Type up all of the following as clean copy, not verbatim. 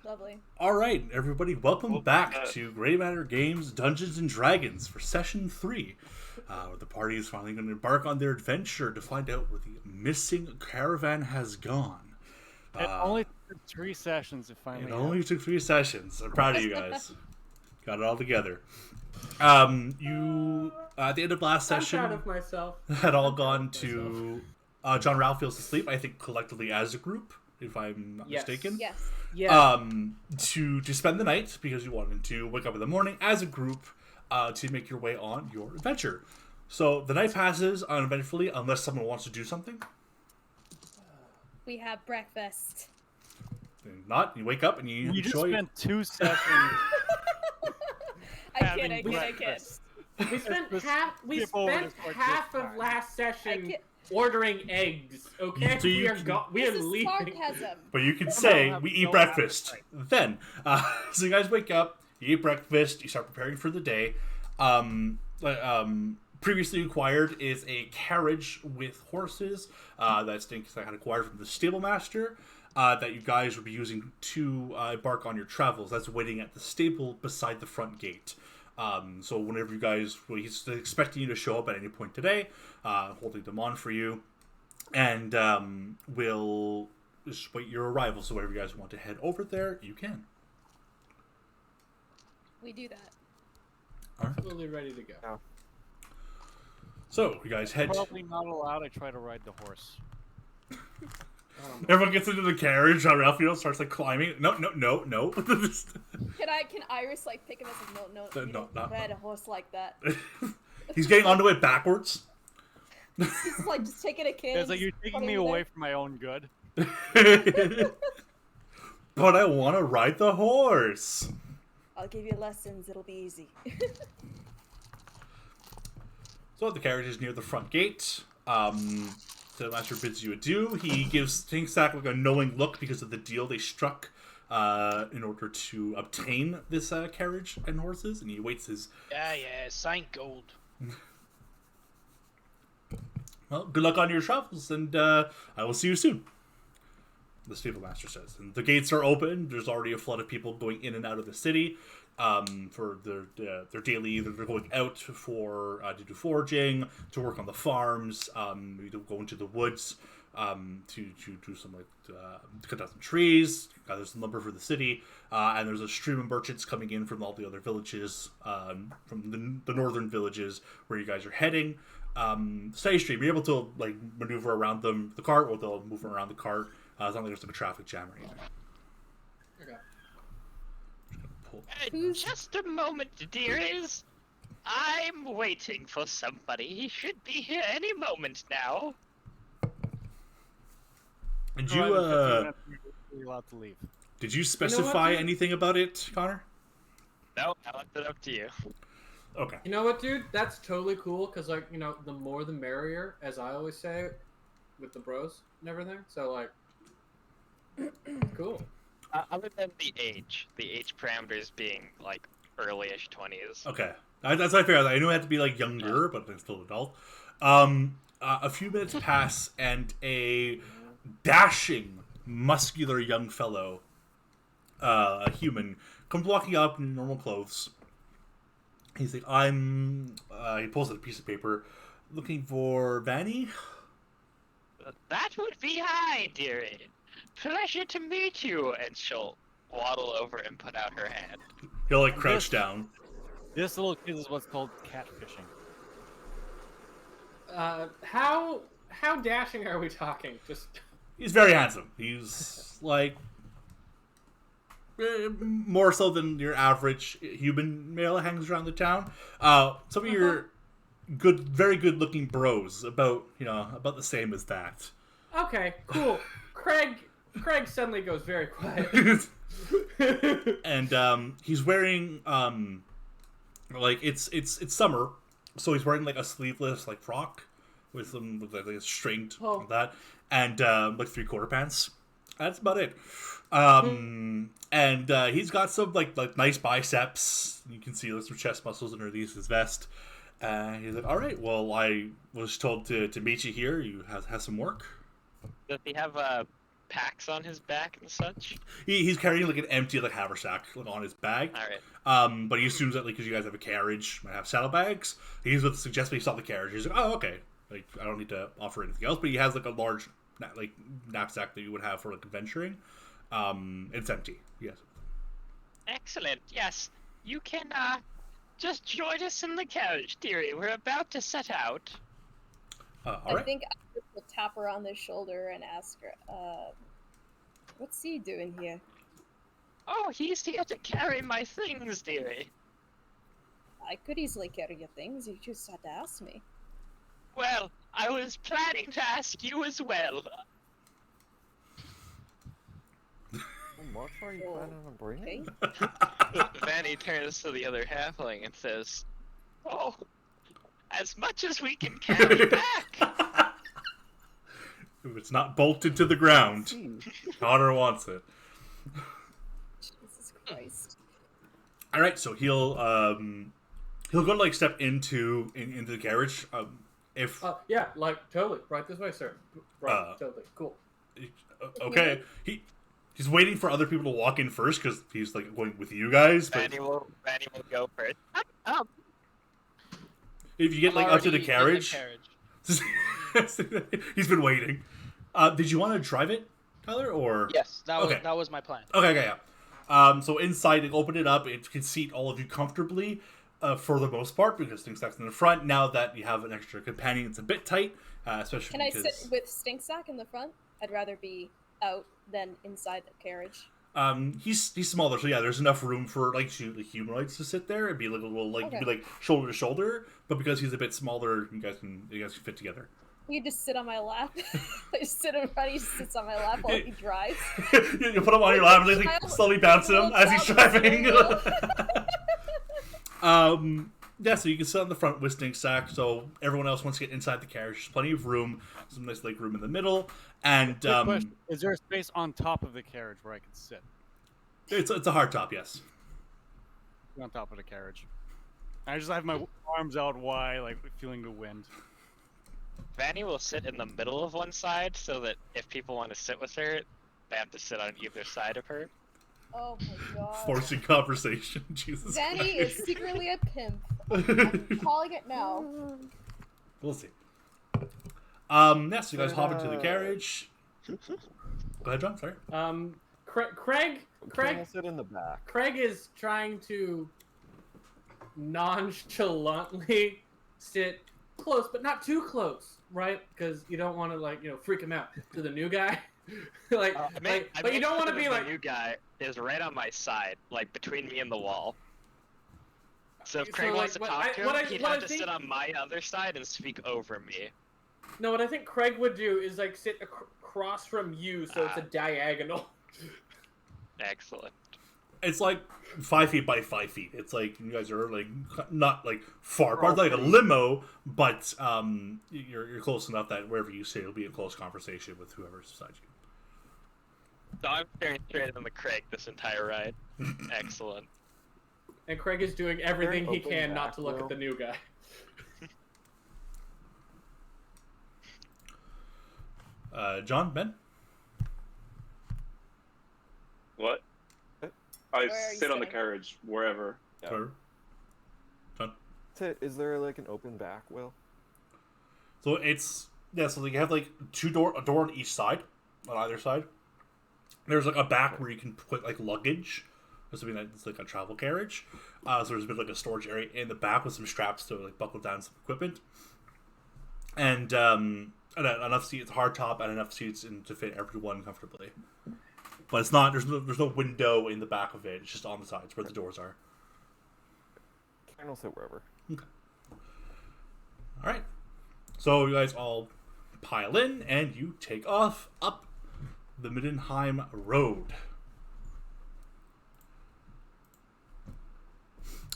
Lovely. All right, everybody, welcome back to Grey Matter Games Dungeons and Dragons for Session 3, where the party is finally going to embark on their adventure to find out where the missing caravan has gone. It only took 3 sessions to finally It only took 3 sessions. I'm proud of you guys. Got it all together. You, at the end of last session, I'm proud of myself. had all gone to... John Ralph feels asleep, I think collectively as a group, if I'm not mistaken. Yes. Yeah. To spend the night because you wanted to wake up in the morning as a group to make your way on your adventure. So the night passes uneventfully unless someone wants to do something. We have breakfast. If not, you wake up and you We just enjoy. spent 2 sessions. I kid. We spent skip over this part half this of time. last session ordering eggs. Okay, So you we are can- we are This is leaving. sarcasm. But you can say have we eat no breakfast. appetite. Then, so you guys wake up, you eat breakfast, you start preparing for the day. Previously acquired is a carriage with horses that Stink had acquired from the stable master that you guys will be using to embark on your travels. That's waiting at the stable beside the front gate. So whenever you guys, he's expecting you to show up at any point today, holding them on for you, and we'll just wait your arrival. So whenever you guys want to head over there, you can. We do that. All right. Fully ready to go. So you guys head. Probably not allowed. I try to ride the horse. Everyone gets into the carriage. Raphael starts like climbing. No. Can Iris like pick him as a no? You don't ride a horse like that. He's getting onto it backwards. He's like just taking a kid. It's like you're taking me away from my own good. But I want to ride the horse. I'll give you lessons. It'll be easy. So the carriage is near the front gate. The master bids you adieu. He gives Tinksack like a knowing look because of the deal they struck in order to obtain this carriage and horses, and he awaits his... Yeah, signed gold. Well, good luck on your travels, and I will see you soon, the stable master says. And the gates are open. There's already a flood of people going in and out of the city for their daily, either they're going out for to do foraging, to work on the farms, maybe to go into the woods to do some to cut down some trees, gather some lumber for the city, and there's a stream of merchants coming in from all the other villages, from the northern villages where you guys are heading. Steady stream, you're able to like maneuver around them, the cart, or they'll move around the cart. It's not like there's like a traffic jam or anything. Okay. Just a moment, dearies. I'm waiting for somebody. He should be here any moment now. Did Go you ahead, 15 minutes, you're allowed to leave. did you specify dude? anything about it, Connor? No, I left it up to you. Okay. You know what, dude? That's totally cool because, like, you know, the more the merrier, as I always say, with the bros and everything. So, like, cool. Other than the age parameters being like early-ish 20s. Okay. That's what I figured. I knew it had to be like younger, but it's still adult. A few minutes pass, and a dashing, muscular young fellow, a human, comes walking up in normal clothes. He's like, he pulls out a piece of paper, looking for Vanny. That would be I, dearie. Pleasure to meet you. And she'll waddle over and put out her hand. He'll like crouch down. This little kid is what's called catfishing. How dashing are we talking? Just He's very handsome. He's like more so than your average human male that hangs around the town. Some of your very good looking bros, about the same as that. okay, cool. Craig suddenly goes very quiet. And he's wearing like it's summer, so he's wearing like a sleeveless like frock with like a string like that, and like 3/4 pants. That's about it. And he's got some like nice biceps. You can see some chest muscles underneath his vest. He's like, all right, well, I was told to meet you here. You have some work. Does he have packs on his back and such? He's carrying like an empty like haversack like on his bag. All right. But he assumes that like because you guys have a carriage, might have saddlebags. He's what suggests he saw the carriage. He's like, oh okay, like I don't need to offer anything else. But he has like a large like knapsack that you would have for like adventuring. It's empty. Yes. Excellent. Yes, you can just join us in the carriage, dearie. We're about to set out. All I right. think I will tap her on the shoulder and ask her, what's he doing here? Oh, he's here to carry my things, dearie. I could easily carry your things, you just had to ask me. Well, I was planning to ask you as well. How much are you planning on bringing? Okay. Vanny turns to the other halfling and says, "Oh, as much as we can carry back." If it's not bolted to the ground, Connor wants it. Jesus Christ. All right, so he'll go to like step into the carriage. If Yeah, like totally. Right this way, sir. Right, totally. Cool. okay, he's waiting for other people to walk in first because he's like going with you guys. But Vanny will go first. if you get like up to the Already in carriage, carriage. he's been waiting. Did you want to drive it, Tyler, or Yes, that Okay. was my plan. Okay, yeah. So inside, you open it up. It can seat all of you comfortably, for the most part, because Stinksack's in the front. Now that you have an extra companion, it's a bit tight, especially Can I because sit with Stinksack in the front? I'd rather be out than inside the carriage. he's smaller, so yeah, there's enough room for like humanoids to sit there and be like a little like Okay. be like shoulder to shoulder. But because he's a bit smaller, you guys can fit together. You just sit on my lap. I just sit in front, he sits on my lap while he drives. You put him on your lap and like slowly bounce him as he's driving. Yeah, so you can sit on the front with Stinksack. So everyone else wants to get inside the carriage. There's plenty of room, some nice like room in the middle, and Quick question. Is there a space on top of the carriage where I can sit? it's a hard top, yes. On top of the carriage. I just have my arms out wide, like feeling the wind. Vanny will sit in the middle of one side so that if people want to sit with her, they have to sit on either side of her. Oh my god. Forcing conversation, Jesus. Vanny Christ. is secretly a pimp. I'm calling it now. We'll see. Yeah, so you guys hop into the carriage. Go ahead, John. Sorry. Craig We'll sit in the back. Craig is trying to nonchalantly sit close, but not too close, right? Because you don't want to like freak him out to the new guy. But you don't want to be the like new guy is right on my side, like between me and the wall. So if So, Craig like, wants to what talk I- to what him, I- he'd what I have to think- sit on my other side and speak over me. No, what I think Craig would do is like sit across from you, so it's a diagonal. Excellent. It's like 5 feet by 5 feet. It's like you guys are like not like far apart, like a limo, but you're close enough that wherever you sit, it'll be a close conversation with whoever's beside you. So I'm staring straight on the Craig this entire ride. Excellent. And Craig is doing everything he Open can not back to look wheel. at the new guy. John, Ben. What? Where I are you sit on the sitting? carriage wherever. Yeah. Whoever. John. Is there like an open back wheel? So it's so you have like a door on each side, on either side. There's like a back where you can put like luggage, assuming that it's like a travel carriage. So there's a bit like a storage area in the back with some straps to like buckle down some equipment, and enough seats, hard top, and enough seats to fit everyone comfortably. But it's not. There's no window in the back of it. It's just on the sides where the doors are. I'll sit wherever. All right. So you guys all pile in, and you take off up the Middenheim Road.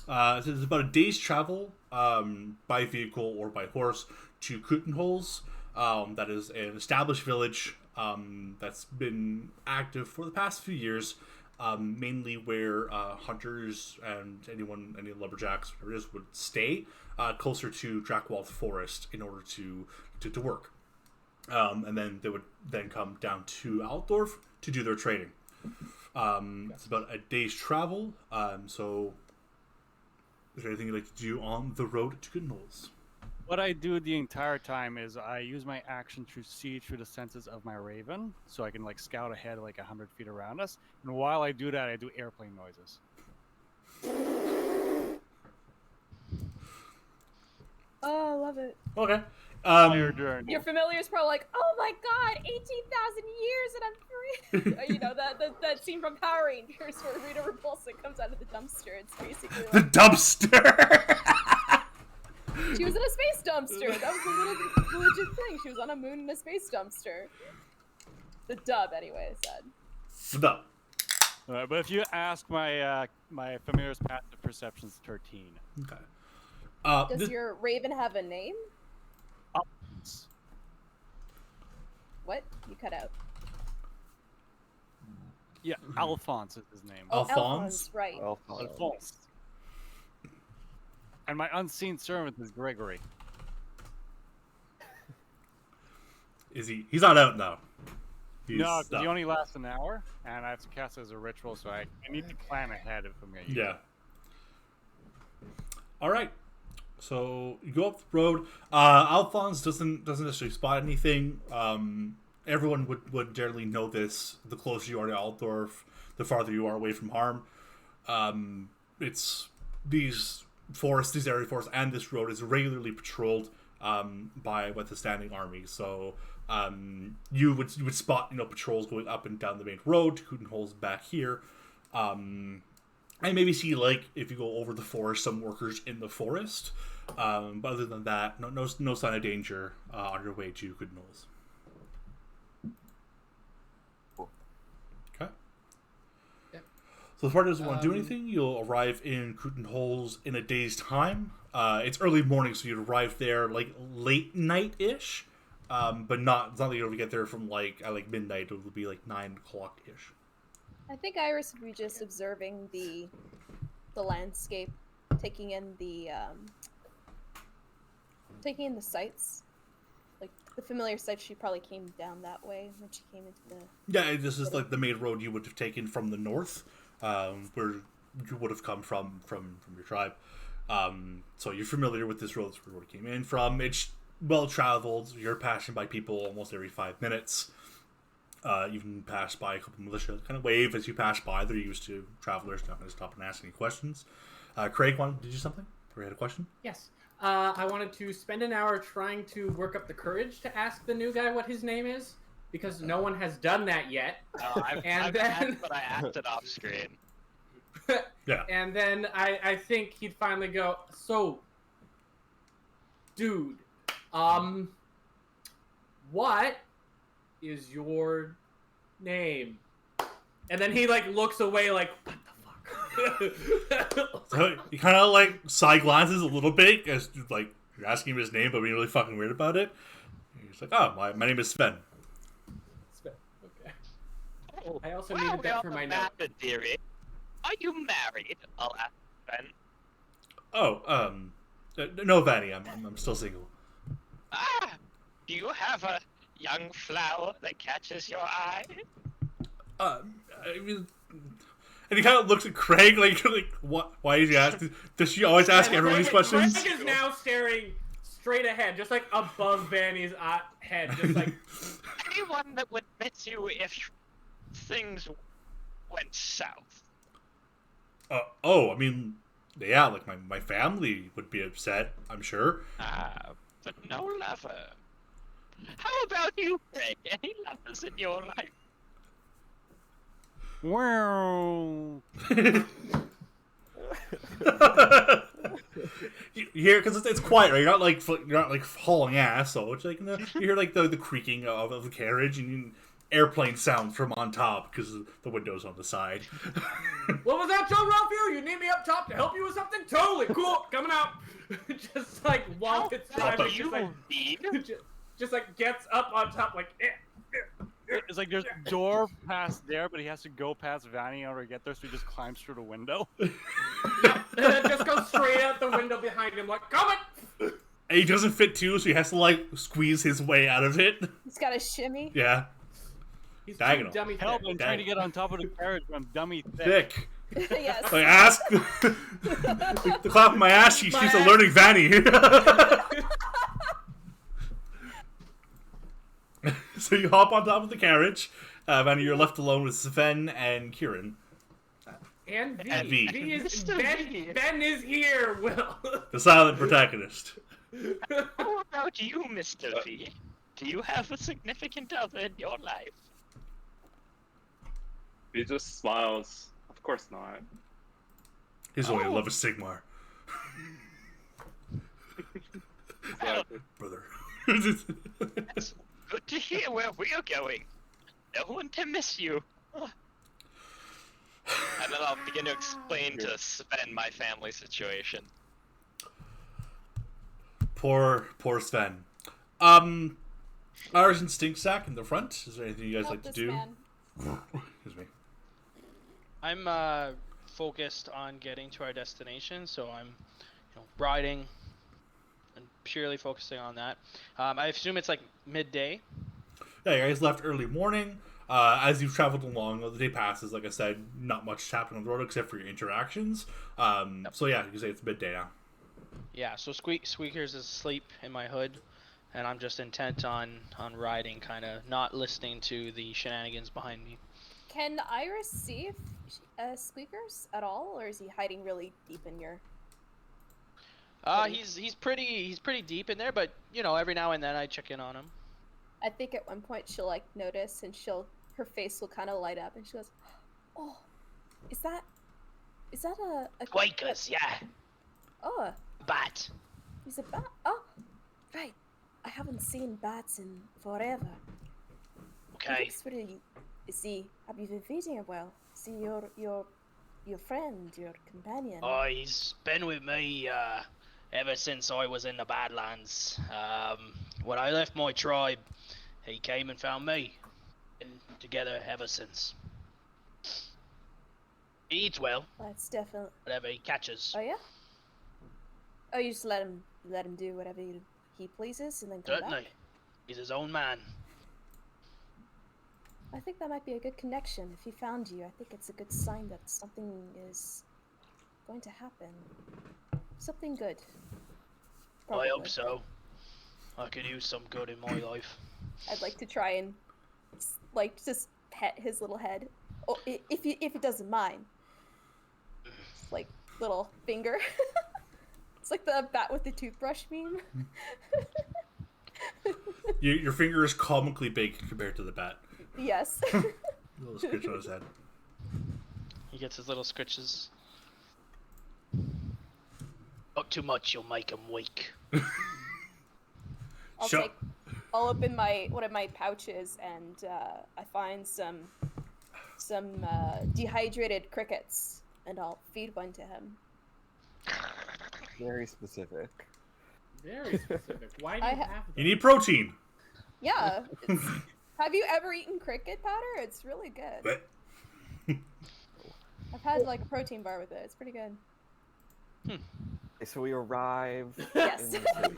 So it's about a day's travel by vehicle or by horse to Kutenholz. That is an established village that's been active for the past few years, mainly where hunters and any lumberjacks, whatever it is, would stay closer to Drakewald Forest in order to work. and then they would then come down to Altdorf to do their trading. It's about a day's travel. So, is there anything you'd like to do on the road to Knowles? What I do the entire time is I use my action to see through the senses of my raven, so I can like scout ahead like 100 feet around us. And while I do that, I do airplane noises. Oh, I love it. Okay. Your familiar's probably like, oh my god, 18,000 years and I'm free. You know, that scene from Power Rangers where Rita Repulsa comes out of the dumpster. It's basically the like, dumpster! she was in a space dumpster. That was a legit thing. She was on a moon in a space dumpster. The dub, anyway, said. No. But if you ask my my familiar's passive perception's 13. Okay. Does your raven have a name? What? You cut out. Yeah, Alphonse is his name. Alphonse? Right. Alphonse. And my unseen servant is Gregory. Is he? He's not out now. No, because he only lasts an hour, and I have to cast it as a ritual, so I need to plan ahead if I'm going to use it. All right. So you go up the road. Alphonse doesn't necessarily spot anything. Everyone would generally know this. The closer you are to Altdorf, the farther you are away from harm. It's these forests, these area forests, and this road is regularly patrolled by the standing army. So you would spot patrols going up and down the main road. Kutenhol's back here. And maybe see, like, if you go over the forest, some workers in the forest. But other than that, no sign of danger on your way to Kutenhol's. Okay. Yep. So the party doesn't want to do anything. You'll arrive in Kutenhol's in a day's time. It's early morning, so you'd arrive there, like, late night-ish. But it's not like you'll get there from, at midnight. It'll be, 9 o'clock-ish. I think Iris would be just observing the landscape, taking in the sights. Like the familiar sights, she probably came down that way when she came into the. Yeah, this is like the main road you would have taken from the north, where you would have come from your tribe. So you're familiar with this road. That's where you came in from. It's well traveled. You're passing by people almost every 5 minutes. You can pass by a couple militia, kind of wave as you pass by. They're used to travelers, not going to stop and ask any questions. Craig wanted to do something? Or you had a question? Yes. I wanted to spend an hour trying to work up the courage to ask the new guy what his name is, because no one has done that yet. I've asked, but I acted off screen. Yeah. And then I think he'd finally go, so, dude, what is your name? And then he looks away what the fuck? So he kind of side glances a little bit as you're asking him his name, but being really fucking weird about it. He's like, "Oh, my name is Sven." Sven. Okay. I also Well, needed we that for my note. the theory. Are you married? I'll ask Ben. Oh, no, Vanny. I'm still single. Ah, do you have a young flower that catches your eye? I mean, and he kind of looks at Craig what? Why is he asking? Does she always ask everyone these questions? Craig is now staring straight ahead, just above Vanny's head, just Anyone that would miss you if things went south. I mean, yeah, my family would be upset, I'm sure. But no lover. How about you, Craig? Any lovers in your life? Wow. You hear, because it's quiet, right? You're not hauling ass, so it's you hear the creaking of the carriage and airplane sound from on top because the window's on the side. What was that, Joe Ralphio? You need me up top to help you with something? Totally cool. Coming out. Just while it's driving, just gets up on top It's there's a door past there, but he has to go past Vanny in order to get there, so he just climbs through the window. Yep. And then just goes straight out the window behind him, coming! And he doesn't fit too, so he has to like squeeze his way out of it. He's got a shimmy. Yeah. He's Diagonal. too dummy Help! thick. I'm trying to get on top of the carriage. I'm dummy Thick. thick. Yes. Like ask the clap of my ass. She's a learning Vanny. So you hop on top of the carriage, and you're left alone with Sven and Kieran. And V. And V. Ben is here, Will. The silent protagonist. How about you, Mr. V? Do you have a significant other in your life? He just smiles. Of course not. His only love is Sigmar. Exactly. Brother. It's good to hear where we're going. No one to miss you. And then I'll begin to explain to Sven my family situation. Poor Sven. Ours and Stink Sack in the front. Is there anything you guys Help like to this do? man. Excuse me. I'm focused on getting to our destination, so I'm riding and purely focusing on that. I assume it's like midday. Yeah, you guys left early morning. As you've traveled along, the day passes. Like I said, not much happened on the road except for your interactions. So yeah, you can say it's midday now. Yeah, so Squeakers is asleep in my hood, and I'm just intent on riding, kind of not listening to the shenanigans behind me. Can Iris see if Squeakers at all, or is he hiding really deep in your? He's pretty deep in there, but every now and then I check in on him. I think at one point she'll like notice, and her face will kind of light up, and she goes, "Oh, is that a Quakers, yeah. Oh, Bat. he's a bat. Oh, right. I haven't seen bats in forever. Okay. Have you been feeding him well? Is he your friend, your companion? Oh, he's been with me ever since I was in the Badlands. When I left my tribe, he came and found me. Been together ever since. He eats well, That's definitely. whatever he catches. Oh yeah. Oh, you just let him do whatever he pleases, and then come Certainly. back. He's his own man. I think that might be a good connection. If he found you, I think it's a good sign that something is going to happen. Something good. I hope Probably. so. I could use some good in my life. I'd like to try and just pet his little head. Oh, if it doesn't mind. Just, like little finger. It's like the bat with the toothbrush meme. Your finger is comically big compared to the bat. Yes. A little scratch on his head. He gets his little scritches. Not too much, you'll make him weak. I'll open one of my pouches, and I find some dehydrated crickets, and I'll feed one to him. Very specific. Very specific. Why do you have that? You need protein. Yeah. Have you ever eaten cricket powder? It's really good. But I've had like a protein bar with it. It's pretty good. Okay, so we arrive. Yes. in the city.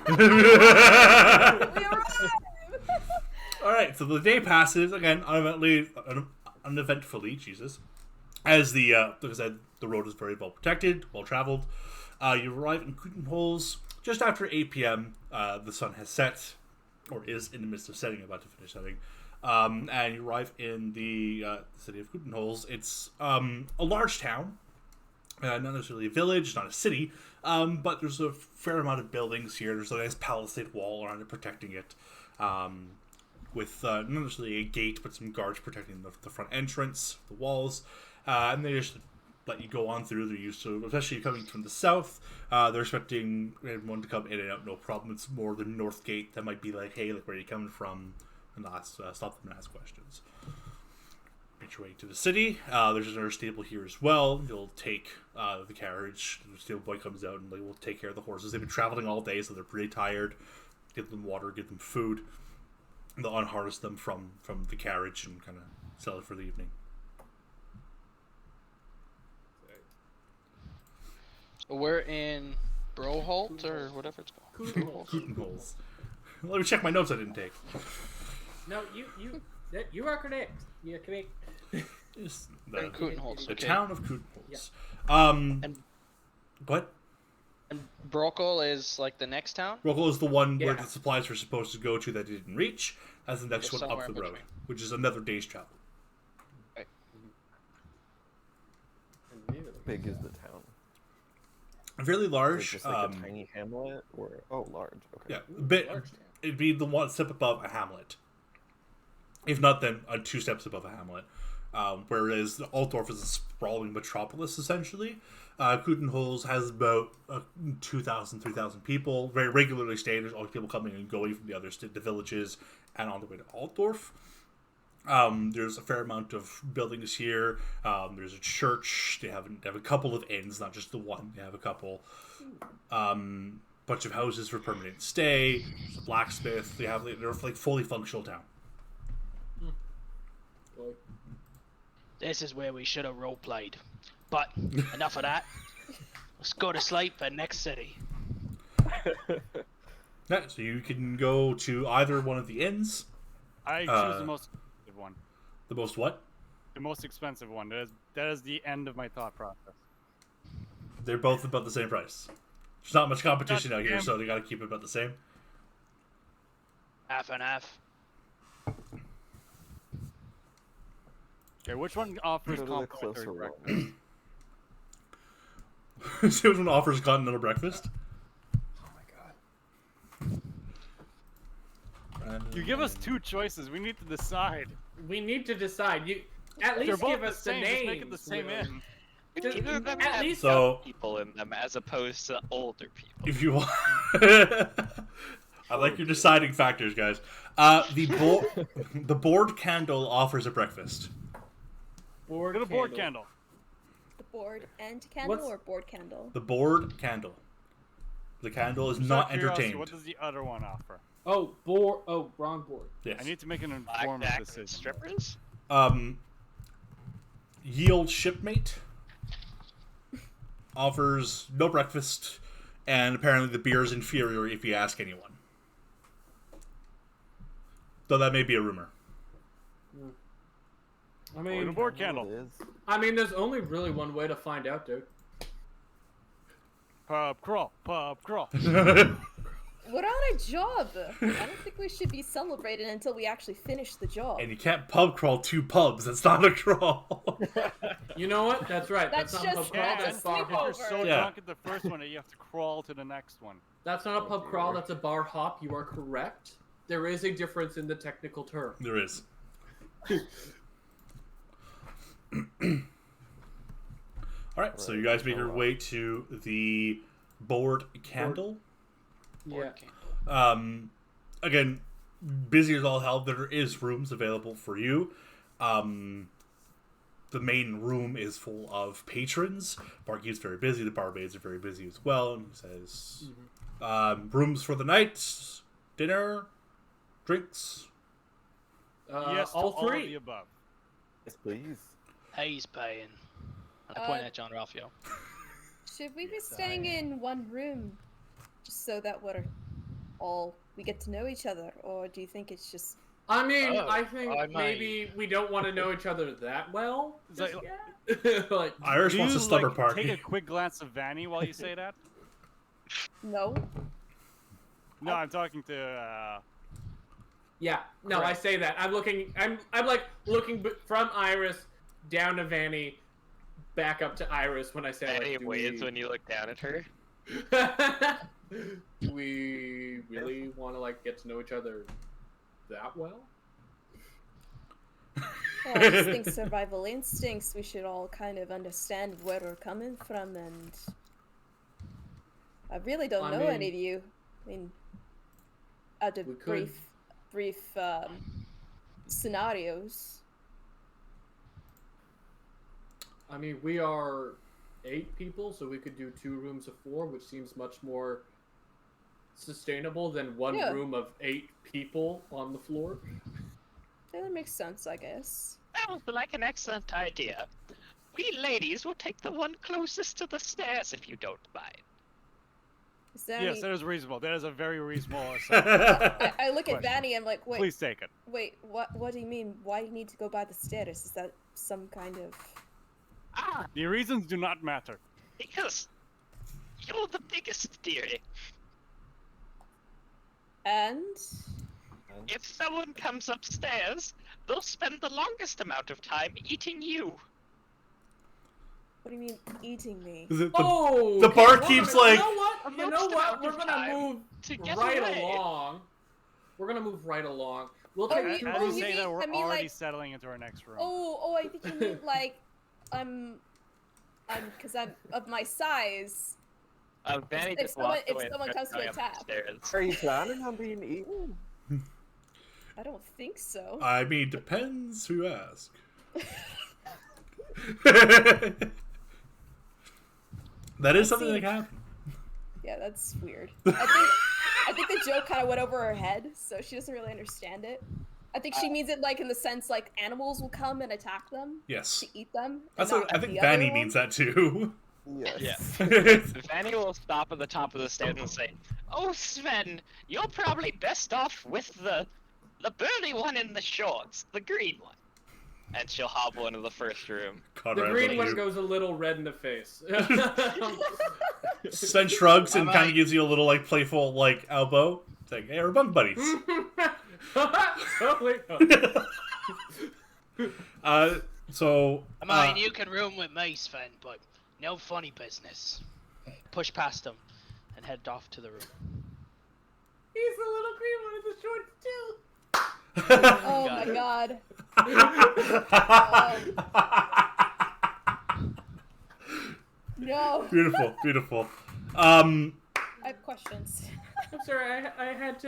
We arrived! all right, so the day passes again uneventfully. Jesus, as like I said, the road is very well protected, well traveled. You arrive in Kutenholz just after 8 p.m. The sun has set, or is in the midst of setting, about to finish setting. And you arrive in the city of Kutenholz. It's a large town, not necessarily a village, not a city, but there's a fair amount of buildings here. There's a nice palisade wall around it protecting it, with not necessarily a gate, but some guards protecting the front entrance, the walls, and they just let you go on through. They're used to, especially coming from the south, they're expecting everyone to come in and out, no problem. It's more the north gate that might be like, hey, like, where are you coming from? And stop them and ask questions. Make your way to the city. There's another stable here as well. You'll take the carriage. The stable boy comes out and will take care of the horses. They've been traveling all day, so they're pretty tired. Give them water, give them food. They'll unharness them from the carriage and kind of sell it for the evening. We're in Broholt or whatever it's called. Cooten holes. Let me check my notes I didn't take. No, you are correct. You're correct. It's Right, Cootenholz, the okay. town of Cootenholz. And What? and Brockel is like the next town. Brockel is the one where Yeah. the supplies were supposed to go to that didn't reach. That's the next Just one up somewhere the in road, between. which is another day's travel. Big is the town? Fairly Is it large. just like a tiny hamlet, or large? Okay. Yeah, a bit. Large town. It'd be the one step above a hamlet. If not, then 2 steps above a hamlet. Whereas Altdorf is a sprawling metropolis, essentially. Cootenholz has about 2,000, 3,000 people, very regularly staying. There's always people coming and going from the other the villages and on the way to Altdorf. There's a fair amount of buildings here. There's a church. They have a couple of inns, not just the one. They have a couple. Bunch of houses for permanent stay. There's a blacksmith. They're like fully functional town. This is where we should have role played. But enough of that. Let's go to sleep for next city. Yeah, so you can go to either one of the inns. I choose the most expensive one. The most what? The most expensive one. That is the end of my thought process. They're both about the same price. There's not much competition out here, Goddamn. so they gotta keep it about the same. Half and half. Okay, which one offers Go to the complimentary closer breakfast? one. See which one offers continental breakfast? Oh my god. You give us 2 choices. We need to decide. We need to decide. You at They're least both give the us same. the Just names. make it the same Will. inn. Just- Neither of them at have least So, people in them as opposed to older people. if you want, I like your deciding factors, guys. The board candle offers a breakfast. board Get a board candle. candle. The board and candle What's- or board candle? The board candle. The candle is Just not out of curiosity, entertained. What does the other one offer? Oh, board. Oh, wrong board. Yes. I need to make an informed Blackjack and decision. strippers? Yield Shipmate offers no breakfast, and apparently the beer is inferior if you ask anyone. Though that may be a rumor. I Or mean, the board It candle. is. there's only really one way to find out, dude. Pub crawl. Pub crawl. We're on a job. I don't think we should be celebrating until we actually finish the job. And you can't pub crawl 2 pubs. That's not a crawl. You know what? That's right. That's That's, not just- a pub crawl. that's That's a bar You're hop. sleepover. so Yeah. drunk at the first one that you have to crawl to the next one. That's not a pub Oh, crawl. dear. That's a bar hop. You are correct. There is a difference in the technical term. There is. Alright, so you guys make your way to the board candle. Yeah. Again, busy as all hell. There is rooms available for you. The main room is full of patrons. Barkeep's very busy. The barmaids are very busy as well. And he says, rooms for the night, dinner, drinks. Yes, to all all of three. the above. Yes, please. He's paying. And I point at John Ralphio. Should we be staying in one room just so that we get to know each other, or do you think it's just I mean, Oh, I think I might- maybe we don't want to know each other that well. Is that- just yet. Like, Irish Do wants you a slumber like, party. take a quick glance of Vanny while you say that? no? No, I'm talking to. yeah, no, I Correct. say that. I'm like looking from Iris down to Vanny, back up to Iris when I say Any like, do ways we... when you look down at her? Do we really want to like get to know each other that well? Well, I just think survival instincts, we should all kind of understand where we're coming from, and I really don't I know mean- any of you. I mean, out of We could- brief scenarios. I mean, we are 8 people, so we could do 2 rooms of 4, which seems much more sustainable than one Yeah. room of 8 people on the floor. Yeah, that makes sense, I guess. Sounds like an excellent idea. We ladies will take the one closest to the stairs if you don't mind. Is there Yes, any... that is reasonable. That is a very reasonable assessment. I look at Question. Vanny. I'm like, wait, Please take it. wait. What do you mean? Why do you need to go by the stairs? Is that some kind of... Ah, The reasons do not matter. because you're the biggest, dearie. And If someone comes upstairs, they'll spend the longest amount of time eating you. what do you mean eating me? The Oh, the okay, barkeep's we're gonna- like- You know what? You know Most what? amount We're of gonna time move to get right away. along. We're gonna move right along. We'll Oh, take you- two As oh, you rooms. say mean- that, we're I mean, already like- settling into our next room. Oh, I think you mean like, because I'm of my size. Vanny If just someone- walked if away. and someone started comes to going attack. upstairs. Are you planning on being eaten? I don't think so. I mean, depends who you ask. That is something that can happen. Yeah, that's weird. I think the joke kind of went over her head, so she doesn't really understand it. I think she means it like in the sense like animals will come and attack them Yes. to eat them. and That's not what I think the other Vanny one. means that too. Yes. Yeah. Vanny will stop at the top of the stairs and say, "Oh, Sven, you're probably best off with the burly one in the shorts, the green one." And she'll hobble into the first room. The Conrad, green look one at you. goes a little red in the face. Sven shrugs and I kind might- of gives you a little like playful like elbow. It's like, hey, we're bunk buddies. Totally. So I mean, you can room with me, Sven, but no funny business. Push past him and head off to the room. He's the little green one in the shorts too. Oh my god. No. beautiful, beautiful. I have questions. I'm sorry. I had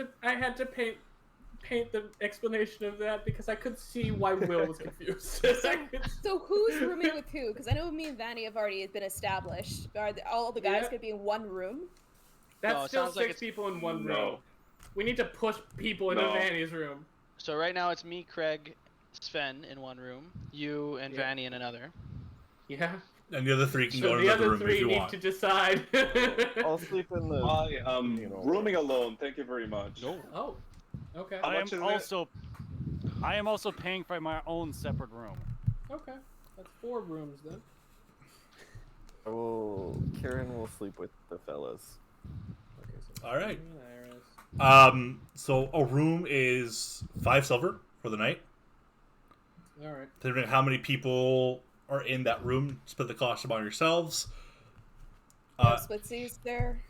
to paint the explanation of that because I could see why Will was confused. So who's rooming with who? Because I know me and Vanny have already been established. Are all the guys Yeah. gonna be in one room? That's No, it still sounds like 6 it's- people in one No. room. We need to push people into No. Vanny's room. So right now it's me, Craig, Sven in one room, you and Yeah. Vanny in another. Yeah. And the other three can So go in the another other room if three you need want. to decide. I'll sleep in the. I am You know. rooming alone. Thank you very much. No. Oh. Okay. How I much am is it? I am also paying for my own separate room. Okay. That's 4 rooms then. Kieran will sleep with the fellas. Okay. So All right. Iris. So a room is 5 silver for the night. All right. Depending on how many people are in that room, split the cost among yourselves. No splitsies there.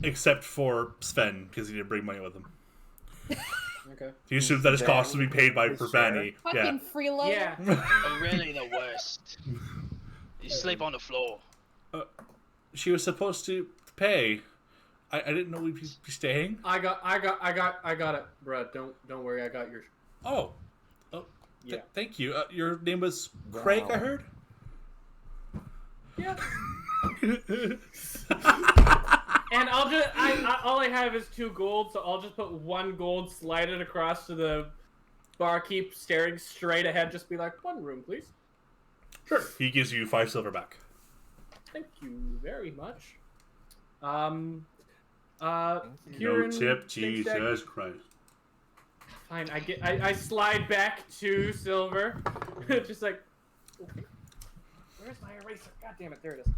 Except for Sven, because he didn't bring money with him. Okay. He assumes that his costs will be paid by for Share. Vanny. Fucking freeloader. Yeah. I'm really the worst. You sleep on the floor. She was supposed to pay. I didn't know we'd be staying. I got it, bruh. Don't worry. I got yours. Oh. Yeah. Thank you. Your name was Craig, I Wow. heard? Yeah. And I'll just all I have is 2 gold, so I'll just put 1 gold, slide it across to the barkeep, staring straight ahead. Just be like, 1 room, please. Sure. He gives you 5 silver back. Thank you very much. Kieran, No tip, thinks that- Jesus Christ. Fine, I slide back 2 silver. Just like, okay. Where's my eraser? God damn it, there it is.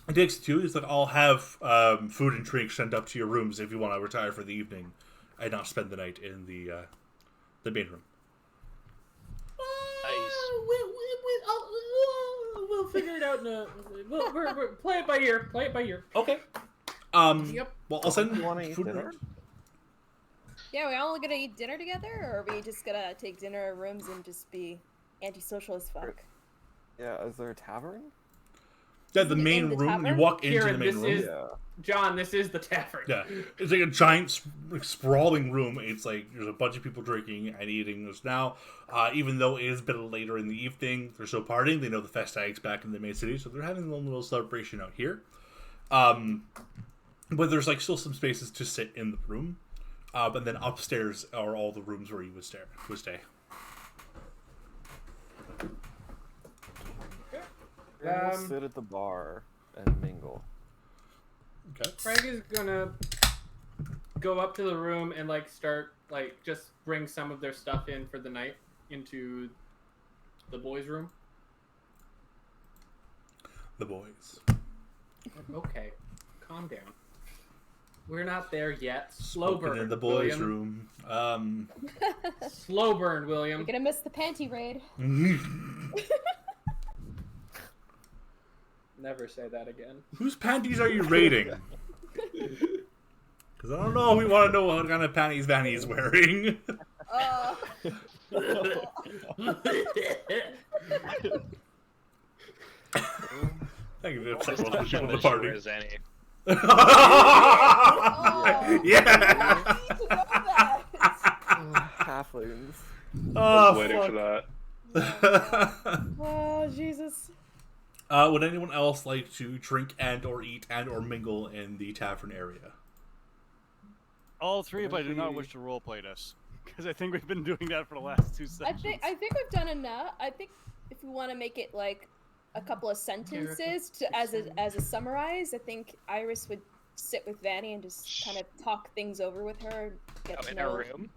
It takes 2. It's like, I'll have food and drink sent up to your rooms if you want to retire for the evening and not spend the night in the main room. We'll figure it out in a. We're play it by ear. Play it by ear. Okay. Yep. Well, I'll send You want to eat food and dinner? drink. Yeah, we all gonna eat dinner together, or are we just gonna take dinner at rooms and just be antisocial as fuck? Yeah, is there a tavern? Yeah, the In main the room. tavern? You walk into Kieran, the main this room. is- Yeah. John, this is the tavern. Yeah, it's like a giant, sprawling room. It's like there's a bunch of people drinking and eating. There's now, even though it is a bit later in the evening, they're still partying. They know the Festag's back in the main city, so they're having a little celebration out here. But there's like still some spaces to sit in the room. And then upstairs are all the rooms where you would stay. We'll sit at the bar and mingle. Okay. Craig is gonna go up to the room and like start like just bring some of their stuff in for the night into the boys' room. The boys. Okay, calm down. We're not there yet. Slow Spoken burn. in the boys' William. room. Slow burn, William. You're gonna miss the panty raid. Never say that again. Whose panties are you raiding? Because I don't know. We want to know what kind of panties Vanny is wearing. Thank you for Just the not people sure at the that she party. wears any. Yeah. I need to know that. Halflings. Oh, Waiting for fuck. that. Oh, Jesus. Would anyone else like to drink and or eat and or mingle in the tavern area? All three, but I do not wish to roleplay this. Because I think we've been doing that for the last 2 sessions. I think we've done enough. I think if we want to make it like a couple of sentences to as a summarize, I think Iris would sit with Vanny and just kind of talk things over with her. Get to In know. our room?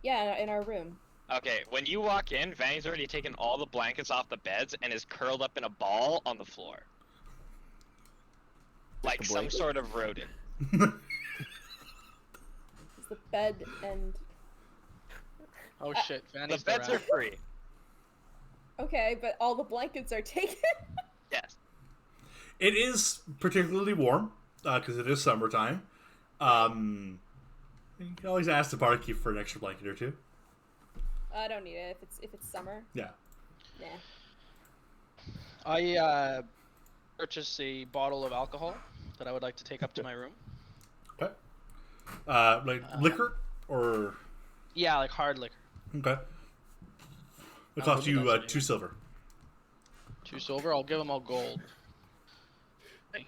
Yeah, in our room. Okay, when you walk in, Vanny's already taken all the blankets off the beds and is curled up in a ball on the floor. Like some blanket? sort of rodent. It's the bed and Oh shit, The Vanny's beds are free. okay, but all the blankets are taken. Yes. It is particularly warm because it is summertime. You can always ask the barkeep for an extra blanket or two. I don't need it if it's summer. Yeah. Nah. I purchased a bottle of alcohol that I would like to take up to my room. Okay. Like liquor or Yeah, like hard liquor. okay. It costs you 2 silver. 2 silver. I'll give them all gold. Thank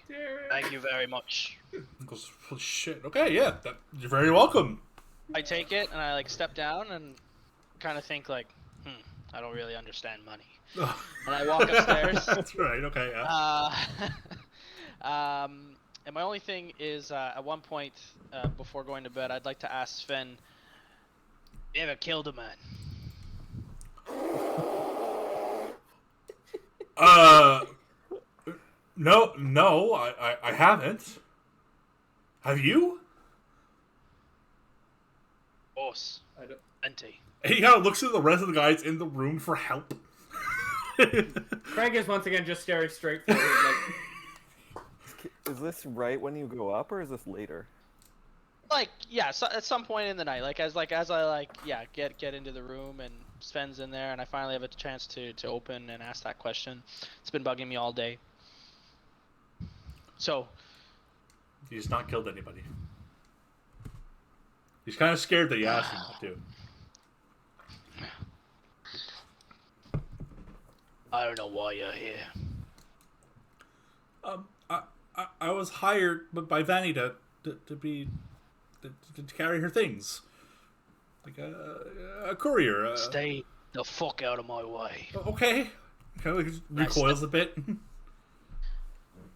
you very much. Goes, oh, shit. Okay, yeah. You're very welcome. I take it and I like step down and kind of think like, I don't really understand money. And I walk upstairs. That's right. Okay. Yeah. And my only thing is, at one point before going to bed, I'd like to ask Sven, you ever killed a man? No, I haven't. Have you? Boss. I don't... Plenty. He kind of looks at the rest of the guys in the room for help. Craig is once again just staring straight forward. Like, Is this right when you go up, or is this later? Like, yeah, so at some point in the night, as I get into the room and Sven's in there, and I finally have a chance to open and ask that question. It's been bugging me all day. So, He's not killed anybody. He's kind of scared that you asked him not to. I don't know why you're here. I was hired by Vanny to carry her things, like a courier. Stay the fuck out of my way. Okay. Kind of like recoils a bit.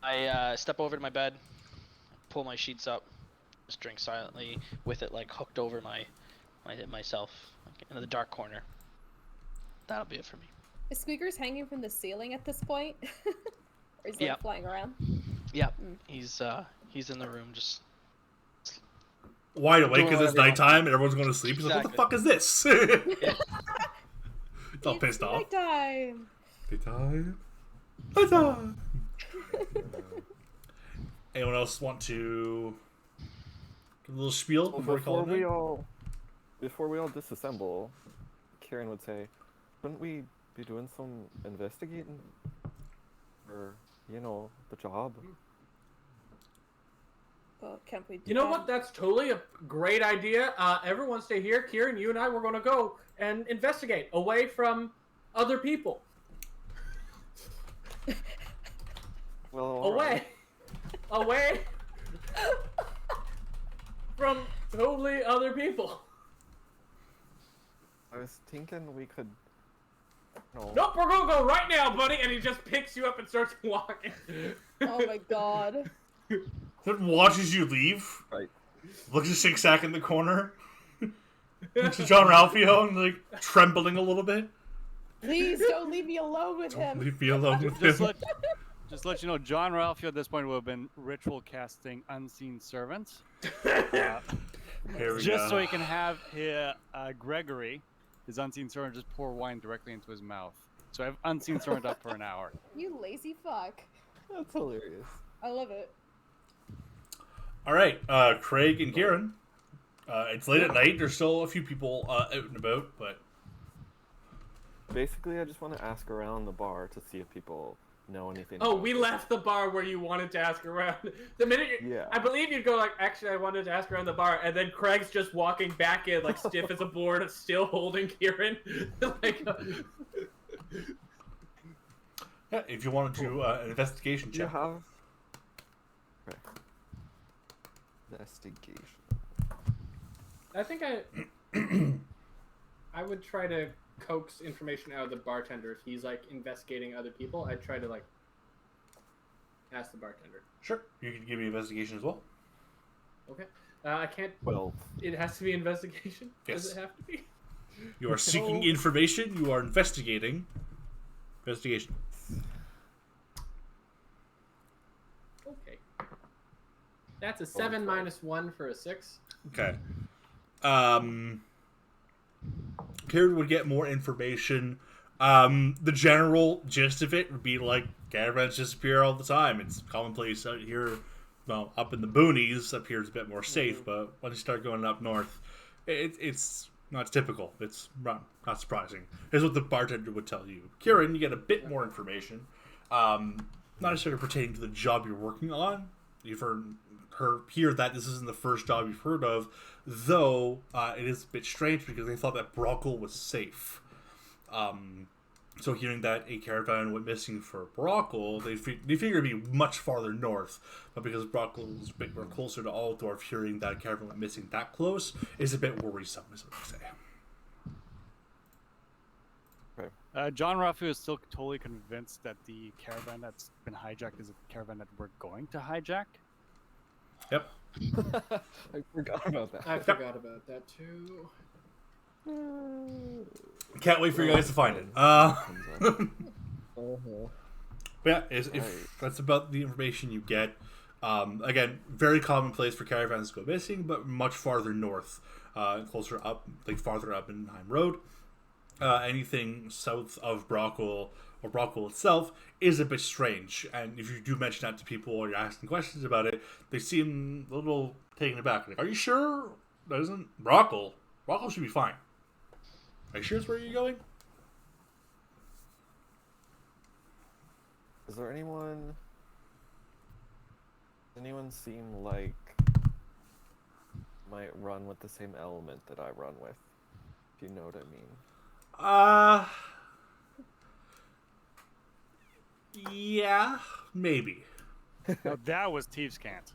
I step over to my bed, pull my sheets up, just drink silently with it like hooked over myself like, in the dark corner. That'll be it for me. Is Squeaker's hanging from the ceiling at this point? Or is he like, Yep. flying around? Yep. He's in the room just Wide awake Doing because it's whatever you nighttime and everyone's going to sleep. He's like, what the fuck is this? It's all pissed off. Nighttime. Daytime. Daytime. Anyone else want to give a little spiel before we call it night? Before we all disassemble, Kieran would say, "Couldn't we be doing some investigating, or the job?" Well, can't we do you know that? what? That's totally a great idea. Everyone stay here. Kieran, you and I, we're going to go and investigate away from other people. Well, all Away. right. Away from totally other people. I was thinking we could. No. Nope, we're going to go right now, buddy. And he just picks you up and starts walking. Oh my god. Then watches you leave. Right. Looks at Shake Sack in the corner. Looks at John Ralphio and like trembling a little bit. Please don't leave me alone with him. Leave me alone with Just him. let you know, John Ralphio at this point would have been ritual casting unseen servants. Here we Just go. so he can have his, Gregory, his unseen servant, just pour wine directly into his mouth. So I have unseen servant up for an hour. You lazy fuck. That's hilarious. I love it. All right, Craig and Kieran. It's late at night. There's still a few people out and about, but Basically, I just want to ask around the bar to see if people know anything. Oh, about we this. left the bar where you wanted to ask around. The minute Yeah. I believe you'd go like, actually, I wanted to ask around the bar, and then Craig's just walking back in, like stiff as a board, still holding Kieran. Like, yeah, if you want to do an investigation Do you check. have? Okay. Investigation. I think I would try to coax information out of the bartender if he's like investigating other people. I'd try to like ask the bartender. Sure, you can give me investigation as well. Okay. I can't. Well, It has to be investigation. Yes. Does it have to be? You are seeking information. You are investigating. Investigation. Okay. That's a 7 minus 1 for a 6. Okay. Kieran would get more information. The general gist of it would be like caravans disappear all the time. It's commonplace out here. Well, up in the boonies, up here it's a bit more safe, but when you start going up north, it's not typical. It's not surprising. Here's what the bartender would tell you. Kieran, you get a bit more information. Not necessarily pertaining to the job you're working on. You've hear that this isn't the first job you've heard of, though it is a bit strange because they thought that Brockel was safe. So hearing that a caravan went missing for Brockel, they figured it'd be much farther north, but because Brockel is a bit more closer to Altdorf, hearing that a caravan went missing that close is a bit worrisome, is what they say. John Ralphio is still totally convinced that the caravan that's been hijacked is a caravan that we're going to hijack. Yep. I forgot about that. I forgot about that too. Can't wait for you guys to find it. Yeah, if that's about the information you get. Again, very commonplace for caravans to go missing, but much farther north, closer up, like farther up in Heim Road. Anything south of Brockel or Brockel itself is a bit strange, and if you do mention that to people or you're asking questions about it, they seem a little taken aback. Like, are you sure that isn't Brockel? Brockel should be fine. Are you sure it's where you're going? Is there anyone? Does anyone seem like might run with the same element that I run with? If you know what I mean. Yeah, maybe. Now that was Thieves' Cant.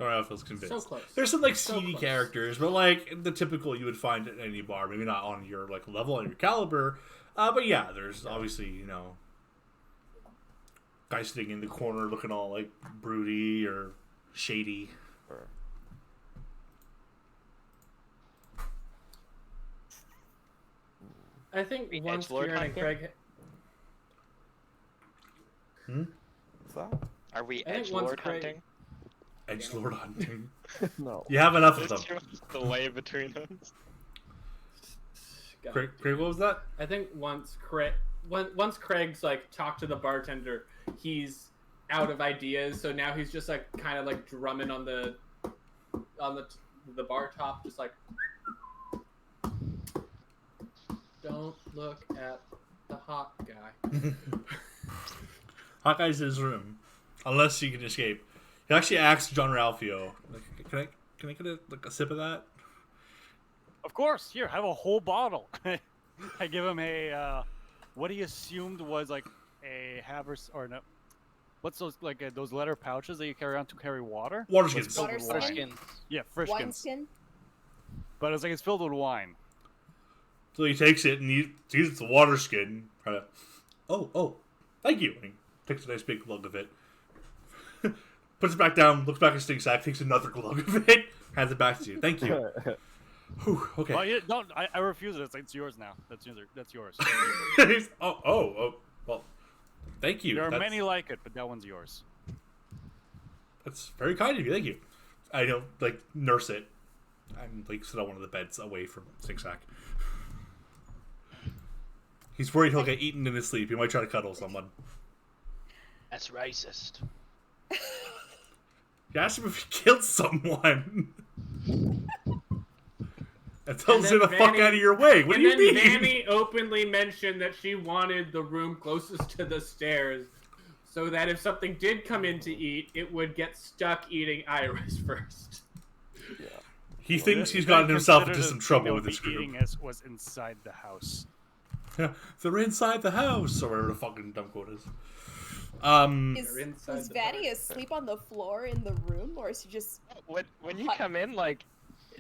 Or I feels convinced. So close. There's some like So seedy close. characters, but like the typical you would find at any bar. Maybe not on your like level, on your caliber. But yeah, there's obviously guys sitting in the corner looking all like broody or shady. Or I think The once edgelord Kieran and hunter? Craig. what's that? Are we I think once edgelord Craig- hunting? Edgelord hunting. No. You have enough of them. There's just the way between us. God. Craig, what was that? I think once Craig's like talked to the bartender, he's out of ideas. So now he's just like kind of like drumming on the bar top, just like, don't look at the hot guy. Hawkeye's in his room, unless he can escape. He actually asks John Ralphio, like, "Can I get a sip of that?" Of course, here, have a whole bottle. I give him a, what he assumed was like a havers, or no, what's those, like those leather pouches that you carry around to carry water? Water It's skins. filled with Water wine. skin? Yeah, frish skins. Wineskin? But it's like it's filled with wine. So he takes it and he sees it's a water skin. Oh, thank you. And he takes a nice big glug of it, puts it back down, looks back at Stink Sack, takes another glug of it, hands it back to you. Thank you. Whew, okay. Well, don't. I refuse it. It's yours now. That's yours. Well, thank you. There are many like it, but that one's yours. That's very kind of you. Thank you. I don't nurse it. I'm sit on one of the beds away from Stink Sack. He's worried he'll get eaten in his sleep. He might try to cuddle someone. That's racist. You asked him if he killed someone. That tells you the fuck out of your way. What do you mean? And then Vanny openly mentioned that she wanted the room closest to the stairs, so that if something did come in to eat, it would get stuck eating Iris first. Yeah. He thinks he's gotten himself into Consider some the trouble thing with that this the group. eating was inside the house. They're inside the house, or whatever the fucking dumb quote is. Is Vanny asleep on the floor in the room, or is he just... When you come in, it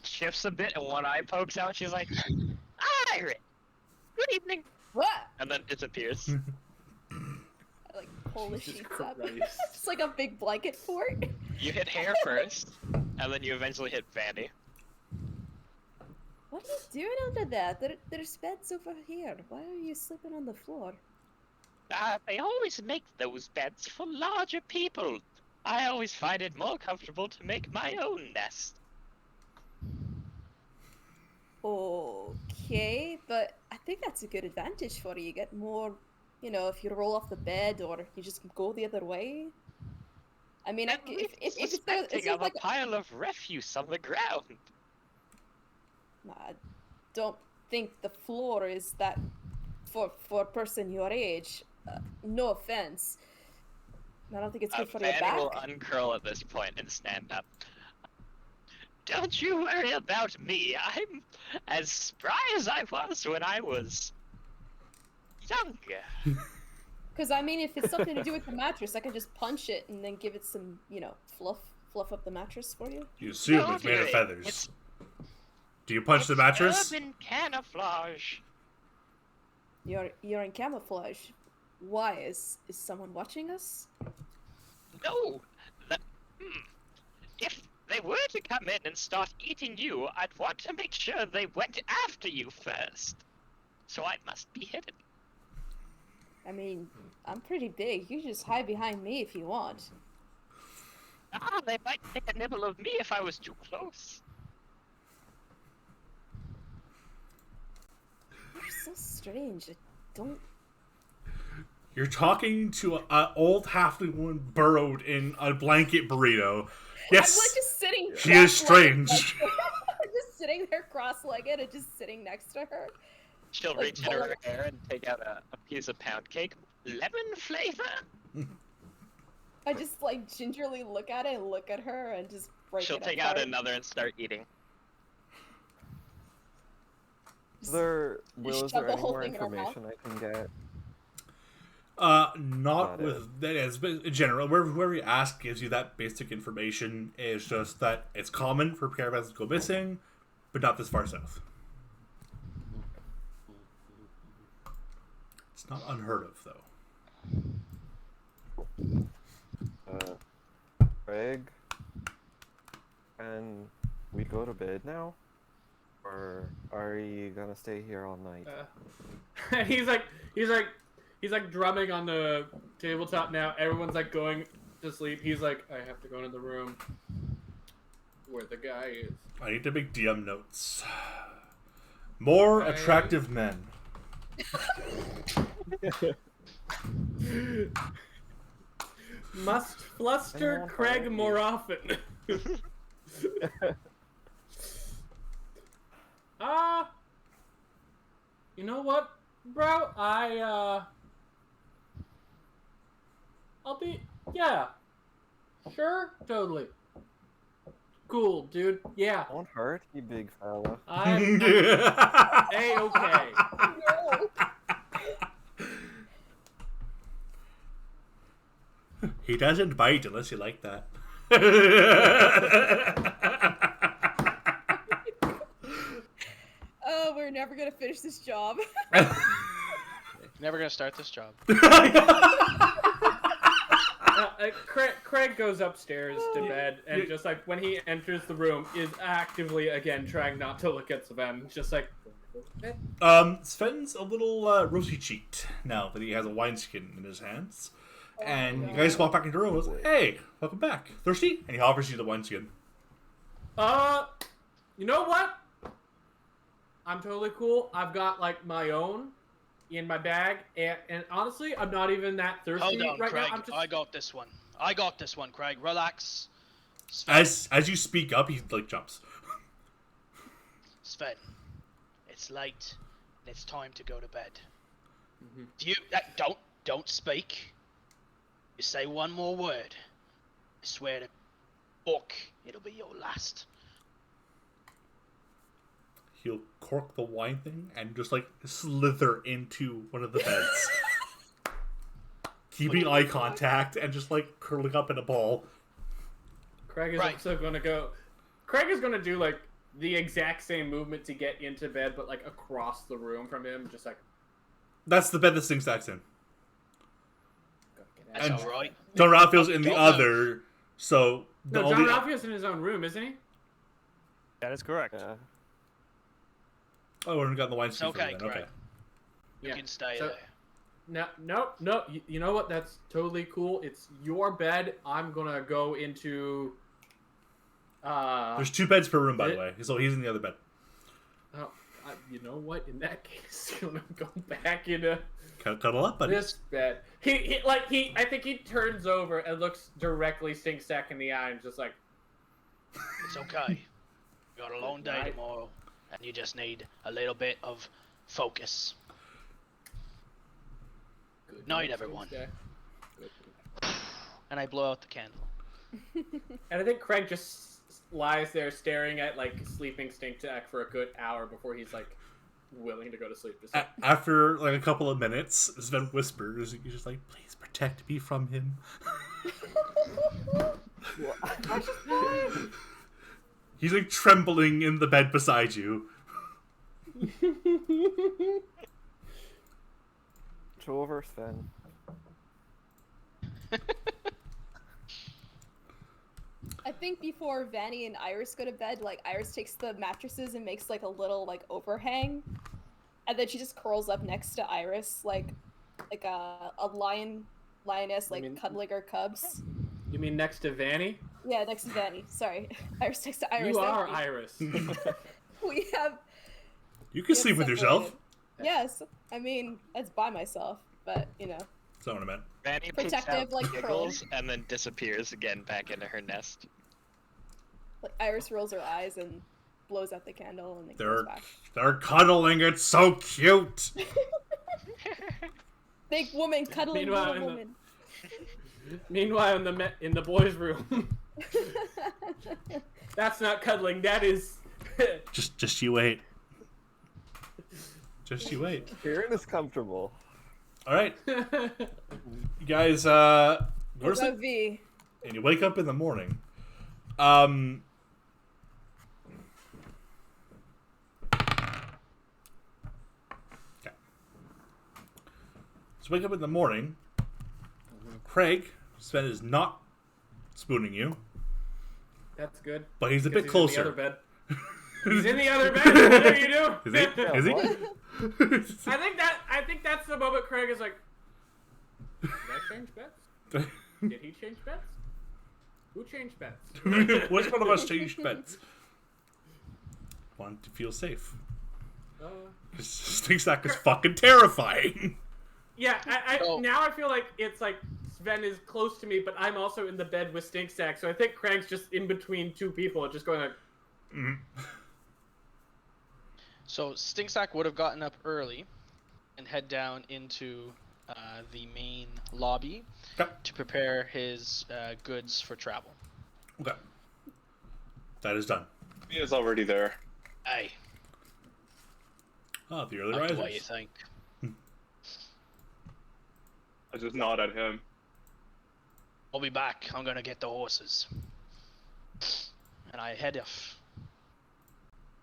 shifts a bit and one eye pokes out. She's like, Iris, good evening. What? And then disappears. I pull the sheets up. Christ. It's like a big blanket fort. You hit hair first, and then you eventually hit Vanny. What are you doing under there? There's beds over here. Why are you sleeping on the floor? They always make those beds for larger people. I always find it more comfortable to make my own nest. Okay, but I think that's a good advantage for you. You get more, if you roll off the bed or you just go the other way. I mean, if it's of a pile of refuse on the ground. I don't think the floor is that for a person your age. No offense. I don't think it's good for your Vanny back. will uncurl at this point and stand up. Don't you worry about me. I'm as spry as I was when I was younger. Because, I mean, if it's something to do with the mattress, I can just punch it and then give it some, fluff up the mattress for you. You assume it's made of feathers. Do you punch the mattress? Urban camouflage. You're in camouflage. Why? Is someone watching us? No. If they were to come in and start eating you, I'd want to make sure they went after you first. So I must be hidden. I mean, I'm pretty big. You just hide behind me if you want. They might take a nibble of me if I was too close. You're so strange. I don't... You're talking to an old halfling woman burrowed in a blanket burrito. Yes, I'm just sitting. she is strange. Just sitting there cross-legged and just sitting next to her. She'll reach into her hair and take out a piece of pound cake. Lemon flavor? I just gingerly look at it and look at her and just break She'll it take apart. out another and start eating. Is there shove any the whole more thing in her mouth. information I can get? Not with that is, but in general, wherever you ask gives you that basic information. Is just that it's common for caravans to go missing, but not this far south. It's not unheard of, though. Craig, can we go to bed now? Or are you gonna stay here all night? And he's drumming on the tabletop now. Everyone's going to sleep. He's like, I have to go into the room where the guy is. I need to make DM notes. More attractive men. Must fluster Craig more often. You know what, bro? Sure, totally. Cool, dude. Yeah. Don't hurt, you big fella. I'm A-okay. No. He doesn't bite unless you like that. Oh, we're never gonna finish this job. Never gonna start this job. Craig goes upstairs to bed, and just like when he enters the room, is actively again trying not to look at Sven. Just like, Sven's a little rosy cheeked now that he has a wineskin in his hands. And you guys walk back into the room and goes, "Hey, welcome back. Thirsty?" And he offers you the wineskin. You know what? I'm totally cool. I've got like my own in my bag, and honestly, I'm not even that thirsty Hold on, right Craig. now. I'm just... I got this one. I got this one, Craig. Relax. As you speak up, he like jumps. Sven, it's late, and it's time to go to bed. Mm-hmm. Do you don't speak. You say one more word, I swear to book, it'll be your last. He'll cork the wine thing and just like slither into one of the beds, keeping eye contact and just like curling up in a ball. Craig is also gonna go. Craig is gonna do like the exact same movement to get into bed, but like across the room from him, just like. That's the bed that Stinksack's in. That's And alright. John Raphael's in the other, so the No, John only... Raphael's in his own room, isn't he? That is correct. Yeah. Oh, we haven't gotten the wine It's okay, then. Craig. Okay. You can stay so- there. No. You know what? That's totally cool. It's your bed. I'm gonna go into. There's 2 beds per room, by the way. So he's in the other bed. You know what? In that case, I'm gonna go back into Cuddle up, buddy. this bed. I think he turns over and looks directly Stinksack in the eye and just like. It's okay. You got a long day Right. tomorrow, and you just need a little bit of focus. Good Night, everyone. Stinksack. And I blow out the candle. And I think Craig just lies there staring at like sleeping Stinksack for a good hour before he's like willing to go to sleep. Just like, After like a couple of minutes, Sven whispers, he's just like, "Please protect me from him." He's like trembling in the bed beside you. Show over, Sven. I think before Vanny and Iris go to bed, like Iris takes the mattresses and makes like a little like overhang, and then she just curls up next to Iris like a lioness like cuddling her cubs. you mean next to Vanny? Yeah, next to Vanny. Sorry, Iris next to Iris. You Thank are Iris. We have. You can sleep with yourself. separated. Yes, I mean it's by myself, but you know. That's not what I meant. Vanny picks Protective, out like, giggles and then disappears again back into her nest. Like Iris rolls her eyes and blows out the candle and then goes back. They're cuddling. It's so cute. Big woman cuddling Meanwhile, little woman. Meanwhile, in the boys' room, that's not cuddling. That is. Just you wait. Just you wait. Kieran is comfortable. All right, you guys. Go to What sleep, about V? and you wake up in the morning. Okay. So wake up in the morning. Craig, Sven is not spooning you, That's good. but he's a Because bit he's in the closer. other bed. He's in the other bed. What are you doing? Is he? Is he? I think that's the moment Craig is like, did I change bets? Did he change bets? Who changed bets? Which one of us changed beds? Want to feel safe. Stinksack is fucking terrifying. Yeah, now I feel like it's like Sven is close to me, but I'm also in the bed with Stinksack, so I think Craig's just in between 2 people, just going like. So Stinksack would have gotten up early and head down into the main lobby Okay. to prepare his goods for travel. Okay. That is done. He is already there. Hey, Ah, the early not the way you risers. think. I just nod at him. I'll be back. I'm gonna get the horses. And I head off.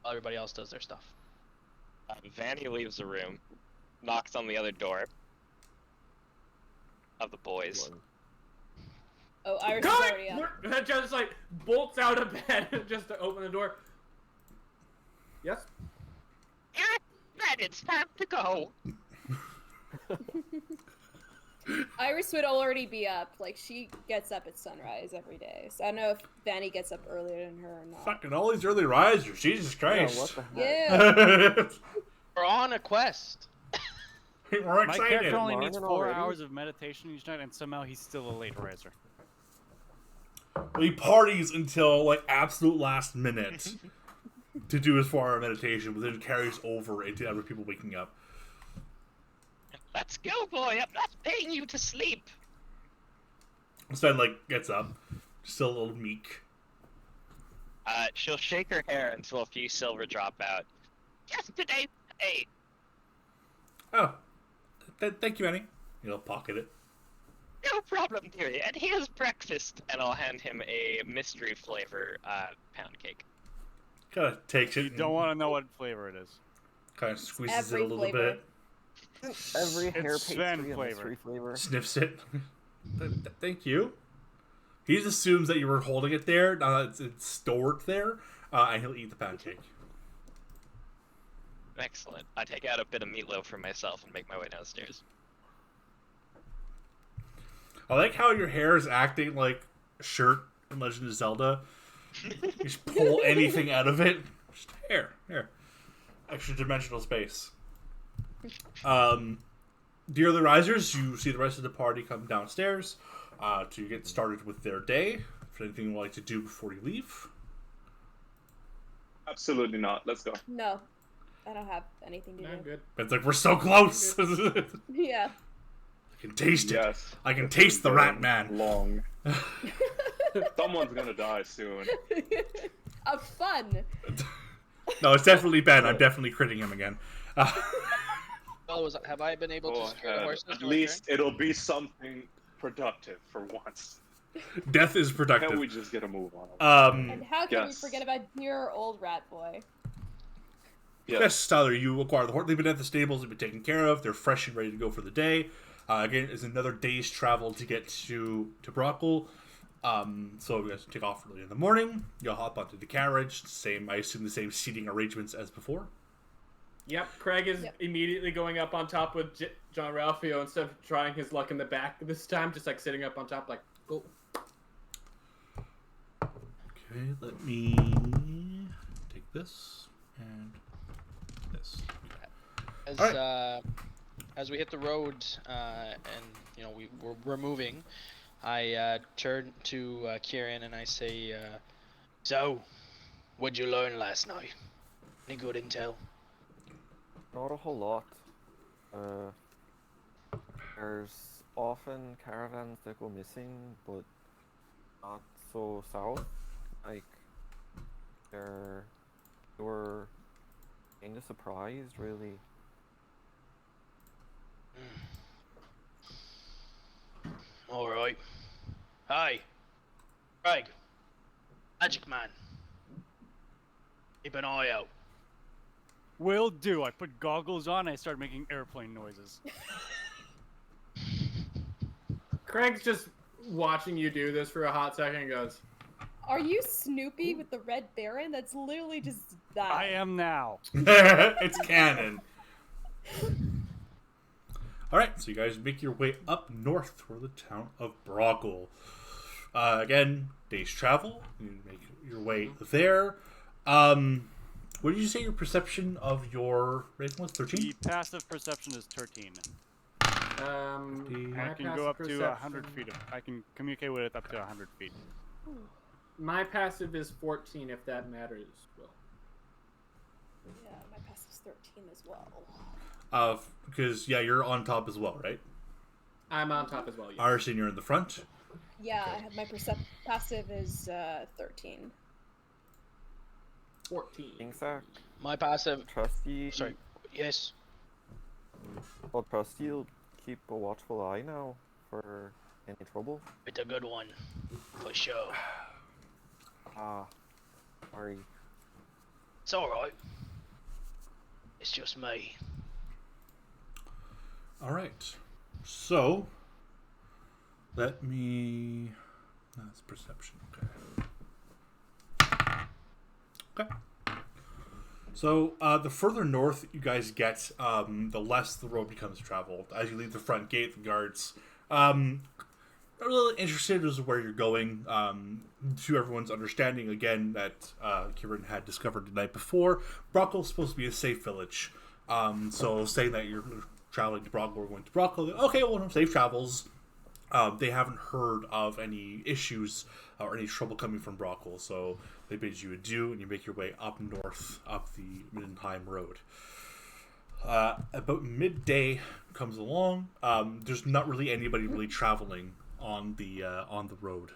While everybody else does their stuff. Vanny leaves the room, knocks on the other door of the boys. Oh, Iris is Come already up. Just like bolts out of bed just to open the door. Yes. Then it's time to go. Iris would already be up. Like, she gets up at sunrise every day. So I don't know if Vanny gets up earlier than her or not. Fucking all these early risers, Jesus Yeah, Christ. what the heck? Yeah. We're on a quest. We're My excited. character only Morning needs 4 already? hours of meditation each night, and somehow he's still a late riser. He parties until like absolute last minute to do his 4-hour meditation, but then carries over into other people waking up. Let's go, boy. I'm not paying you to sleep. Sven like gets up, still a little meek. She'll shake her hair until a few silver drop out. Yesterday, hey, Oh, thank you, Annie. He'll pocket it. no problem, dearie. And here's breakfast. And I'll hand him a mystery flavor pound cake. Kind of takes it. You don't want to know what flavor it is. Kind of squeezes Every it a little flavor. bit, Every hair Sven pastry a flavor. mystery flavor. sniffs it. Thank you. He just assumes that you were holding it there, now that it's stored there, and he'll eat the pancake. Excellent. I take out a bit of meatloaf for myself and make my way downstairs. I like how your hair is acting like a shirt in Legend of Zelda. You just pull anything out of it. Just hair. Extra dimensional space. Dear the Risers, you see the rest of the party come downstairs to get started with their day. If anything you'd like to do before you leave. Absolutely not. Let's go. No. I don't have anything to No, do. I'm good. It's like, we're so close! I Yeah. can taste it. Yes. I can taste the rat man. Long. Someone's gonna die soon. Of fun. No, it's definitely Ben. I'm definitely critting him again. Well, have I been able Go to secure the ahead. horses? At to my least it'll be something productive for once. Death is productive. Can't we just get a move on? And how can we Yes. forget about dear old rat boy? Yes, Tyler, you acquire the horse. They've been at the stables, they've been taken care of. They're fresh and ready to go for the day. Again, it's another day's travel to get to Brockel. So we guys take off early in the morning. You'll hop onto the carriage. Same, I assume the same seating arrangements as before. Yep, Craig is Yep. immediately going up on top with John Ralphio instead of trying his luck in the back this time, just like sitting up on top, like, go. Okay, let me take this and this. As Alright. As we hit the road and we're moving, I turn to Kieran and I say, "So, what'd you learn last night? Any good intel?" Not a whole lot. There's often caravans that go missing, but not so south. Like, they were kind of surprised, really. All right. Hi, Craig. Magic Man. Keep an eye out. Will do. I put goggles on. I start making airplane noises. Craig's just watching you do this for a hot second and goes, Are you Snoopy with the Red Baron? That's literally just that. I am now. It's canon. Alright, so you guys make your way up north toward the town of Brockel. Again, day's travel. You make your way there. What did you say your perception of your rating was? 13? The passive perception is 13. The- my I can go up passive to 100 perception- feet. I can communicate with it up to 100 feet. My passive is 14, if that matters. Will. Yeah, my passive's 13 as well. Because, yeah, you're on top as well, right? I'm on top as well. Yes. Arson, you're in the front. Yeah, I have my passive is 13. 14. Ingsack, My passive. Trusty. Sorry. Yes. Well, Trusty'll keep a watchful eye now for any trouble. It's a good one, for sure. Ah, sorry. It's all right. It's just me. Alright. So, let me That's perception. Okay. So the further north you guys get, the less the road becomes traveled. As you leave the front gate, the guards not really interested as to where you're going. To everyone's understanding, again, that Kieran had discovered the night before, Brockel's supposed to be a safe village. So saying that you're traveling to Brockel or going to Brockel, okay, well, safe travels. They haven't heard of any issues or any trouble coming from Brockel, so they bid you adieu, and you make your way up north, up the Mindenheim Road. About midday comes along. There's not really anybody really traveling on the road.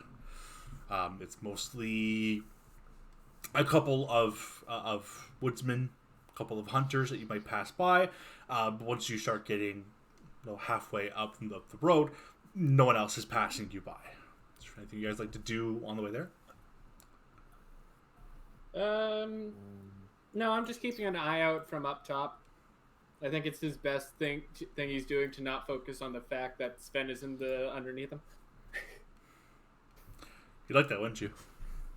It's mostly a couple of woodsmen, a couple of hunters that you might pass by. But once you start getting halfway up the road, no one else is passing you by. Is there anything you guys like to do on the way there? No, I'm just keeping an eye out from up top. I think it's his best thing he's doing to not focus on the fact that Sven is underneath him. You like that, wouldn't you?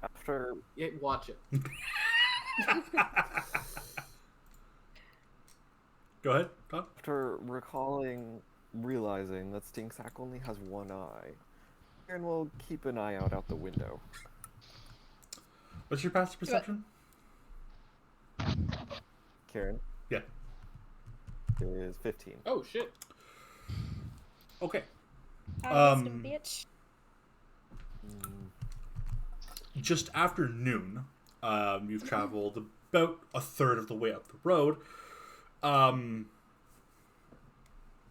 After Yeah, watch it. Go ahead, Todd. After realizing that Stinksack only has one eye, Aaron will keep an eye out the window. What's your passive perception? Karen Yeah. is 15. Oh shit. Okay. Wisdom, bitch. Just after noon, you've traveled about a third of the way up the road.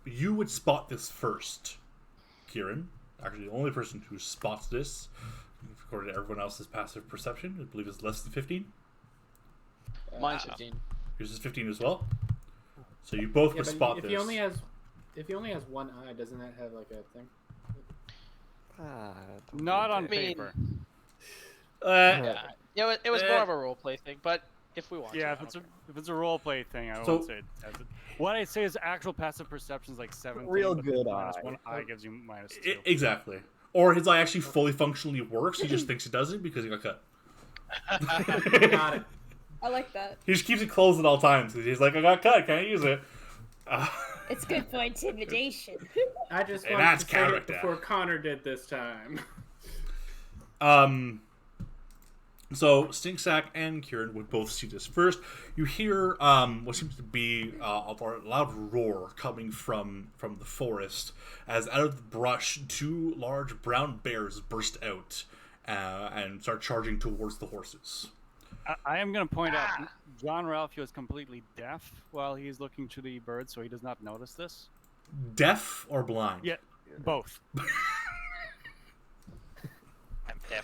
You would spot this first, Kieran. Actually, the only person who spots this, according to everyone else's passive perception, I believe is less than 15. Mine's 15. Yours is 15 as well. So you both would spot if this. he only has one eye, doesn't that have like a thing? Not on paper. Yeah, it was more of a roleplay thing, but if we want Yeah, to. if it's a role play thing, I So- won't say it has it. What I say is actual passive perception is like 17. Real but good minus eye. one eye gives you minus 2. Exactly. Or his eye actually fully functionally works. He just thinks it doesn't because he got cut. Got it. I like that. He just keeps it closed at all times. He's like, I got cut. Can't use it. It's good for intimidation. I just Hey, wanted that's to say it character. before Connor did this time. So Stinksack and Kieran would both see this first. You hear what seems to be a loud roar coming from the forest as out of the brush 2 large brown bears burst out and start charging towards the horses. I am going to point out, John Ralphio is completely deaf while he's looking to the birds, so he does not notice this. Deaf or blind? Yeah, both.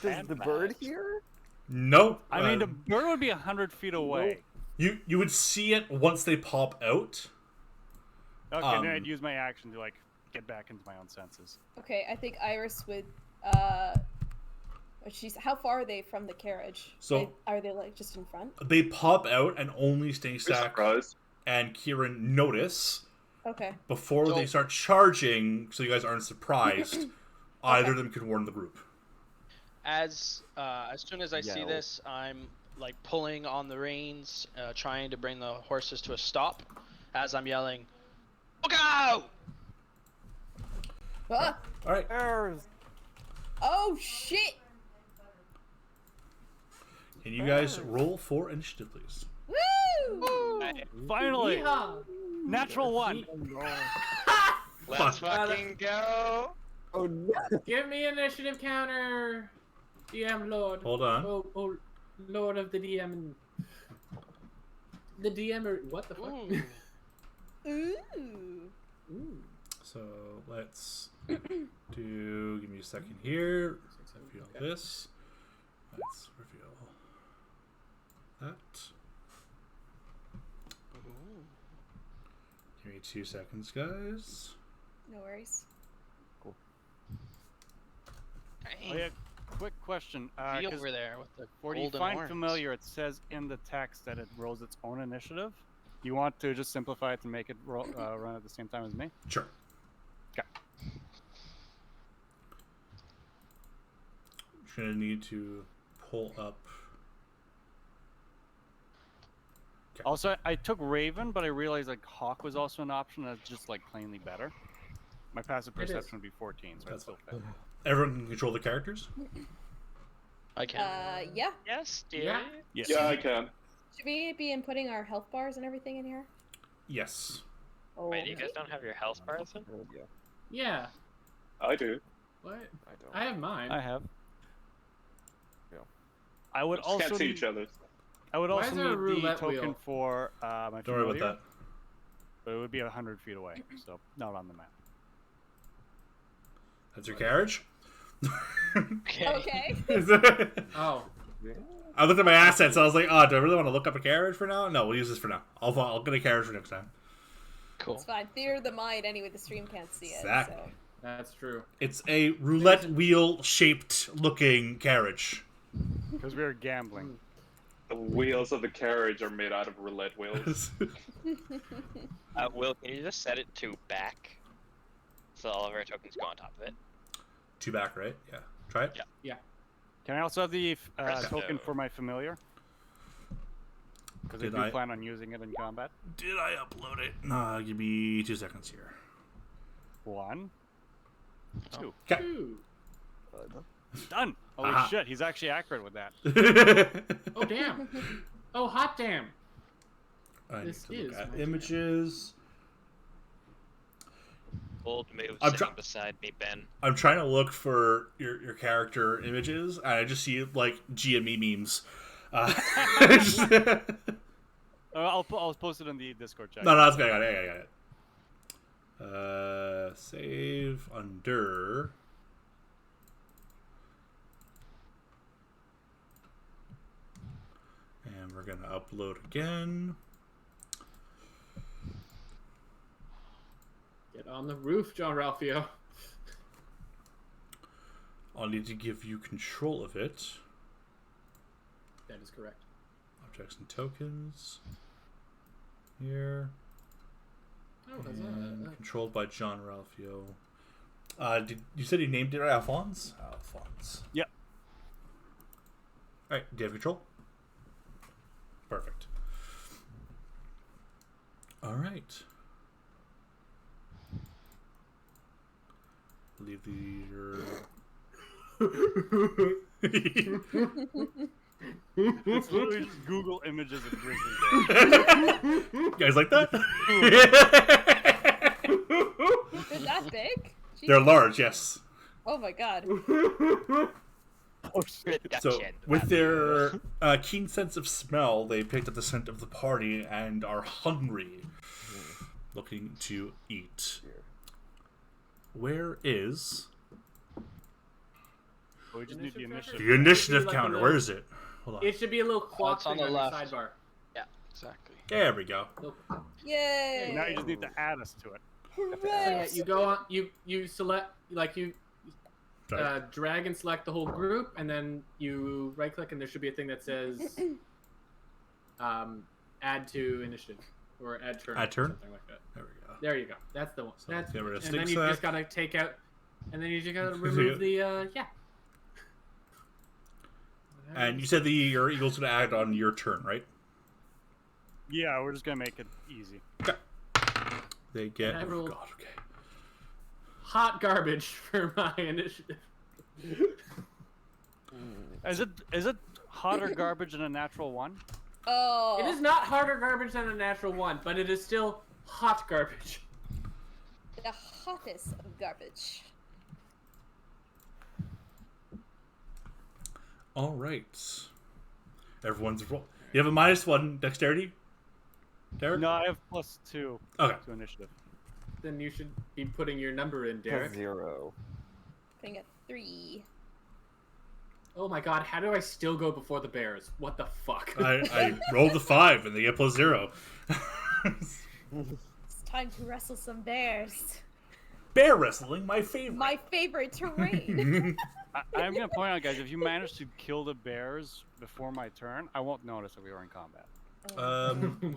Does the bird hear? No. I mean, the bird would be 100 feet away. You would see it once they pop out. Okay, then I'd use my action to get back into my own senses. Okay, I think Iris would. How far are they from the carriage? So- are they just in front? They pop out, and only You're Stinksack surprised. and Kieran notice Okay. before they start charging, so you guys aren't surprised. Either of them could warn the group. As soon as I see Yell. this, I'm pulling on the reins, trying to bring the horses to a stop. As I'm yelling, "Look out!" Ah! All right. Bears! Oh shit! Can you guys roll for initiative, please? Woo! Finally! Yeehaw! Natural 1! Let's fucking go. Oh no! Give me initiative counter, DM Lord. Hold on. Oh, Lord of the DM. The DM or what the fuck? Ooh. Ooh. Ooh. So let's do. Give me a second here. Reveal this. Let's reveal that. Give me 2 seconds, guys. No worries. Oh, yeah, quick question. Be 'Cause over there with the for golden Define horns. Familiar, it says in the text that it rolls its own initiative. You want to just simplify it to make it run at the same time as me? Sure. Okay. gonna need to pull up. Also, I took Raven, but I realized like Hawk was also an option. That's just like plainly better. My passive It is. perception would be 14, so That's it's still fair. Everyone can control the characters. I can. Yeah. Yes, dear. Yeah. Yes. Yeah, I can. Should we be inputting our health bars and everything in here? Yes. Oh, Wait, you guys don't have your health bars in? Yeah, Yeah. I do. What? I don't. I have mine. I have. Yeah. I would Just also can't see need, each other. I would Why also is there a need the roulette token wheel? for my Don't familiar, worry about but it would be 100 feet away, so not on the map. that. That's your carriage. Okay. Okay. Oh. I looked at my assets. I was like, "Oh, do I really want to look up a carriage for now? No, we'll use this for now. I'll get a carriage for next time." Cool. It's fine. Theater of the mind. Anyway, the stream can't see it. Exactly. So. That's true. It's a roulette wheel shaped looking carriage. Because we were gambling. The wheels of the carriage are made out of roulette wheels. Will, can you just set it to back? So all of our tokens go on top of it. Two back, right? Yeah. Try it. Yeah. Can I also have the Press token no. for my familiar? Because I Did do I- plan on using it in combat. Did I upload it? Give me 2 seconds here. 1, 2. Okay. Ooh. Done! Holy Aha. shit, he's actually accurate with that. Oh damn. Oh hot damn. I need This to look is at my images. Old move I'm sitting try- beside me, Ben. I'm trying to look for your character images, and I just see like GME memes. I'll post it in the Discord chat. No, that's good. I got it. Save under. And we're gonna upload again. Get on the roof, John Ralphio. I'll need to give you control of it. That is correct. Objects and tokens. Here. Oh, that's And controlled by John Ralphio. Did you said you named it Alphonse? Alphonse. Yep. Alright, do you have control? Perfect. Alright. Leave your... It's literally just Google images of grizzly bears. You guys like that? They're that big? They're Jeez. large, yes. Oh my god. Oh shit! So, with their keen sense of smell, they picked up the scent of the party and are hungry, looking to eat. Where is We just need the initiative. the initiative Like a counter? little- Where is it? Hold on. It should be a little clock it's on thing the your left. sidebar. Yeah, exactly. There we go. Yay. Now you just need to add us to it. So yeah, Hooray. you go on. You select you Sorry. drag and select the whole group, and then you right click, and there should be a thing that says add to initiative or add turn. Add turn? Or something like that. There we go. There you go. That's the one. So That's get rid of and then stink you just sack. gotta take out, and then you just gotta remove the yeah. And you said your eagle's going to act on your turn, right? Yeah, we're just gonna make it easy. They get. And I Oh, rolled- God, okay. Hot garbage for my initiative. Is it hotter garbage than a natural one? Oh. It is not harder garbage than a natural one, but it is still hot garbage. the hottest of garbage. All right. Everyone's roll. You have a -1 dexterity, Derek? No, I have +2 Okay. to initiative. Then you should be putting your number in, Derek. 0. Putting at 3. Oh my god, how do I still go before the bears? What the fuck? I rolled a 5 and they get +0. It's time to wrestle some bears. Bear wrestling, my favorite. My favorite terrain. I'm gonna point out, guys, if you manage to kill the bears before my turn, I won't notice that we were in combat.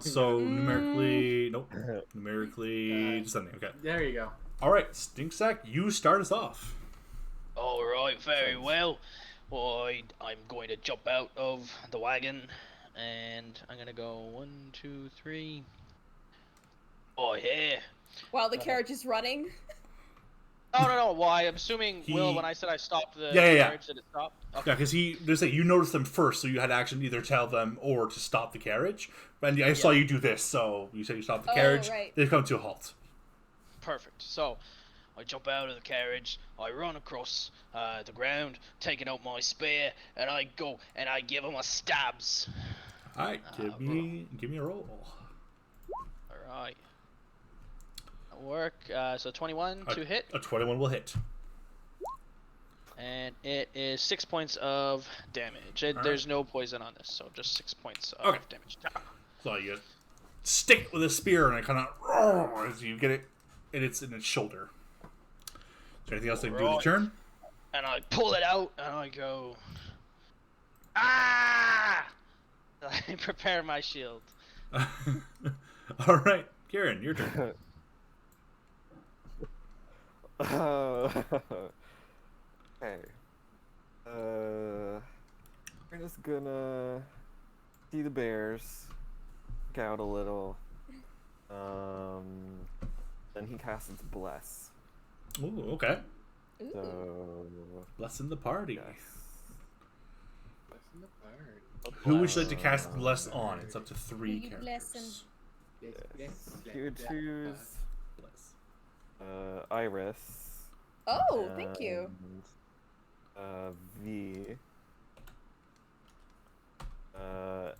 So numerically, nope. Numerically, descending. Okay. There you go. All right, Stinksack, you start us off. All right, very well. I'm going to jump out of the wagon, and I'm gonna go 1, 2, 3. Oh yeah. While the carriage is running. No. Well, I'm assuming Will, when He- I said I stopped the Yeah. carriage, did it stop? Okay. Yeah, because there's like you noticed them first, so you had to actually either tell them or to stop the carriage. And I saw you do this, so you said you stopped the Oh, carriage. right. They come to a halt. Perfect. So, I jump out of the carriage, I run across the ground, taking out my spear, and I go and I give him a stabs. All right, give me a roll. All right. That'll work. So 21 to hit, A 21 will hit. and it is 6 points of damage. There's no poison on this, so just 6 points of Okay. damage. So you stick it with a spear, and it kind of as you get it, and it's in its shoulder. Is there anything else they can do with the turn? And I pull it out, and I go, ah! I prepare my shield. All right, Kieran, your turn. Okay. We're just gonna see the bears, look out a little. Then he casts bless. Ooh, okay. Ooh. So Blessing the party. yes. Listen to bird. Who would you like to cast bless on? It's up to 3 You bless characters. You would choose Bless. Iris. Oh, thank you. And, V.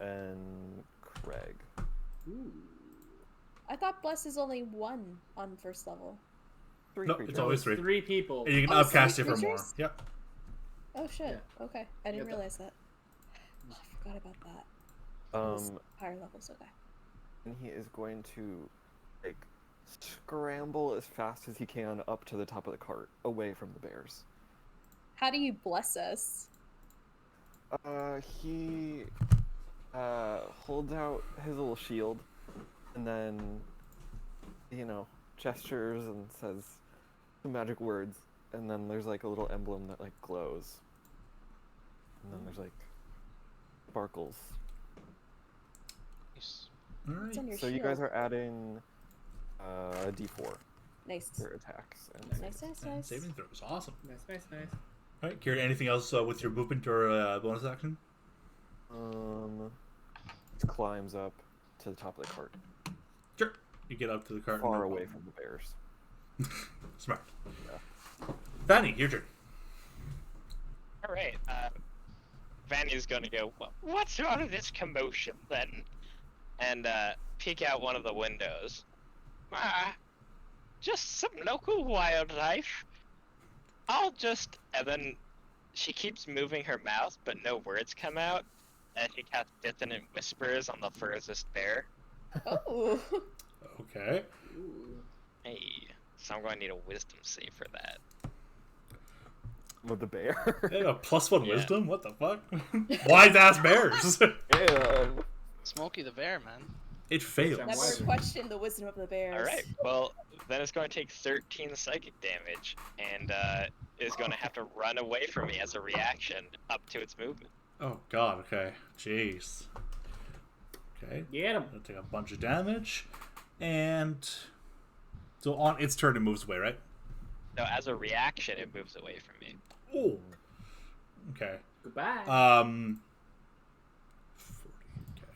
And Craig. Ooh. I thought bless is only 1 on first level. 3 No, creatures. it's always 3. 3 people. And you can Oh, upcast three it for more. creatures? Yep. Oh shit. Okay, I didn't get that. realize that. Oh, I forgot about that. Higher levels. Okay. And he is going to like scramble as fast as he can up to the top of the cart, away from the bears. How do you bless us? He holds out his little shield, and then, gestures and says some magic words, and then there's like a little emblem that like glows, and then there's like sparkles. Nice. All It's on right. your So shield. you guys are adding a d4 Nice. for attacks and Nice, nice, And nice. saving throws. Awesome. Nice. All right, Kieran, anything else with your movement or bonus action? It climbs up to the top of the cart, Sure. You get up to the cart. far no away problem. from the bears. Smart. Fanny, your turn. All right. Vanya's gonna go. What's all of this commotion then? And peek out one of the windows. Just some local wildlife. And then she keeps moving her mouth, but no words come out. And she casts dissonant whispers on the furthest bear. Oh. Okay. Ooh. Hey, so I'm going to need a wisdom save for that. With the bear. They got +1 Yeah. wisdom? What the fuck? Wise ass bears. Damn. Smokey the bear, man. It fails. Never Never wiser. question the wisdom of the bears. All right. Well, then it's going to take 13 psychic damage, and is going to have to run away from me as a reaction up to its movement. Oh god, okay. Jeez. Okay. Get him. It'll take a bunch of damage. And so on its turn it moves away, right? So as a reaction, it moves away from me. Oh. Okay. Goodbye. 40. Okay.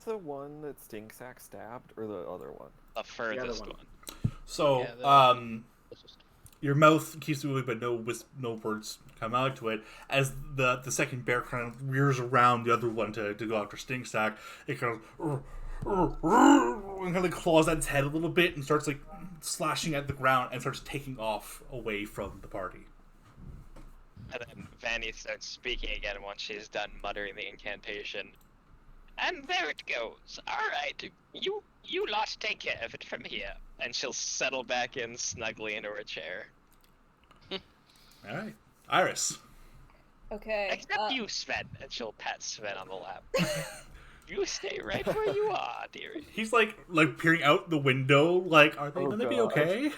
The one that Stinksack stabbed, or the other one? The furthest one. one. So, Yeah, your mouth keeps moving, but no words come out to it. As the second bear kind of rears around the other one to go after Stinksack, it kind of and kind of claws at its head a little bit and starts like slashing at the ground and starts taking off away from the party. And then Vanny starts speaking again once she's done muttering the incantation. And there it goes. All right, you lot take care of it from here. And she'll settle back in snugly into her chair. All right, Iris. Okay. Except you, Sven. And she'll pat Sven on the lap. You stay right where you are, dearie. He's like peering out the window, like, are they Oh, gonna be God. okay?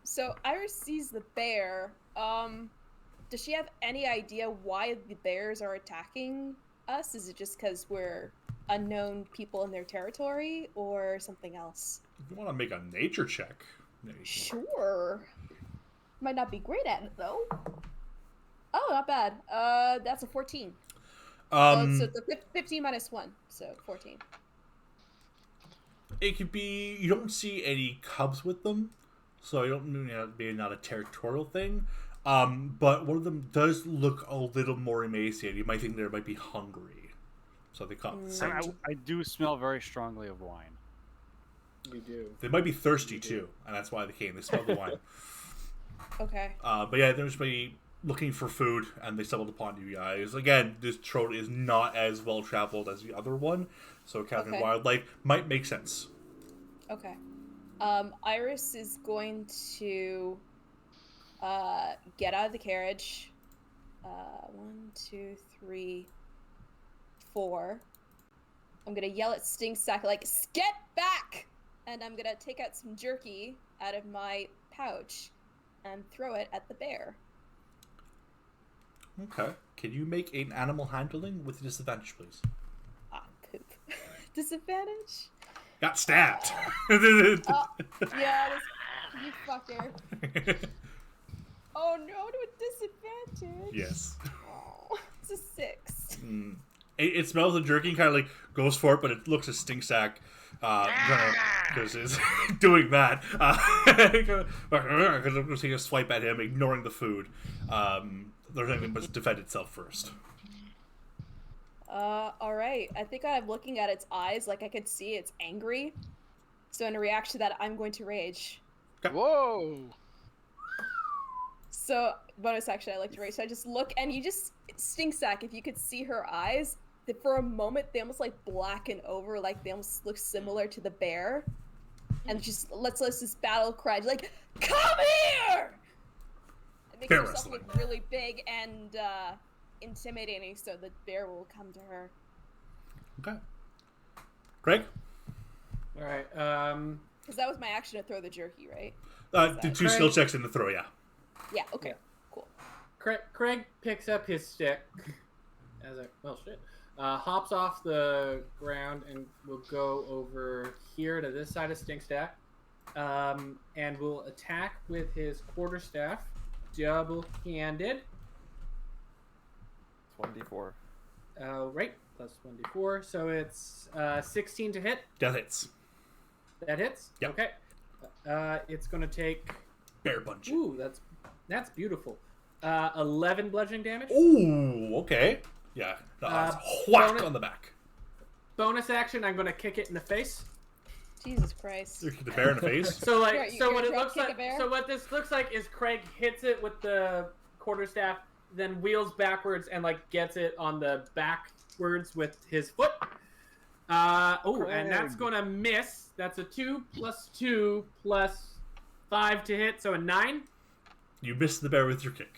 So Iris sees the bear. Does she have any idea why the bears are attacking us? Is it just because we're unknown people in their territory, or something else? If you want to make a nature check, maybe. Sure. Might not be great at it though. Oh, not bad. That's a 14. So it's a 15 minus 1, so 14. It could be you don't see any cubs with them, so you don't maybe not a territorial thing. But one of them does look a little more emaciated. You might think they might be hungry, so they caught the scent. I do smell very strongly of wine. You do. They might be thirsty too, and that's why they came. They smelled the wine. Okay. But yeah, they're just maybe looking for food, and they stumbled upon you guys. Again, this road is not as well traveled as the other one, so capturing wildlife might make sense. Okay. Iris is going to get out of the carriage. 1, 2, 3, 4. I'm gonna yell at Stinksack like, "Get back!" And I'm gonna take out some jerky out of my pouch and throw it at the bear. Okay. Can you make an animal handling with disadvantage, please? Ah, poop. Disadvantage? Got stabbed. Yeah, you fucker. Oh no, to a disadvantage. Yes. Oh, it's a 6. It smells the jerky and kind of like goes for it, but it looks at Stinksack because it's doing that. Because I'm going to take a swipe at him, ignoring the food. There's anything but defend itself first. Alright. I think I'm looking at its eyes, like I could see it's angry. So in reaction to that, I'm going to rage. Whoa! So, bonus action, I like to rage. So I just look, and you just, Stinksack, if you could see her eyes, for a moment, they almost like blacken over, like they almost look similar to the bear. And just let's this battle cry, like, "Come here!" It makes herself look really big and intimidating, so the bear will come to her. Okay. Greg? Alright, Because that was my action to throw the jerky, right? Do 2 skill checks in the throw, yeah. Yeah, okay. Yeah. Cool. Craig picks up his stick hops off the ground and will go over here to this side of Stinkstack, and will attack with his quarterstaff, double-handed. 1d4. Right, plus 1d4, so it's 16 to hit. That hits. That hits? Yep. Okay. It's going to take... Bear punch. Ooh, that's beautiful. 11 bludgeoning damage. Ooh, okay. Yeah. Whack on the back. Bonus action, I'm going to kick it in the face. Jesus Christ. You kick the bear in the face? So like, You're so what gonna it looks like, so what this looks like is Craig hits it with the quarterstaff, then wheels backwards and like gets it on the backwards with his foot. And that's going to miss. That's a 2 plus 2 plus 5 to hit, so a 9. You missed the bear with your kick.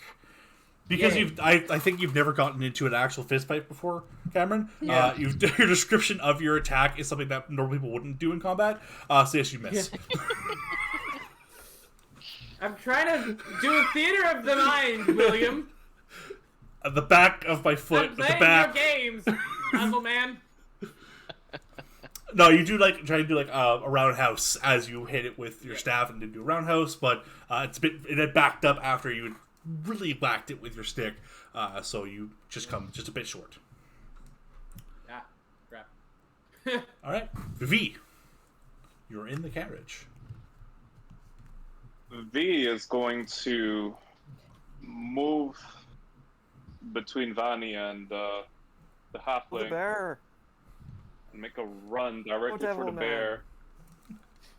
Because I think you've never gotten into an actual fist fight before, Cameron. Yeah. Your description of your attack is something that normal people wouldn't do in combat. So yes, you miss. Yeah. I'm trying to do a theater of the mind, William. At the back of my foot. I'm playing at the back. your games, Uncle Man. No, you do try to do a roundhouse as you hit it with your staff and do a roundhouse, but it had backed up after you had really whacked it with your stick, so you just come just a bit short. Ah, crap. All right, V, you're in the carriage. V is going to move between Vanny and the halfling. The bear. And make a run directly for the man. bear.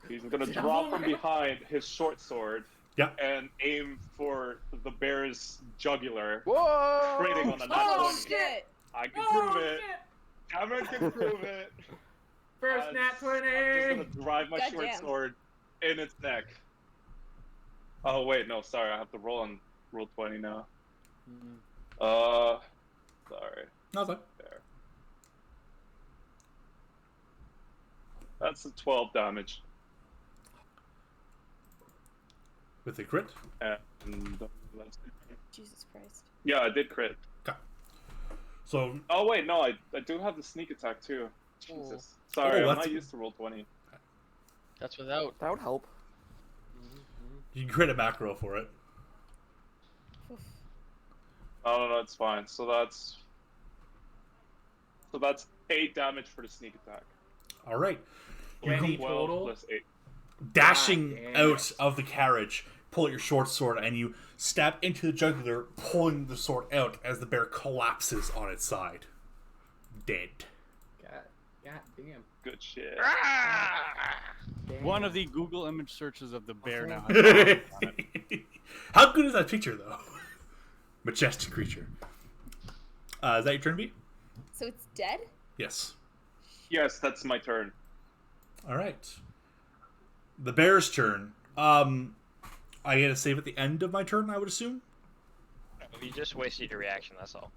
He's going to drop from behind his short sword. Yeah. And aim for the bear's jugular. Whoa! Trading on the nat 20. Shit! I can prove it. Cameron can prove it. First nat 20. I'm just going to drive my short Goddamn. sword in its neck. Oh, wait, no, sorry. I have to roll 20 now. Sorry. No, it's fine. There. That's a 12 damage. With a crit. And that's Jesus Christ. yeah, I did crit. So, Oh wait, no, I do have the sneak attack too. Jesus. Sorry, Oh, I'm that's- not used to roll 20. That's without. That would help. you can crit a macro for it. No, it's fine. So that's 8 damage for the sneak attack. Alright. You Any go total? Plus 8. dashing God damn out it. of the carriage, pull out your short sword, and you stab into the jugular, pulling the sword out as the bear collapses on its side. Dead. God damn. Good shit. Damn. One of the Google image searches of the bear now. How Has good is that picture, though? Majestic creature. Is that your turn, B? So it's dead? Yes. Yes, that's my turn. Alright. The bear's turn. I get a save at the end of my turn, I would assume? You just wasted your reaction, that's all.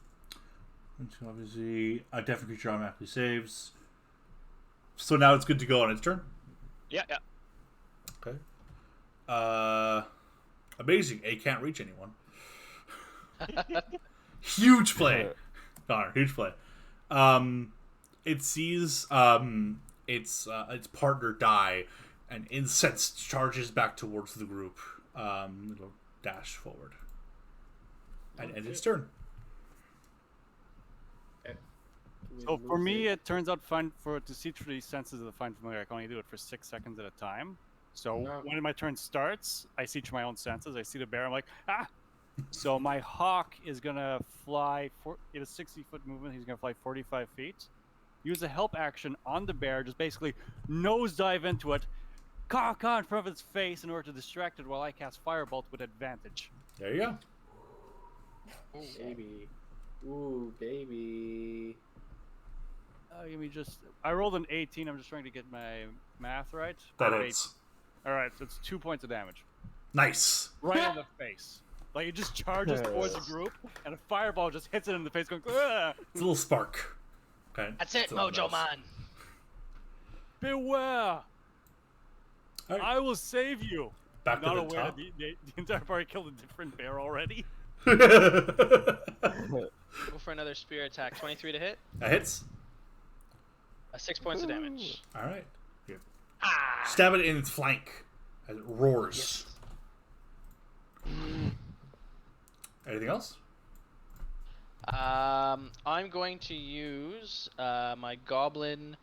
Which obviously, a different creature automatically saves. So now it's good to go on its turn? Yeah, yeah. Okay. Amazing. A can't reach anyone. Huge play. Connor, huge play. It sees its partner die, and incensed charges back towards the group. It'll dash forward. And end its turn. So for me, it turns out to see through the senses of the find familiar, I can only do it for 6 seconds at a time. So when my turn starts, I see through my own senses. I see the bear. I'm like, ah! So my hawk is gonna fly. It has 60-foot movement. He's gonna fly 45 feet. Use a help action on the bear. Just basically nosedive into it, caw in front of its face in order to distract it while I cast Firebolt with advantage. There you go. Baby. Ooh, baby. Give me just. I rolled an 18. I'm just trying to get my math right. That Or hits. All right, so it's 2 points of damage. Nice. Right in the face. Like it just charges towards the group, and a fireball just hits it in the face, going. Ugh! It's a little spark. Okay. That's it, It's all Mojo nice. Man. Beware! Alright. I will save you. Back to Not the aware top. the entire party killed a different bear already. That Go for another spear attack. 23 to hit. hits. 6 points of damage. Alright. Ah. Stab it in its flank as it roars. Anything else? I'm going to use my goblin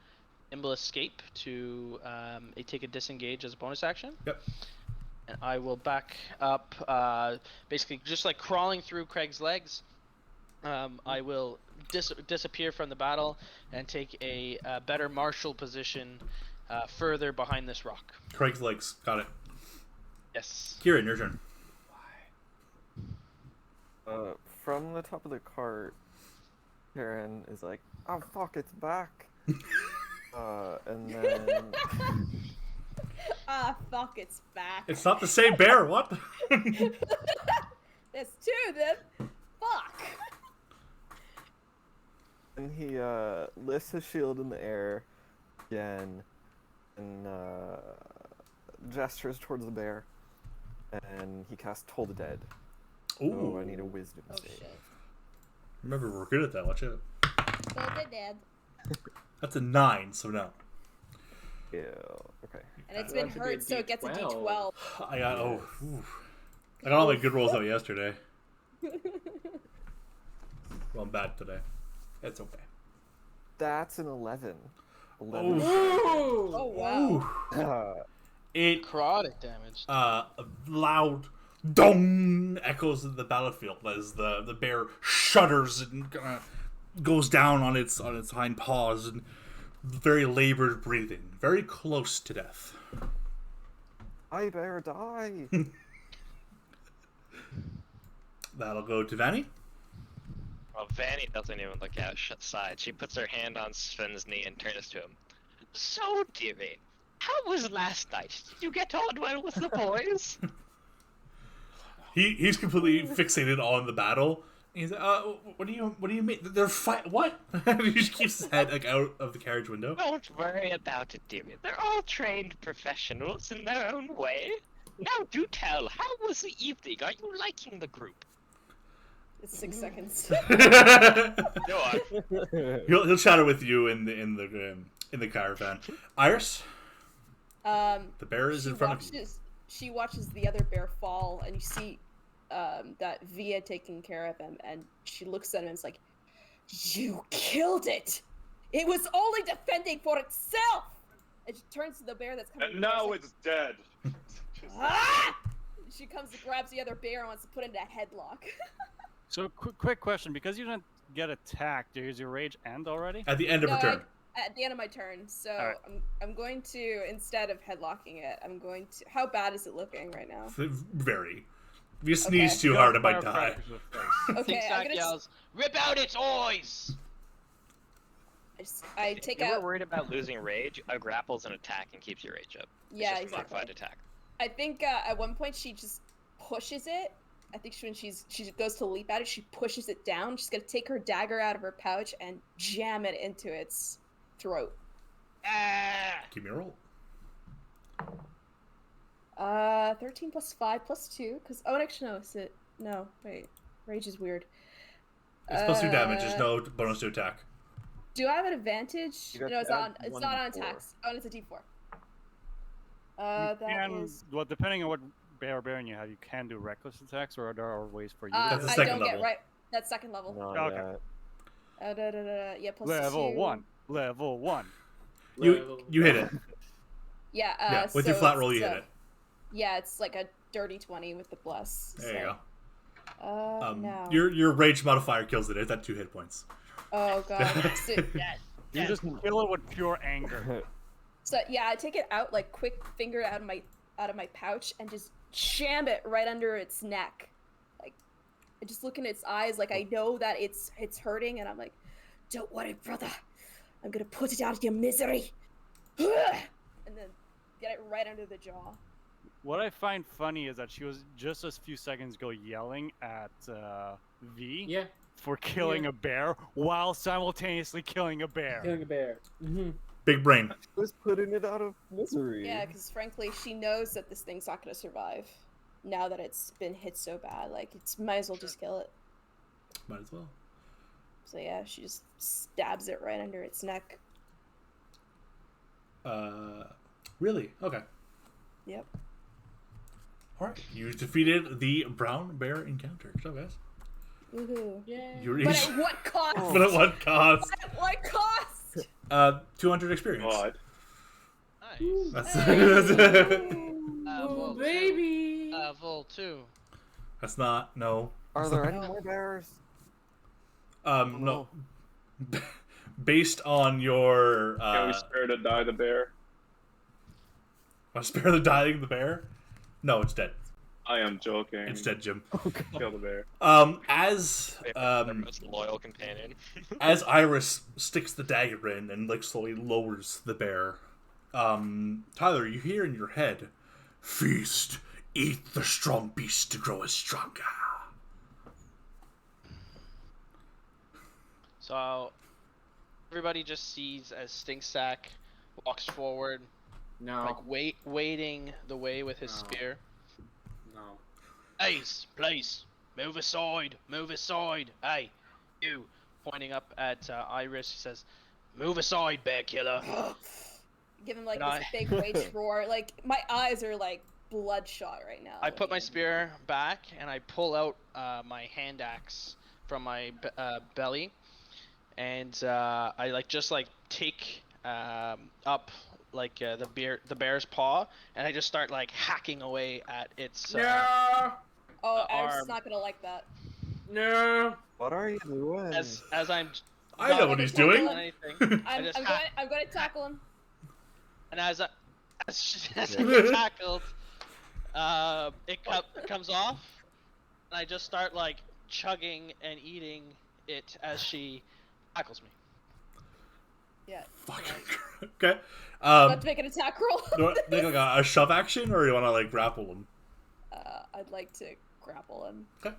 nimble escape to take a disengage as a bonus action. Yep. And I will back up, basically just like crawling through Craig's legs. I will disappear from the battle and take a better martial position further behind this rock. Craig's legs. Got it. Yes. Kieran, your turn. From the top of the cart, Karen is like, "Oh fuck, it's back!" And then Ah, fuck, it's back. It's not the same bear. What? There's two of them. Fuck. and he lifts his shield in the air again and gestures towards the bear, and he casts Toll the Dead. Ooh. So I need a wisdom Oh save. shit. Remember, we're good at that. Watch out. So they're dead. That's a 9, so no. Yeah. Okay. And it's That been should be a hurt, so it gets a D12. D12. I got I got all my good rolls out yesterday. Well, I'm bad today. It's okay. That's an 11. 11. Ooh. Oh wow. Ooh. It Necrotic damage. a loud dong echoes in the battlefield as the bear shudders and goes down on its hind paws and very labored breathing, very close to death. I bear die. That'll go to Vanny. Well, Vanny doesn't even look outside. She puts her hand on Sven's knee and turns to him. So, dearie, how was last night? Did you get on well with the boys? He's completely fixated on the battle. He's like, what do you mean? They're fight. What? He just keeps his head like out of the carriage window. Don't worry about it, dearie. They're all trained professionals in their own way. Now do tell, how was the evening? Are you liking the group? It's 6 seconds. Go on. He'll chatter with you in the caravan. Iris, the bear is in front of you. She watches the other bear fall, and you see that Via taking care of him, and she looks at him and is like, "You killed it! It was only defending for itself!" And she turns to the bear that's coming. And now it's dead. Ah! She comes and grabs the other bear and wants to put it in a headlock. So, quick question: because you didn't get attacked, does your rage end already? At the end of her turn. At the end of my turn, so Alright. I'm going to, instead of headlocking it, I'm going to. How bad is it looking right now? Very. If you sneeze too hard, it might die. Okay, I'm gonna. yells, "Rip out its eyes!" I take If you were out. worried about losing rage, a grapple's an attack and keeps your rage up. Yeah, It's just a exactly. modified attack. I think at one point she just pushes it. I think when she goes to leap at it, she pushes it down. She's gonna take her dagger out of her pouch and jam it into its throat. Ah! Give me a roll. 13 plus 5 plus 2. Cause actually no, wait, rage is weird. It's plus 2 damage. There's no bonus to attack. Do I have an advantage? You'd have No, it's to not. add It's one not on D4. attacks. Oh, it's a D4. Well, depending on what barbarian you have, you can do reckless attacks, or there are ways for you to That's do the it. I second don't level. get right. That's second level. Not Okay. yet. Yeah, plus Level 2. 1. Level 1. You hit it. Yeah. Yeah, with your so flat roll, you it's, hit it. Yeah, it's like a dirty 20 with the plus. There you so. go. No. Your rage modifier kills it. It's at 2 hit points. Oh god. So, Yes, You yes. just kill it with pure anger. so yeah, I take it out, like quick finger out of my pouch and just jam it right under its neck. Like, I just look in its eyes, like I know that it's hurting, and I'm like, "Don't worry, brother. I'm gonna put it out of your misery." And then get it right under the jaw. What I find funny is that she was just a few seconds ago yelling at V Yeah, for killing a bear while simultaneously killing a bear. killing a bear. Mm-hmm. Big brain. Who's putting it out of misery? Yeah, because frankly, she knows that this thing's not gonna survive. Now that it's been hit so bad, like might as well just kill it. Might as well. So yeah, she just stabs it right under its neck. Really? Okay. Yep. Alright. You defeated the brown bear encounter. Good job, guys. Woohoo. Yeah. You're But each... at what cost? But at what cost? At what cost? 200 experience. God. Nice. That's, Oh, baby. Level 2. that's not... No. Are there any more bears? No. Based on your... Can we spare to die the bear? spare the dying of the bear? No, it's dead. I am joking. It's dead, Jim. Kill the bear. As Their most loyal companion. as Iris sticks the dagger in and like slowly lowers the bear, Tyler, you hear in your head, "Feast, eat the strong beast to grow as stronger." So everybody just sees as Stinksack walks forward, No. like waiting the way with his No. spear. No. Please, move aside, move aside. Hey, You, pointing up at Iris, he says, move aside, bear killer. Give him like And this big rage roar. Like my eyes are like bloodshot right now. I put my looking. spear back and I pull out my hand axe from my belly, and I just take up the bear's paw, and I just start like hacking away at its No. Oh, Eric's arm. not gonna like that. No. What are you doing? as I'm I know what he's doing. anything, I I'm just I'm going to tackle him. and as I get tackled, it comes off, and I just start like chugging and eating it as she tackles me. Yeah. Fucking okay. About to make an attack roll. You want to make like a shove action, or you want to like grapple him? I'd like to grapple him. Okay.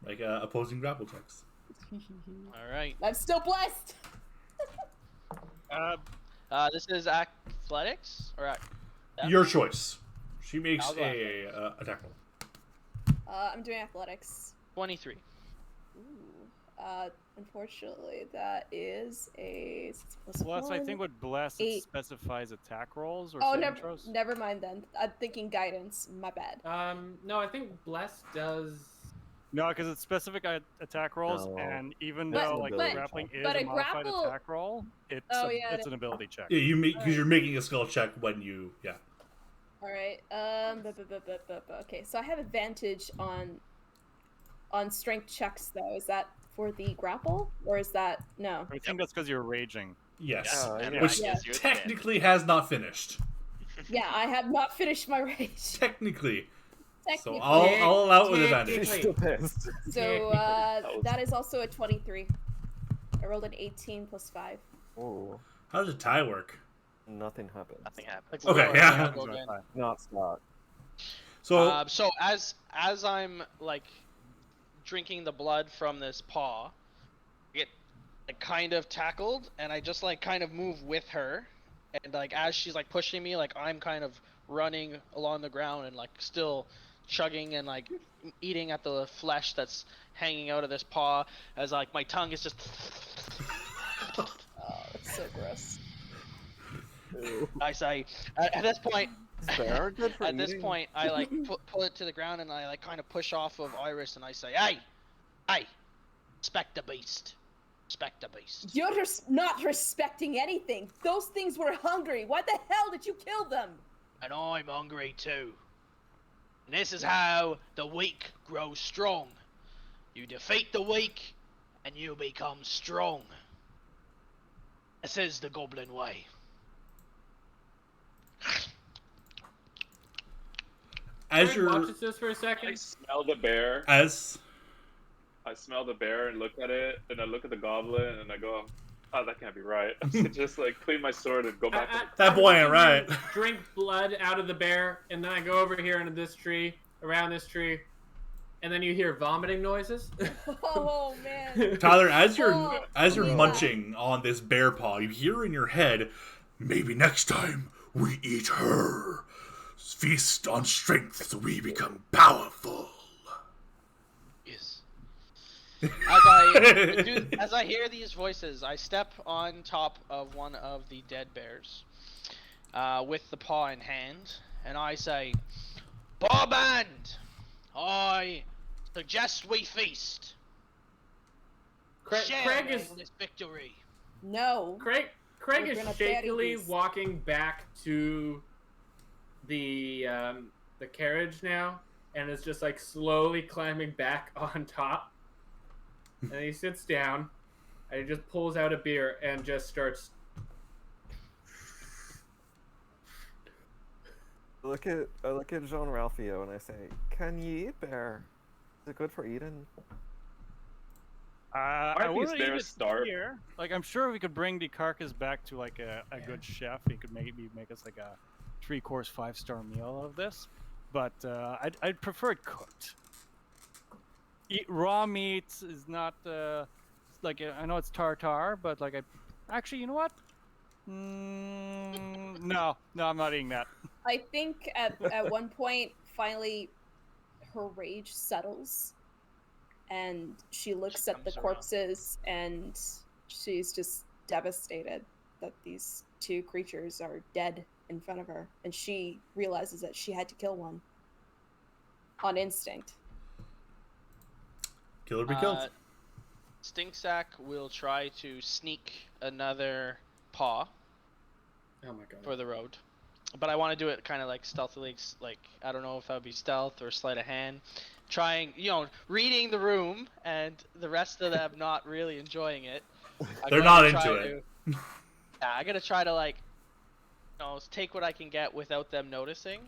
Like opposing grapple checks. All right. I'm still blessed. Uh, This is athletics or Your choice. She makes I'll go a attack roll. I'm doing athletics. 23. Ooh. Unfortunately, that is a 6 plus Well, that's, I 1. think, what Bless it 8. specifies attack rolls or Oh, saving never, throws. never mind then. I'm thinking guidance. My bad. No, I think Bless does. No, because it's specific attack rolls, No. and even But- though like but- grappling is but a a modified grapple- attack roll, it's Oh, yeah, it's an ability check. Yeah, you make because Alright. you're making a skill check when you All right. Okay, so I have advantage on strength checks though. Is that for the grapple or is that no? I think that's because you're raging. yes, And yeah. which that gives you a 10. technically has not finished. Yeah, I have not finished my rage. Technically, so Technically. I'll allow it with advantage. She's still pissed. So was- that is also a 23. I rolled an 18 plus 5. Oh, How does a tie work? nothing happens. Nothing happens. Okay, Or yeah. happens Go with again. that. Not Scott. So So as I'm like drinking the blood from this paw, I get like kind of tackled, and I just like kind of move with her, and like as she's like pushing me, like I'm kind of running along the ground and like still chugging and like eating at the flesh that's hanging out of this paw, as like my tongue is just. Oh, that's so gross. I say at this point. They are good for At this eating. point, I like pull it to the ground and I like kind of push off of Iris and I say, hey, respect the beast, respect the beast. You're not respecting anything. Those things were hungry. Why the hell did you kill them? And I'm hungry too. And this is how the weak grow strong. You defeat the weak, and you become strong. This is the goblin way. as Aaron, you're watches this for a I second. smell the bear. as I smell the bear and look at it, and I look at the goblin, and I go, "Oh, that can't be right." Just like clean my sword and go back. to That boy ain't I'm right. watching you Drink blood out of the bear, and then I go over here into this tree, around this tree, and then you hear vomiting noises. Oh man. Tyler, as you're Oh, yeah. munching on this bear paw, you hear in your head, maybe next time we eat her. Feast on strength so we become powerful. Yes. As I hear these voices, I step on top of one of the dead bears, with the paw in hand, and I say, "Barband, I suggest we feast. Craig Share is in this victory." No. Craig We're is gonna shakily bury these. walking back to the carriage now, and is just like slowly climbing back on top. And he sits down, and he just pulls out a beer and just starts. I look at Jean Ralphio and I say, "Can ye eat bear? Is it good for eating?" I Aren't these wouldn't eat bears it starved? here. Like, I'm sure we could bring the carcass back to like a good chef. He could maybe make us like a 3-course 5-star meal of this. But I'd prefer it cooked. Eat raw meat is not like I know it's tartar, but like actually, you know what? No, I'm not eating that. I think at one point, finally, her rage settles, and she looks She at the comes around. corpses, and she's just devastated that these two creatures are dead in front of her, and she realizes that she had to kill one on instinct. Kill or be killed. Stinksack will try to sneak another paw Oh my god. for the road, but I want to do it kind of like stealthily. Like I don't know if that would be stealth or sleight of hand. Trying, reading the room, and the rest of them not really enjoying it. They're not into it. Yeah, I gotta try to like, take what I can get without them noticing.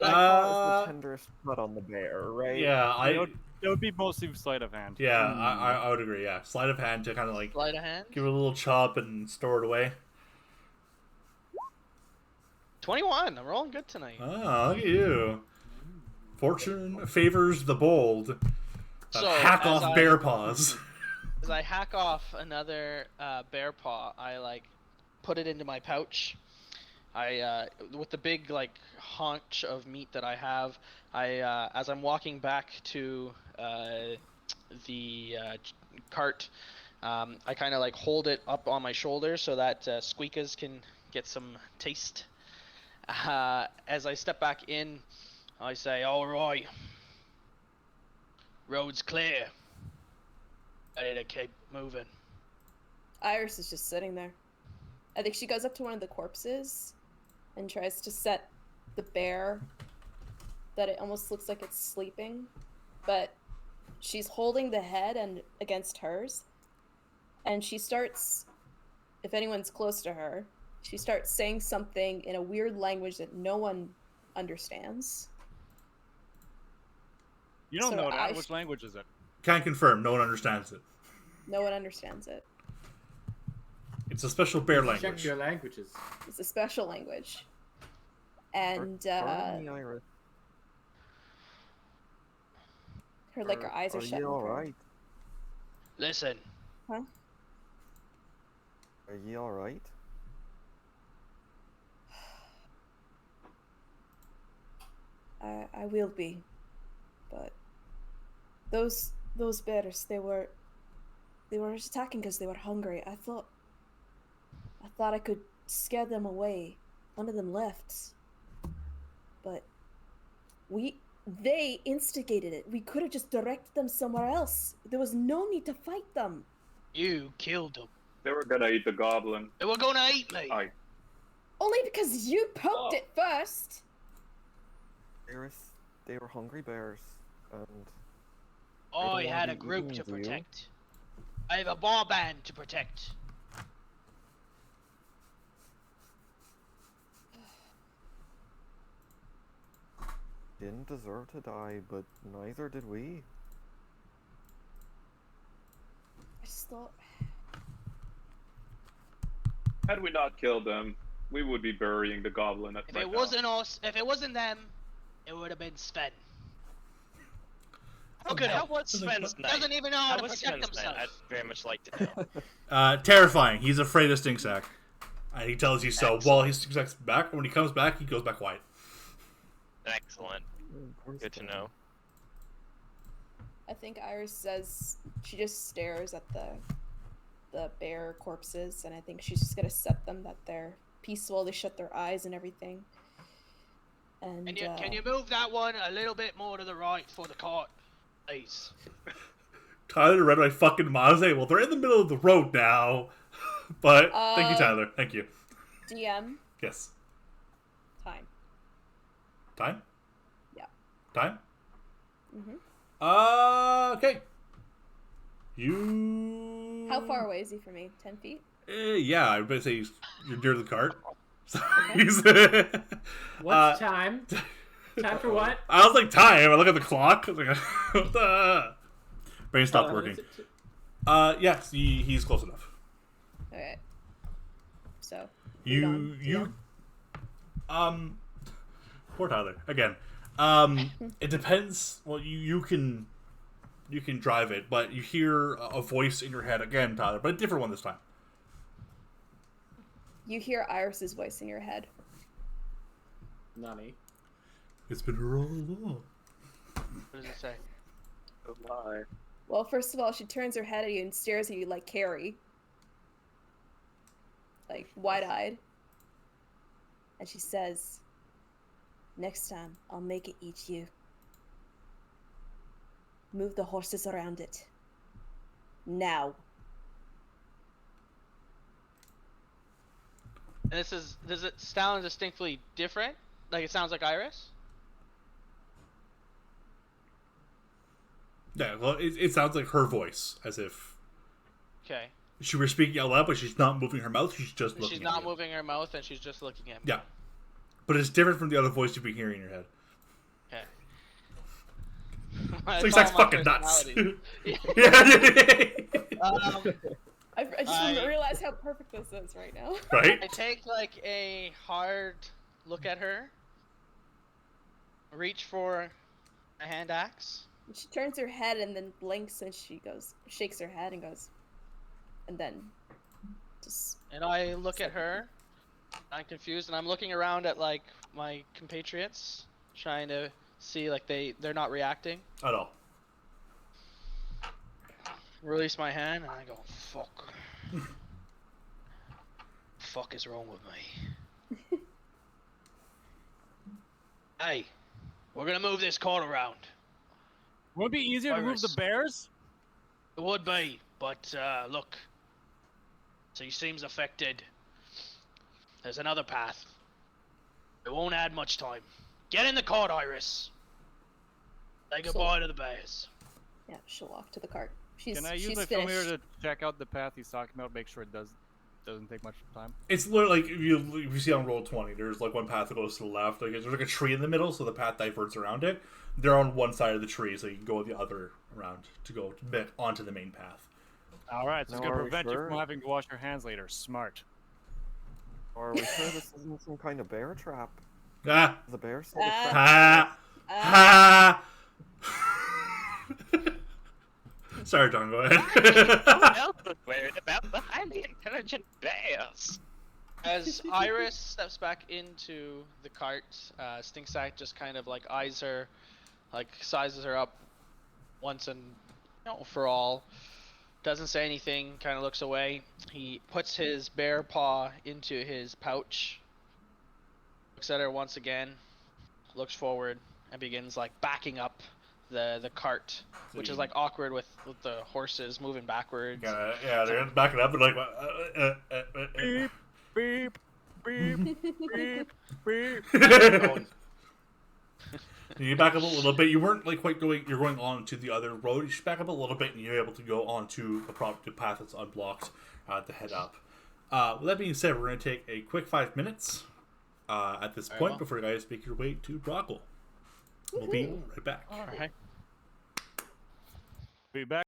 That paw is Uh, the tenderest spot on the bear, right? Yeah, It would be mostly sleight of hand. yeah, I would agree. Yeah, sleight of hand to kind of like Sleight of hand. give it a little chop and store it away. 21. I'm rolling good tonight. Ah, look at you. Fortune favors the bold. So, Hack as off bear paws. As I hack off another bear paw, I like put it into my pouch, I with the big like haunch of meat that I have, I as I'm walking back to the cart, I kind of like hold it up on my shoulder so that Squeakas can get some taste. As I step back in, I say, "All right, road's clear. Ready to keep moving." Iris is just sitting there. I think she goes up to one of the corpses and tries to set the bear that it almost looks like it's sleeping, but she's holding the head and against hers, and she starts, if anyone's close to her, she starts saying something in a weird language that no one understands. You don't So know I that. Which language is it? Can confirm, no one understands it. No one understands it. It's a special bear Check language. your languages. It's a special language. And Pardon me, Iris. her eyes are Are shut. you in all prayer. right? Listen, Huh? Are you all right? I will be, but those bears, they were attacking because they were hungry. I thought I could scare them away. One of them left, but they instigated it. We could have just directed them somewhere else. There was no need to fight them. you killed them. They were gonna eat the goblin. They were gonna eat me. Only because you poked Oh. it first. Iris, they were hungry bears, and I don't had wanna a be group eaten, to do you? protect. I have a bar band to protect. didn't deserve to die, but neither did we. I just thought, Had we not killed them, we would be burying the goblin at If right it now. wasn't us, if it wasn't them, it would have been Sven. How could How it? was Sven's night? Doesn't even know how How to was protect Sven's night? himself. I'd very much like to know. Terrifying. He's afraid of Stinksack. And he tells you so. Excellent. While he Stinksack's back, when he comes back, he goes back quiet. Excellent. Good to know. I think Iris says she just stares at the bear corpses, and I think she's just gonna set them that they're peaceful. They shut their eyes and everything. And Can you move that one a little bit more to the right for the cart, please? Tyler read my fucking mind. I say, well, they're in the middle of the road now. But thank you, Tyler. Thank you. DM Yes. time. Time? Yeah. Time? Mm-hmm. Okay. You. How far away is he from me? 10 feet? Yeah, I would say you're near the cart. So he's. What's time? Time for what? I was like, time. I look at the clock. I was like, what the? Brain stopped working. Yes, he's close enough. Okay. So. You. Poor Tyler. Again. It depends. Well, you can drive it, but you hear a voice in your head again, Tyler, but a different one this time. You hear Iris's voice in your head. Nani. It's been her all along. What does it say? Oh my. Well, first of all, she turns her head at you and stares at you like Carrie. Like, wide-eyed. And she says, "Next time, I'll make it eat you. Move the horses around it. Now." And does it sound distinctly different? Like it sounds like Iris? Yeah, well, it sounds like her voice, as if Okay. she were speaking out loud, but she's not moving her mouth. She's just looking. She's at not you. moving her mouth and she's just looking at me. Yeah, but it's different from the other voice you've been hearing in your head. Okay. It's like fucking nuts. I just realized how perfect this is right now. Right? I take like a hard look at her, reach for a hand axe. She turns her head and then blinks, and she shakes her head and goes, and then just. And I look at her I'm confused, and I'm looking around at like my compatriots, trying to see like they're not reacting. At all. Release my hand, and I go, fuck. Fuck is wrong with me? Hey, we're gonna move this cart around. Would it be easier to move the Iris. bears? It would be, but look. So he seems affected. There's another path. It won't add much time. Get in the cart, Iris. Say goodbye to the bears. Yeah, she'll walk to the cart. Can I use She's my finished. familiar to check out the path he's talking about? Make sure it doesn't take much time. It's literally like if you see on roll 20, there's like one path that goes to the left. Like there's like a tree in the middle, so the path diverts around it. They're on one side of the tree, so you can go the other around to go onto the main path. All right, so it's Now, gonna are we prevent you sure? from having to wash your hands later. Smart. Or are we sure this isn't some kind of bear trap? Ah, The bear set a trap. ha, ha. Sorry, John. Go ahead. Someone else was worried about the highly intelligent bears. As Iris steps back into the cart, Stinksack just kind of like eyes her, like sizes her up once and for all. Doesn't say anything, kind of looks away. He puts his bear paw into his pouch, looks at her once again, looks forward, and begins like backing up the cart, which is like awkward with the horses moving backwards. Yeah, they're backing up and like. Beep, beep, beep, beep. You back up a little bit. You weren't like quite going. You're going on to the other road. You should back up a little bit, and you're able to go onto the path that's unblocked to head up. With that being said, we're going to take a quick 5 minutes at this point before you guys make your way to Brockel. We'll be right back. All right. Be back.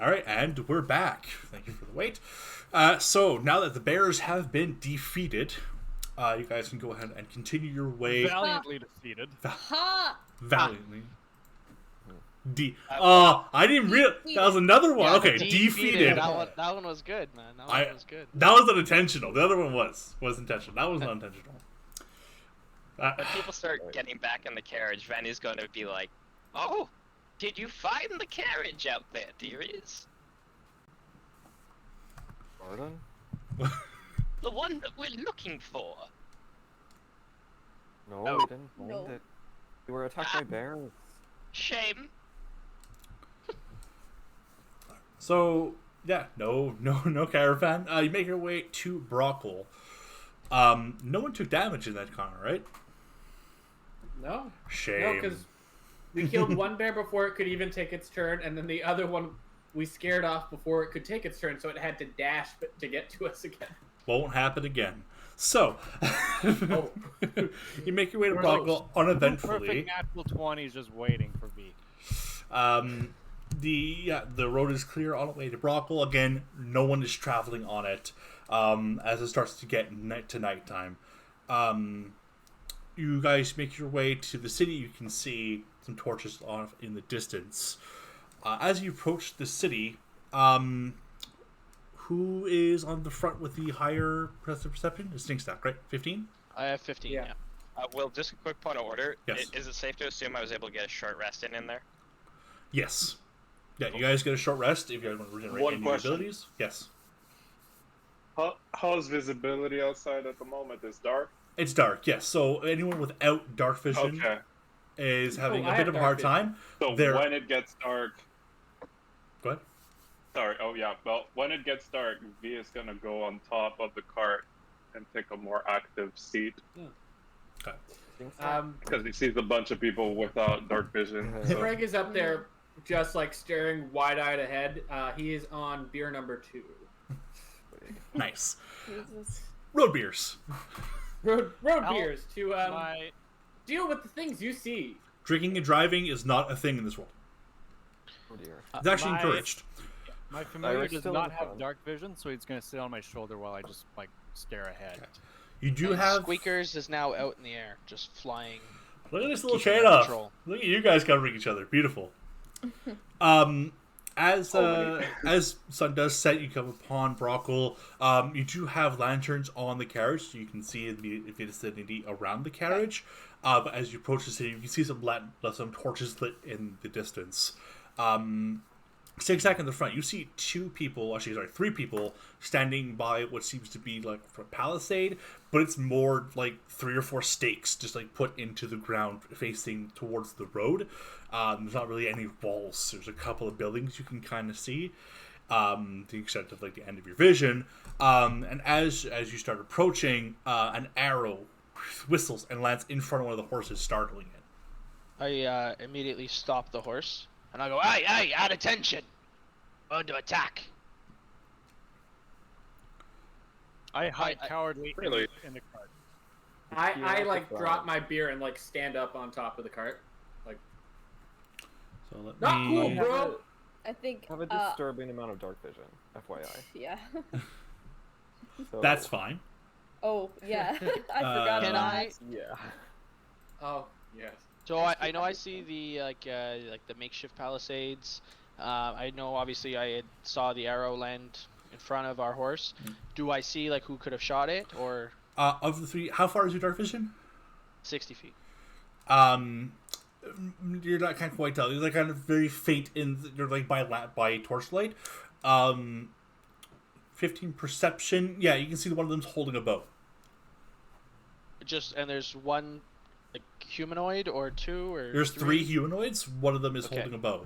All right, and we're back. Thank you for the wait. So now that the bears have been defeated, you guys can go ahead and continue your way Valiantly defeated. Ha! valiantly. Uh, I didn't realize that was another one. Yeah, Okay, defeated. That one was good, man. That one was good. That was unintentional. The other one was intentional. That was not intentional. When people start getting back in the carriage, Vanny's going to be like, "Oh, did you find the carriage out there, dearies? Pardon? The one that we're looking for." No, Oh. we didn't find No. it. We were attacked by bears. Shame. So yeah, no caravan. You make your way to Brockel. No one took damage in that corner, right? No. Shame. No, because we killed one bear before it could even take its turn, and then the other one we scared off before it could take its turn, so it had to dash to get to us again. Won't happen again. So Oh. you make your way to We're Brockel uneventfully. Perfect natural 20s just waiting for V. The road is clear on the way to Brockel. Again, no one is traveling on it. As it starts to get nighttime. You guys make your way to the city. You can see some torches off in the distance. As you approach the city, who is on the front with the higher perception? It's Stinkstack, right? 15? I have 15. Yeah. Yeah. Will, just a quick point of order. Yes. Is it safe to assume I was able to get a short rest in there? Yes. Yeah, you guys get a short rest if you guys want to regenerate One any question. abilities. Yes. How's visibility outside at the moment? It's dark. It's dark, yes. So anyone without dark vision Okay. is having Oh, a I bit have of a dark hard vision. time. So There- when it gets dark, Go ahead. sorry. Oh yeah. Well, when it gets dark, V is gonna go on top of the cart and take a more active seat Okay. because he sees a bunch of people without dark vision. So. Craig is up there, just like staring wide-eyed ahead. He is on beer number 2. Nice. Jesus. Road beers. Road Al- beers to My deal with the things you see. Drinking and driving is not a thing in this world. Oh dear. It's actually my- encouraged. my familiar Irish does still not in have front. dark vision, so he's gonna sit on my shoulder while I just like stare ahead. You do And have. Squeakers is now out in the air, just flying. Look at this little keeping trade under off. control. Look at you guys covering each other. Beautiful. As sun does set, you come upon Brockel. You do have lanterns on the carriage, so you can see the vicinity around the carriage. But as you approach the city, you can see some torches lit in the distance. Zigzag in the front, you see three people standing by what seems to be like a palisade, but it's more like 3 or 4 stakes just like put into the ground facing towards the road. There's not really any walls. There's a couple of buildings you can kind of see, to the extent of like the end of your vision. And as you start approaching, an arrow whistles and lands in front of one of the horses, startling it. I immediately stop the horse and I go, "Hey, add attention! Under attack!" I hide I- cowardly Really? in the cart. I Yeah, like that's drop fine. my beer and like stand up on top of the cart. Like, So let not me. cool, Have bro. I think. Have a disturbing amount of dark vision, FYI. Yeah. So, That's fine. Oh, yeah. I forgot Can about I- that. Yeah. Oh yes. So I know I see the like the makeshift palisades. I know obviously I saw the arrow land in front of our horse. Do I see like who could have shot it, or Of the 3, how far is your dark vision? 60 feet? You're not can't quite tell. You're like kind of very faint you're like by torchlight. 15 perception. Yeah, you can see one of them's holding a bow. And there's one like humanoid or 2 or There's 3 humanoids. One of them is Okay. holding a bow.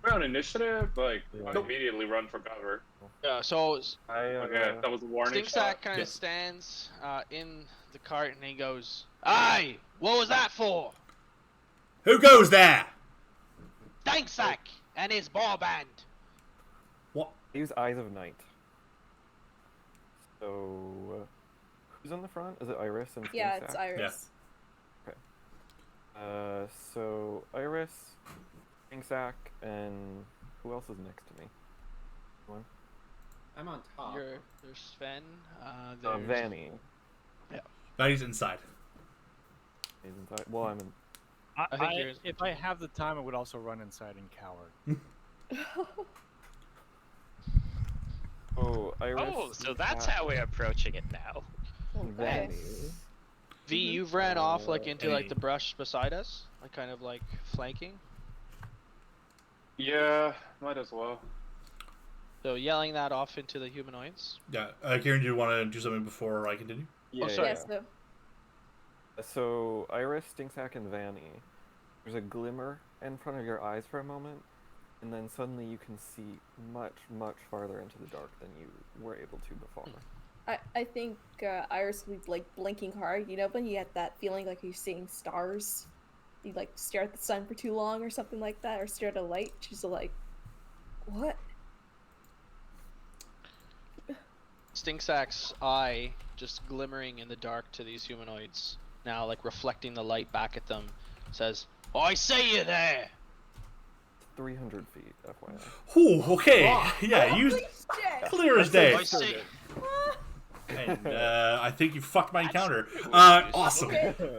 We're on initiative. Like, I Nope. immediately run for cover. Yeah. So Okay, that was a warning Stinksack shot. kind of Yes. stands in the cart and he goes, "Aye, what was that for? Who goes there? Stinksack and his bar band." What? Use Eyes of Night. So, who's on the front? Is it Iris and Yeah, it's Stinksack? Iris. So Iris Ingsack, and who else is next to me? One. I'm on top. There's Sven. There's Vanny. Vanny's inside. He's inside. Well, I'm in. I, think you're- if I have the time, I would also run inside and cower. Oh, Iris. Oh, so that's how we're approaching it now. and Vanny. V, you've ran off like into like Hey. the brush beside us, like kind of like flanking. Yeah, might as well. So yelling that off into the humanoids. Yeah, Kieran, do you want to do something before I continue? Yeah, sorry. Yes, so So Iris, Stinksack, and Vanny. There's a glimmer in front of your eyes for a moment, and then suddenly you can see much, much farther into the dark than you were able to before. I think Iris would be like blinking hard. You know when you get that feeling like you're seeing stars? You like stare at the sun for too long or something like that, or stare at a light. She's like, what? Stinksack's eye just glimmering in the dark to these humanoids, now like reflecting the light back at them, says, I see you there! 300 feet, FYI. Ooh, okay. Yeah, you Holy shit! clear as day. I see. And I think you fucked my encounter. Awesome. Okay.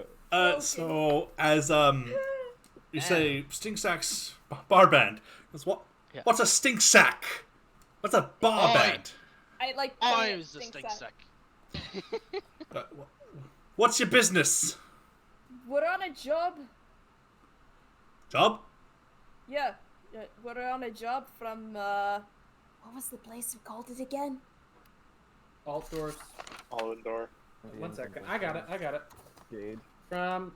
So as you say, Stinksack's bar band. What? Yeah. What's a stink sack? What's a bar Oi. band? I like. I pointing was the at stink Stinksack. sack. What's your business? We're on a job. Job? Yeah, we're on a job from. What was the place we called it again? Alt doors. All indoor. One second. I got it. Gauge. From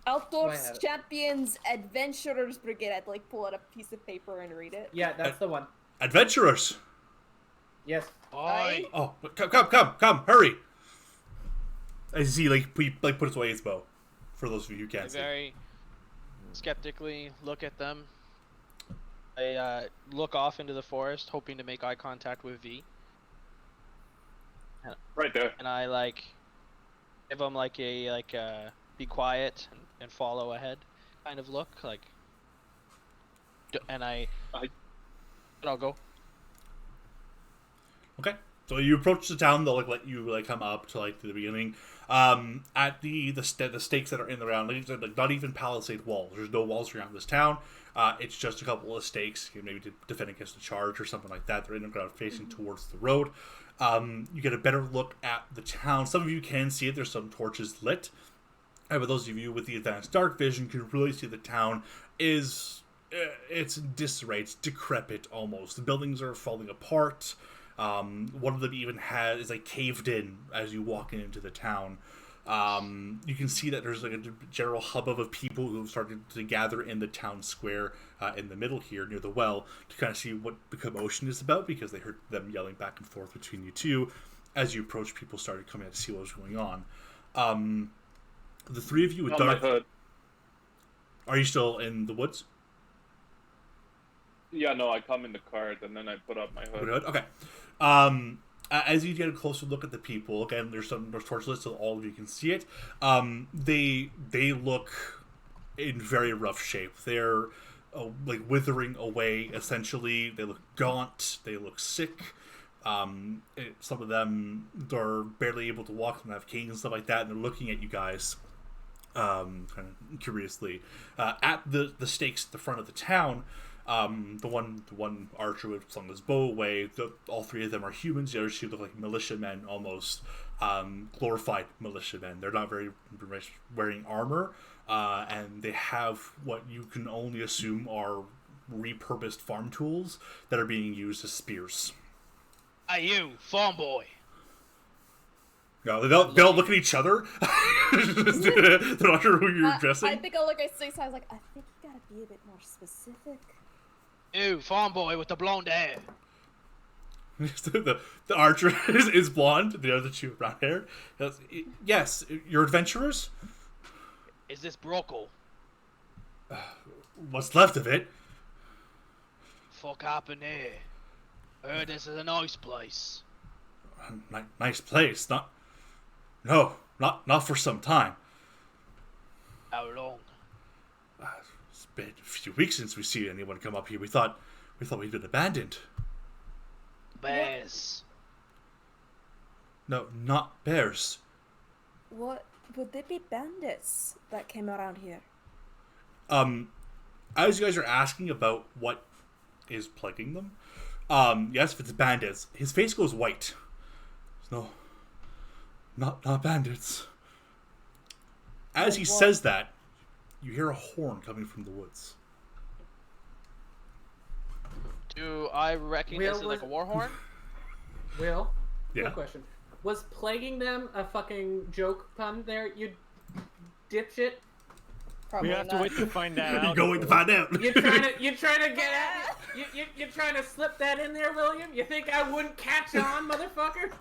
Outdoors have it. Champions Adventurers Brigade. I'd like pull out a piece of paper and read it. yeah, that's the one. Adventurers. Yes. Oi. Oh, come, hurry! As he puts away his bow. For those of you who I can't see. very skeptically look at them. I look off into the forest, hoping to make eye contact with V, Right there. and I like give them like a be quiet and follow ahead kind of look, like. And I'll go. Okay. So you approach the town. They'll let you come up to the beginning. At the stakes that are in the ground, not even palisade walls. There's no walls around this town. It's just a couple of stakes, maybe to defend against a charge or something like that. They're in the ground facing towards the road. You get a better look at the town. Some of you can see it. There's some torches lit. But those of you with the advanced dark vision can really see the town is it's in disarray. It's decrepit almost. The buildings are falling apart. One of them even is caved in as you walk into the town. You can see that there's a general hubbub of people who have started to gather in the town square in the middle here near the well to kind of see what the commotion is about, because they heard them yelling back and forth between you two. As you approach, people started coming out to see what was going on. The three of you with On my dark. hood. Are you still in the woods? Yeah, no, I come in the cart and then I put up my hood. Okay. As you get a closer look at the people, again, there's torch lit so all of you can see it. They look in very rough shape. They're withering away. Essentially, they look gaunt. They look sick. Some of them are barely able to walk. Some have canes and stuff like that, and they're looking at you guys, kind of curiously. At the stakes at the front of the town. The one archer would slung his bow away. All three of them are humans. The other two look like militiamen, almost glorified militiamen. They're not very much wearing armor, and they have what you can only assume are repurposed farm tools that are being used as spears. Hey, you farm boy. No, they all look at each other. They're not sure who you're addressing. I think I'll look at Six. I was like, I think you gotta be a bit more specific. You farm boy with the blonde hair. the archer is blonde. The other two are brown hair. Yes, you're adventurers. Is this Brockel? What's left of it? Fuck happened here? I heard this is a nice place. Nice place. Not for some time. How long? been a few weeks since we've seen anyone come up here. We thought we'd been abandoned. Bears. No, not bears. What would there be bandits that came around here? As you guys are asking about what is plaguing them, yes, if it's bandits, his face goes white. No, not bandits. As he says that, you hear a horn coming from the woods. Do I recognize it Will like a was- war horn? Will, Yeah. quick question. Was plaguing them a fucking joke pun there, you dipshit? Probably We have to not. wait to find that out. You're going to find out. You're trying to get at it? You're trying to slip that in there, William? You think I wouldn't catch on, motherfucker?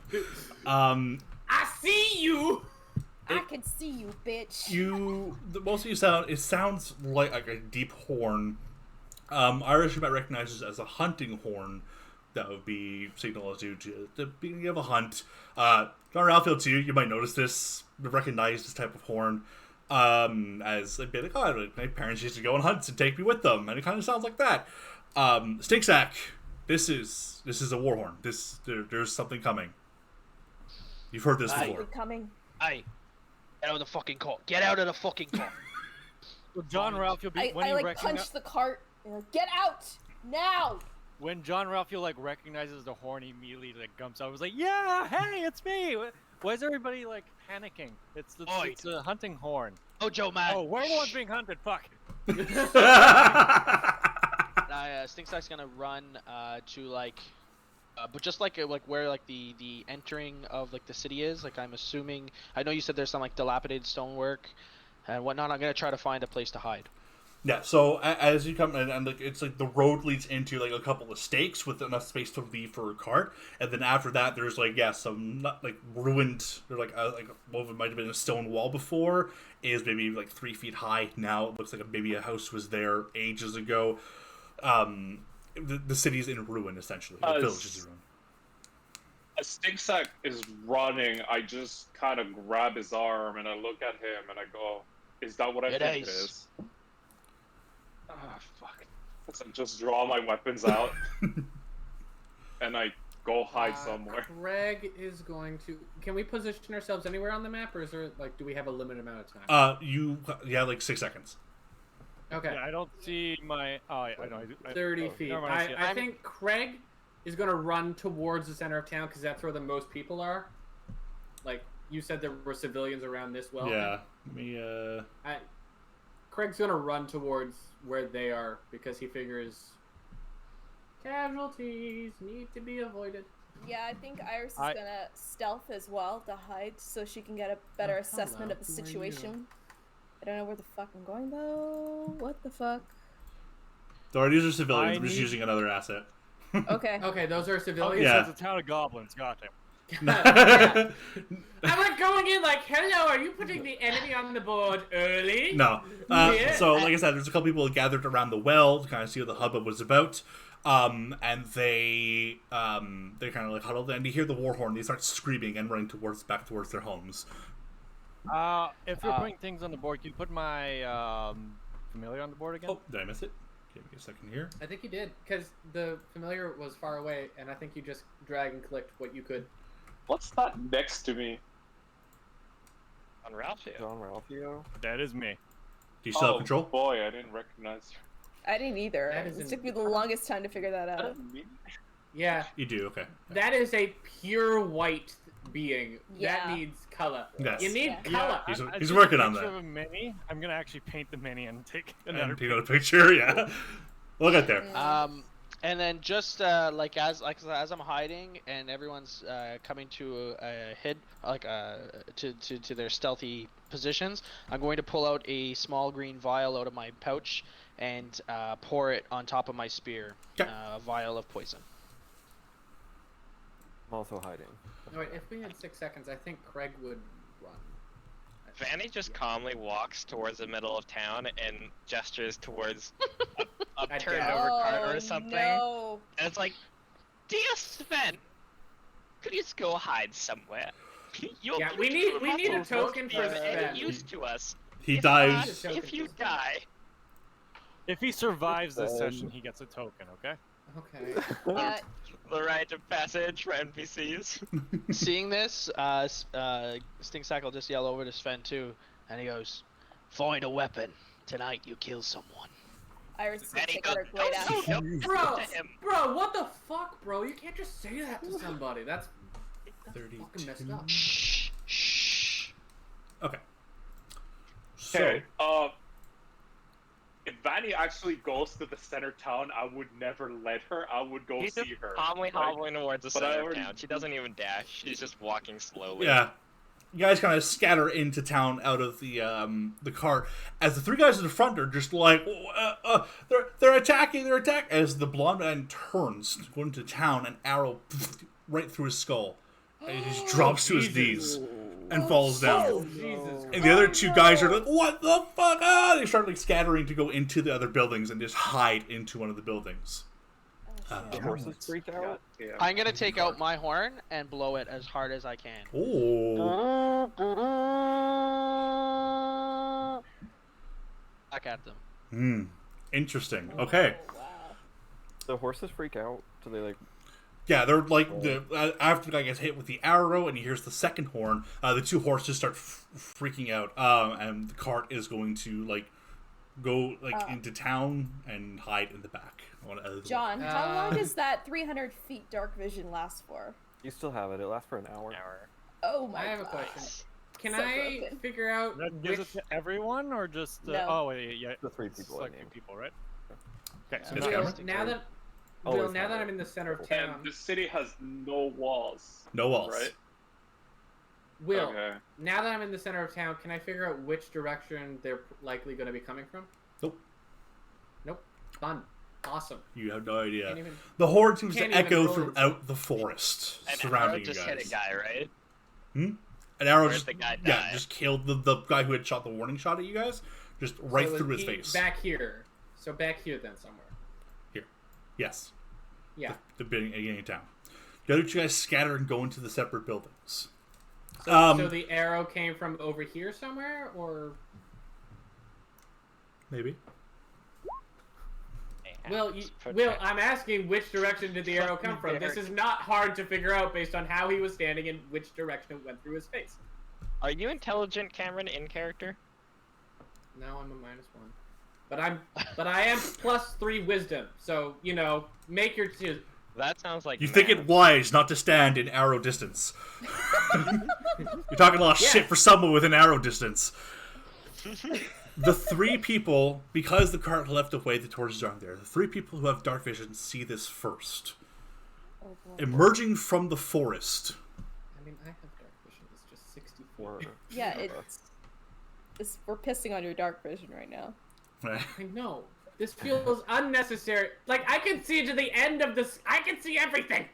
I see you! I can see you, bitch. Most of you sound. It sounds like a deep horn. Irish you might recognize this as a hunting horn. That would be signal as you to the beginning of a hunt. John Ralphfield too. You might notice this, recognize this type of horn. As a bit like, oh, my parents used to go on hunts and take me with them, and it kind of sounds like that. Stinksack, this is a war horn. There's something coming. You've heard this Aye. before. You're coming. Hey, get out of the fucking car. Get out of the fucking car. Well, John Ralphfield, when I he like punch the cart. And like, get out now! when John Ralphfield like recognizes the horn, he immediately like jumps out. I was like, "Yeah, hey, it's me." Why is everybody like panicking? It's the hunting horn. Oh, Joe, man. Oh, we're the ones being hunted. Fuck. Stinksack's gonna run to like, but just like where like the entering of like the city is. Like I'm assuming. I know you said there's some like dilapidated stonework and whatnot. I'm gonna try to find a place to hide. Yeah, so as you come in, and like, it's like the road leads into like a couple of stakes with enough space to leave for a cart, and then after that, there's like some like ruined. There's like what might have been a stone wall before is maybe like 3 feet high. Now it looks like maybe a house was there ages ago. The city's in ruin essentially. The village is in ruin. As Stinksack is running, I just kind of grab his arm and I look at him and I go, "Is that what I think it is?" Ah, fuck. So I just draw my weapons out and I go hide somewhere. Greg is going to. Can we position ourselves anywhere on the map, or is there like, do we have a limited amount of time? You have like 6 seconds. Okay. Yeah, I don't see my. Oh, I know. I do. 30 feet. Never mind, I see it. I think Craig is going to run towards the center of town because that's where the most people are. Like you said, there were civilians around this well. Yeah. Let me. Craig's going to run towards where they are because he figures casualties need to be avoided. Yeah, I think Iris is gonna stealth as well to hide so she can get a better assessment of the Who are you? situation. I don't know where the fuck I'm going though. What the fuck? These are civilians. I'm just using another asset. Okay. Okay, those are civilians. Yeah. It's a town of goblins. Goddamn. Yeah. I'm like going in like, hello, are you putting the enemy on the board early? No. Yeah. So, like I said, there's a couple people gathered around the well to kind of see what the hubbub was about. And they kind of like huddled, and you hear the war horn. They start screaming and running back towards their homes. If you're putting things on the board, can you put my familiar on the board again? Oh, did I miss it? Give me a second here. I think you did, because the familiar was far away, and I think you just drag and clicked what you could. What's that next to me? On Ralphie. John Ralphio. That is me. Do you still have Oh control? boy, I didn't recognize you. I didn't either. That It is took me the longest time to figure that out. Yeah, You do, okay. that is a pure white being. Yeah. That needs color. Yes. You need Yeah. color. He's I he's took working a on picture that. of a mini. I'm gonna actually paint the mini and take another. And take another picture, yeah. We'll get there. And then just like as I'm hiding and everyone's coming to a hid to their stealthy positions, I'm going to pull out a small green vial out of my pouch and pour it on top of my spear. Okay. A vial of poison. I'm also hiding. Alright, if we had 6 seconds, I think Craig would run. Vanny just calmly walks towards the middle of town and gestures towards a God turned damn. over Oh, cart or something. No. And it's like, dear Sven, could you just go hide somewhere? Your Yeah, we need a muscles won't token be for of any Sven. use to us. He If dives. not, if you die, If he survives this Then- session, he gets a token. Okay. Okay. Yeah, The rite of passage for NPCs. Seeing this, Stinksack will just yell over to Sven too, and he goes, "Find a weapon. Tonight you kill someone." Iris is And he take out her goes, blade "No, axe. no, no, Bro, to him." bro, what the fuck, bro? You can't just say that to somebody. That's fucking messed up. Shh, shh. Okay. So, Okay. If Vanny actually goes to the center town, I would never let her. I would go He's see just her. calmly Like, hobbling towards the but I center of already- town. She doesn't even dash. She's just walking slowly. yeah. You guys kind of scatter into town out of the cart as the three guys in the front are just like, they're attacking, as the blonde man turns to go into town, an arrow right through his skull. And he just drops to his knees and falls down. Oh, Jesus. And the other two guys are like, what the fuck? Ah! They start like scattering to go into the other buildings and just hide into one of the buildings. The horses freak out. Yeah. I'm gonna take out my horn and blow it as hard as I can. Oh. Back at them. Hmm. Interesting. Okay. Oh, wow. The horses freak out. Do they like? Yeah, they're like after the guy gets hit with the arrow and he hears the second horn, the two horses start freaking out, and the cart is going to like go into town and hide in the back. John, how long does that 300 feet dark vision last for? You still have it. It lasts for an hour. Oh my I have a God. question. Can So I broken. figure out That gives which... it to everyone, or just No. oh wait, yeah, The three people I select named. people, right? Okay, so Yes, now- Cameron. Now that... Always Will, now have that it. I'm in the center of And town... the city has no walls. No walls. Right? Will, Okay. now that I'm in the center of town, can I figure out which direction they're likely going to be coming from? Nope. Nope. Fun. Awesome. You have no idea. Can't even... The horde seems to Can't even echo roll throughout the forest And surrounding arrow you just guys. hit a guy, right? An arrow Where'd just the guy yeah, die? just killed the guy who had shot the warning shot at you guys, just right So through his he- face. Back here. So back here then somewhere. Yes. Yeah. The beginning of town. The other two guys scatter and go into the separate buildings. So the arrow came from over here somewhere, or... Maybe. Will, I'm asking which direction did the arrow come from? This is not hard to figure out based on how he was standing and which direction it went through his face. Are you intelligent, Cameron, in character? No, I'm a -1. But I am +3 wisdom, so, you know, make your... That sounds like You think math. it wise not to stand in arrow distance. You're talking a lot of Yeah. shit for someone with an arrow distance. The three people, because the cart left away, the torches aren't there. The three people who have dark vision see this first. Oh, boy. Emerging from the forest. I mean, I have dark vision, it's just 64. Yeah, it's we're pissing on your dark vision right now. Right. I know. This feels unnecessary. Like, I can see to the end of this. I can see everything!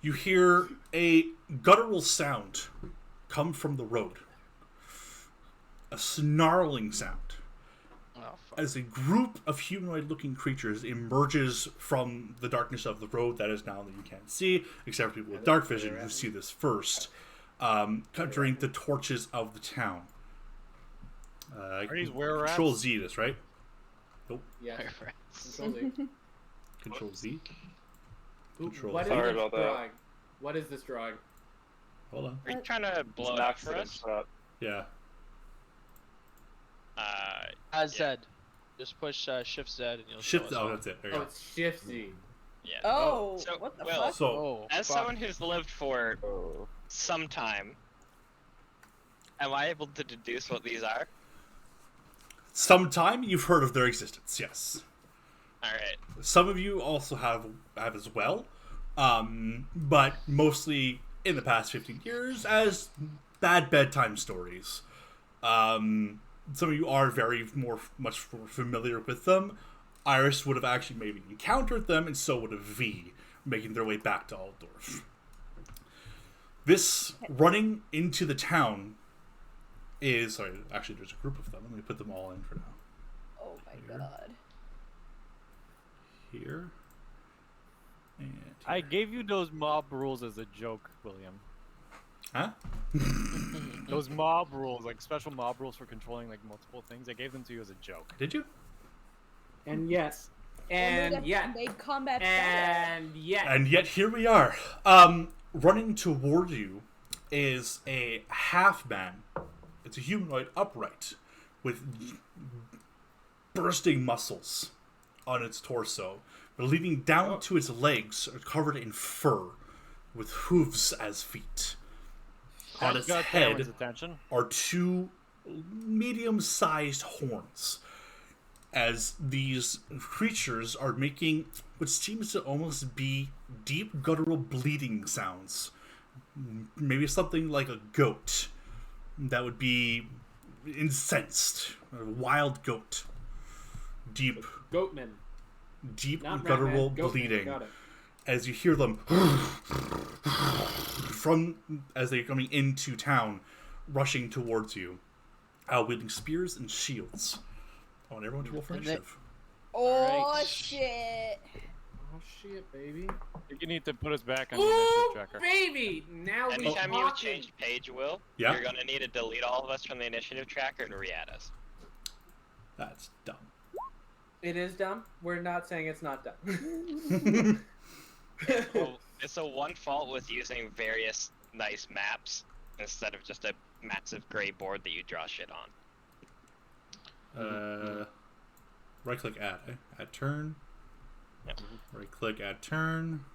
You hear a guttural sound come from the road. A snarling sound. Oh, fuck. As a group of humanoid-looking creatures emerges from the darkness of the road that is now that you can't see, except for people with dark vision who see this first, conjuring the torches of the town. Are these were-rats? Control Z this, right? Yeah. Were-rats. Control Z. Control Z? Ooh, Control what Z. is Sorry this about that. drawing? What is this drawing? Hold on. Are you trying to blow It's it an up for accident us? shot. Yeah. As Yeah. Z. Just push Shift Z and you'll Shift. show us Oh, all. that's it. There you Oh, go. it's Shift Z. Yeah. Oh, So, what the Will, fuck? So, Oh, as fuck. someone who's lived for Oh. some time, am I able to deduce what these are? sometime you've heard of their existence, yes. Alright. Some of you also have as well, but mostly in the past 15 years as bad bedtime stories. Some of you are much more familiar with them. Iris would have actually maybe encountered them, and so would have V, making their way back to Altdorf. This running into the town is... Sorry, actually there's a group of them. Let me put them all in for now. Oh my Here. god. Here. And I here. gave you those mob rules as a joke, William. Huh? Those mob rules, like special mob rules for controlling like multiple things, I gave them to you as a joke. Did you? And yes. We'll And need to yet. make combat better. And yet. And yet here we are. Running toward you is a half man. It's a humanoid upright with bursting muscles on its torso, but leading down to its legs are covered in fur with hooves as feet. On its Got head Cameron's attention. are two medium-sized horns, as these creatures are making what seems to almost be deep guttural bleating sounds. Maybe something like a goat that would be incensed, a wild goat. Deep Goatman. Not guttural Ratman, Goatman. bleating. Got it. As you hear them as they're coming into town, rushing towards you, wielding spears and shields. I want everyone to roll for initiative. Oh Alright. shit! Oh shit, baby. You need to put us back on the initiative tracker. Baby! Now we Anytime you talking. change page, Will, Yeah. you're gonna need to delete all of us from the initiative tracker and re-add us. That's dumb. It is dumb. We're not saying it's not dumb. Well, it's a one fault with using various nice maps instead of just a massive gray board that you draw shit on. Right click add. Add turn. Yep. Right click add turn.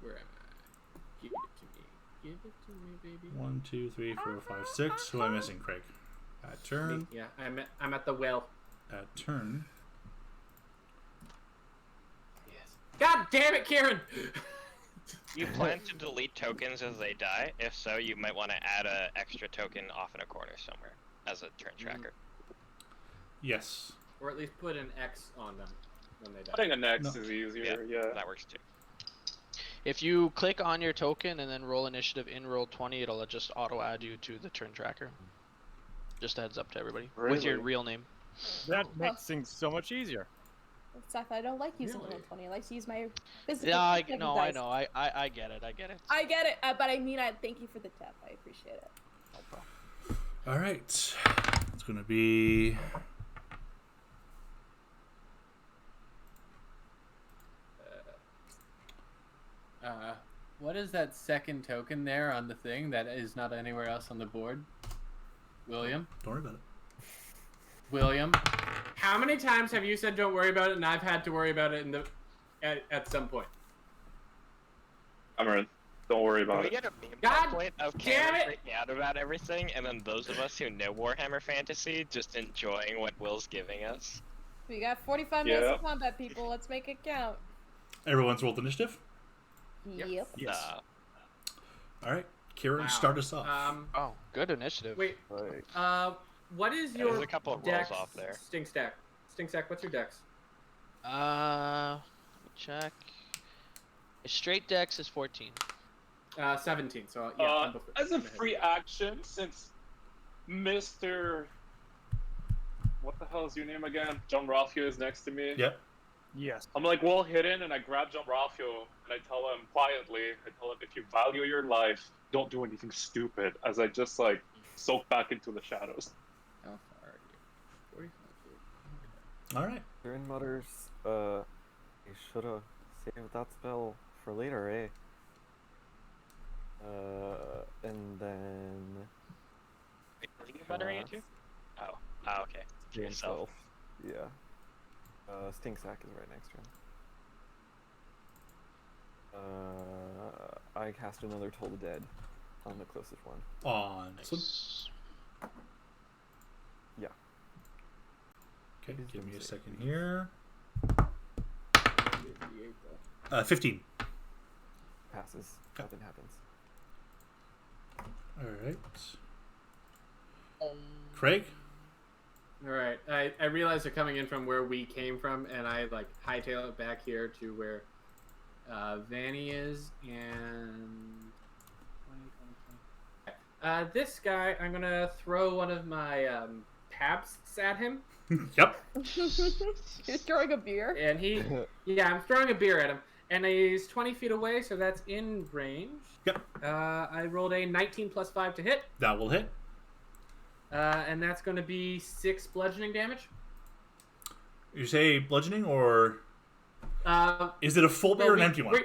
Where am I? Give it to me. Give it to me, baby. 1, 2, 3, 4, 5, 6. Who am I missing, Craig? Add turn. Yeah, I'm at the well. Add turn. Yes. God damn it, Kieran! You plan to delete tokens as they die? If so, you might want to add an extra token off in a corner somewhere as a turn tracker. Yes. Or at least put an X on them when they die. Putting an X No. is easier, yeah. That works too. If you click on your token and then roll initiative in roll 20, it'll just auto add you to the turn tracker. Just a heads up to everybody. With your Really? real name. That makes things so much easier. Seth, I don't like using Really? 120. I like to use my physical. Yeah, I second know, dice. I get it. I get it, but I mean, I thank you for the tip. I appreciate it. No problem. All right. It's going to be... What is that second token there on the thing that is not anywhere else on the board? William? Don't worry about it. William? How many times have you said don't worry about it and I've had to worry about it at some point? Cameron, don't worry Can about we it. get a meme God template of damn Cameron it! freaking out about everything, and then those of us who know Warhammer Fantasy just enjoying what Will's giving us? We got 45 Yeah. minutes of combat, people. Let's make it count. Everyone's rolled initiative? Yep. Yes. All right. Kieran, Wow. start us off. Oh, good initiative. Wait, Like, what is Yeah, your there's a couple of dex rolls off there. Stink stack? Stink stack, what's your dex? Let me check. A straight dex is 14. 17, so yeah. I'm before- As a I'm ahead. free action, since Mr. What the hell is your name again? John Ralphio is next to me. Yep. Yes. I'm like well hidden, and I grab John Ralphio, and I tell him quietly, if you value your life, don't do anything stupid, as I just like soak back into the shadows. How far are you? 45 feet. All right. Kieran mutters, you should've saved that spell for later, eh? And then... Wait, are you muttering it too? Oh. Oh, okay. To to yourself. himself. Yeah. Stink sack is right next to him. I cast another Toll the Dead on the closest one. On. Nice. Yeah. Okay, Wisdom give me a save. second here. 58, though. 15. Passes. Nothing happens. All right. Craig? Alright, I realize they're coming in from where we came from, and I like hightail it back here to where Vanny is, and 20. This guy, I'm gonna throw one of my tabs at him, Yep. You're throwing a beer. and yeah, I'm throwing a beer at him, And he's 20 feet away, so that's in range. Yep. I rolled a 19 plus 5 to hit. That will hit. And that's going to be 6 bludgeoning damage. You say bludgeoning, or is it a full bear or an empty one?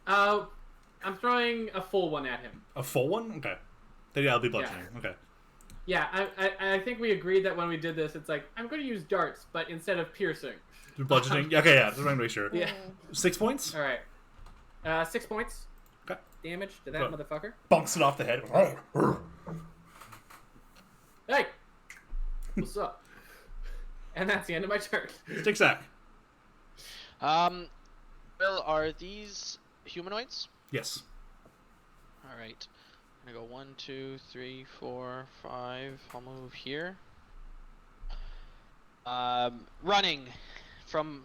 I'm throwing a full one at him. A full one? Okay. Then yeah, I'll be bludgeoning. Yeah. Okay. Yeah, I think we agreed that when we did this, it's like, I'm going to use darts, but instead of piercing. Bludgeoning? Okay, yeah, just want to make sure. Yeah. 6 points? Alright. 6 points. Okay. Damage to that motherfucker. Bonks it off the head. Hey! What's up? And that's the end of my turn. Stick sack. Will, are these humanoids? Yes. Alright. I'm gonna go 1, 2, 3, 4, 5. I'll move here. Running from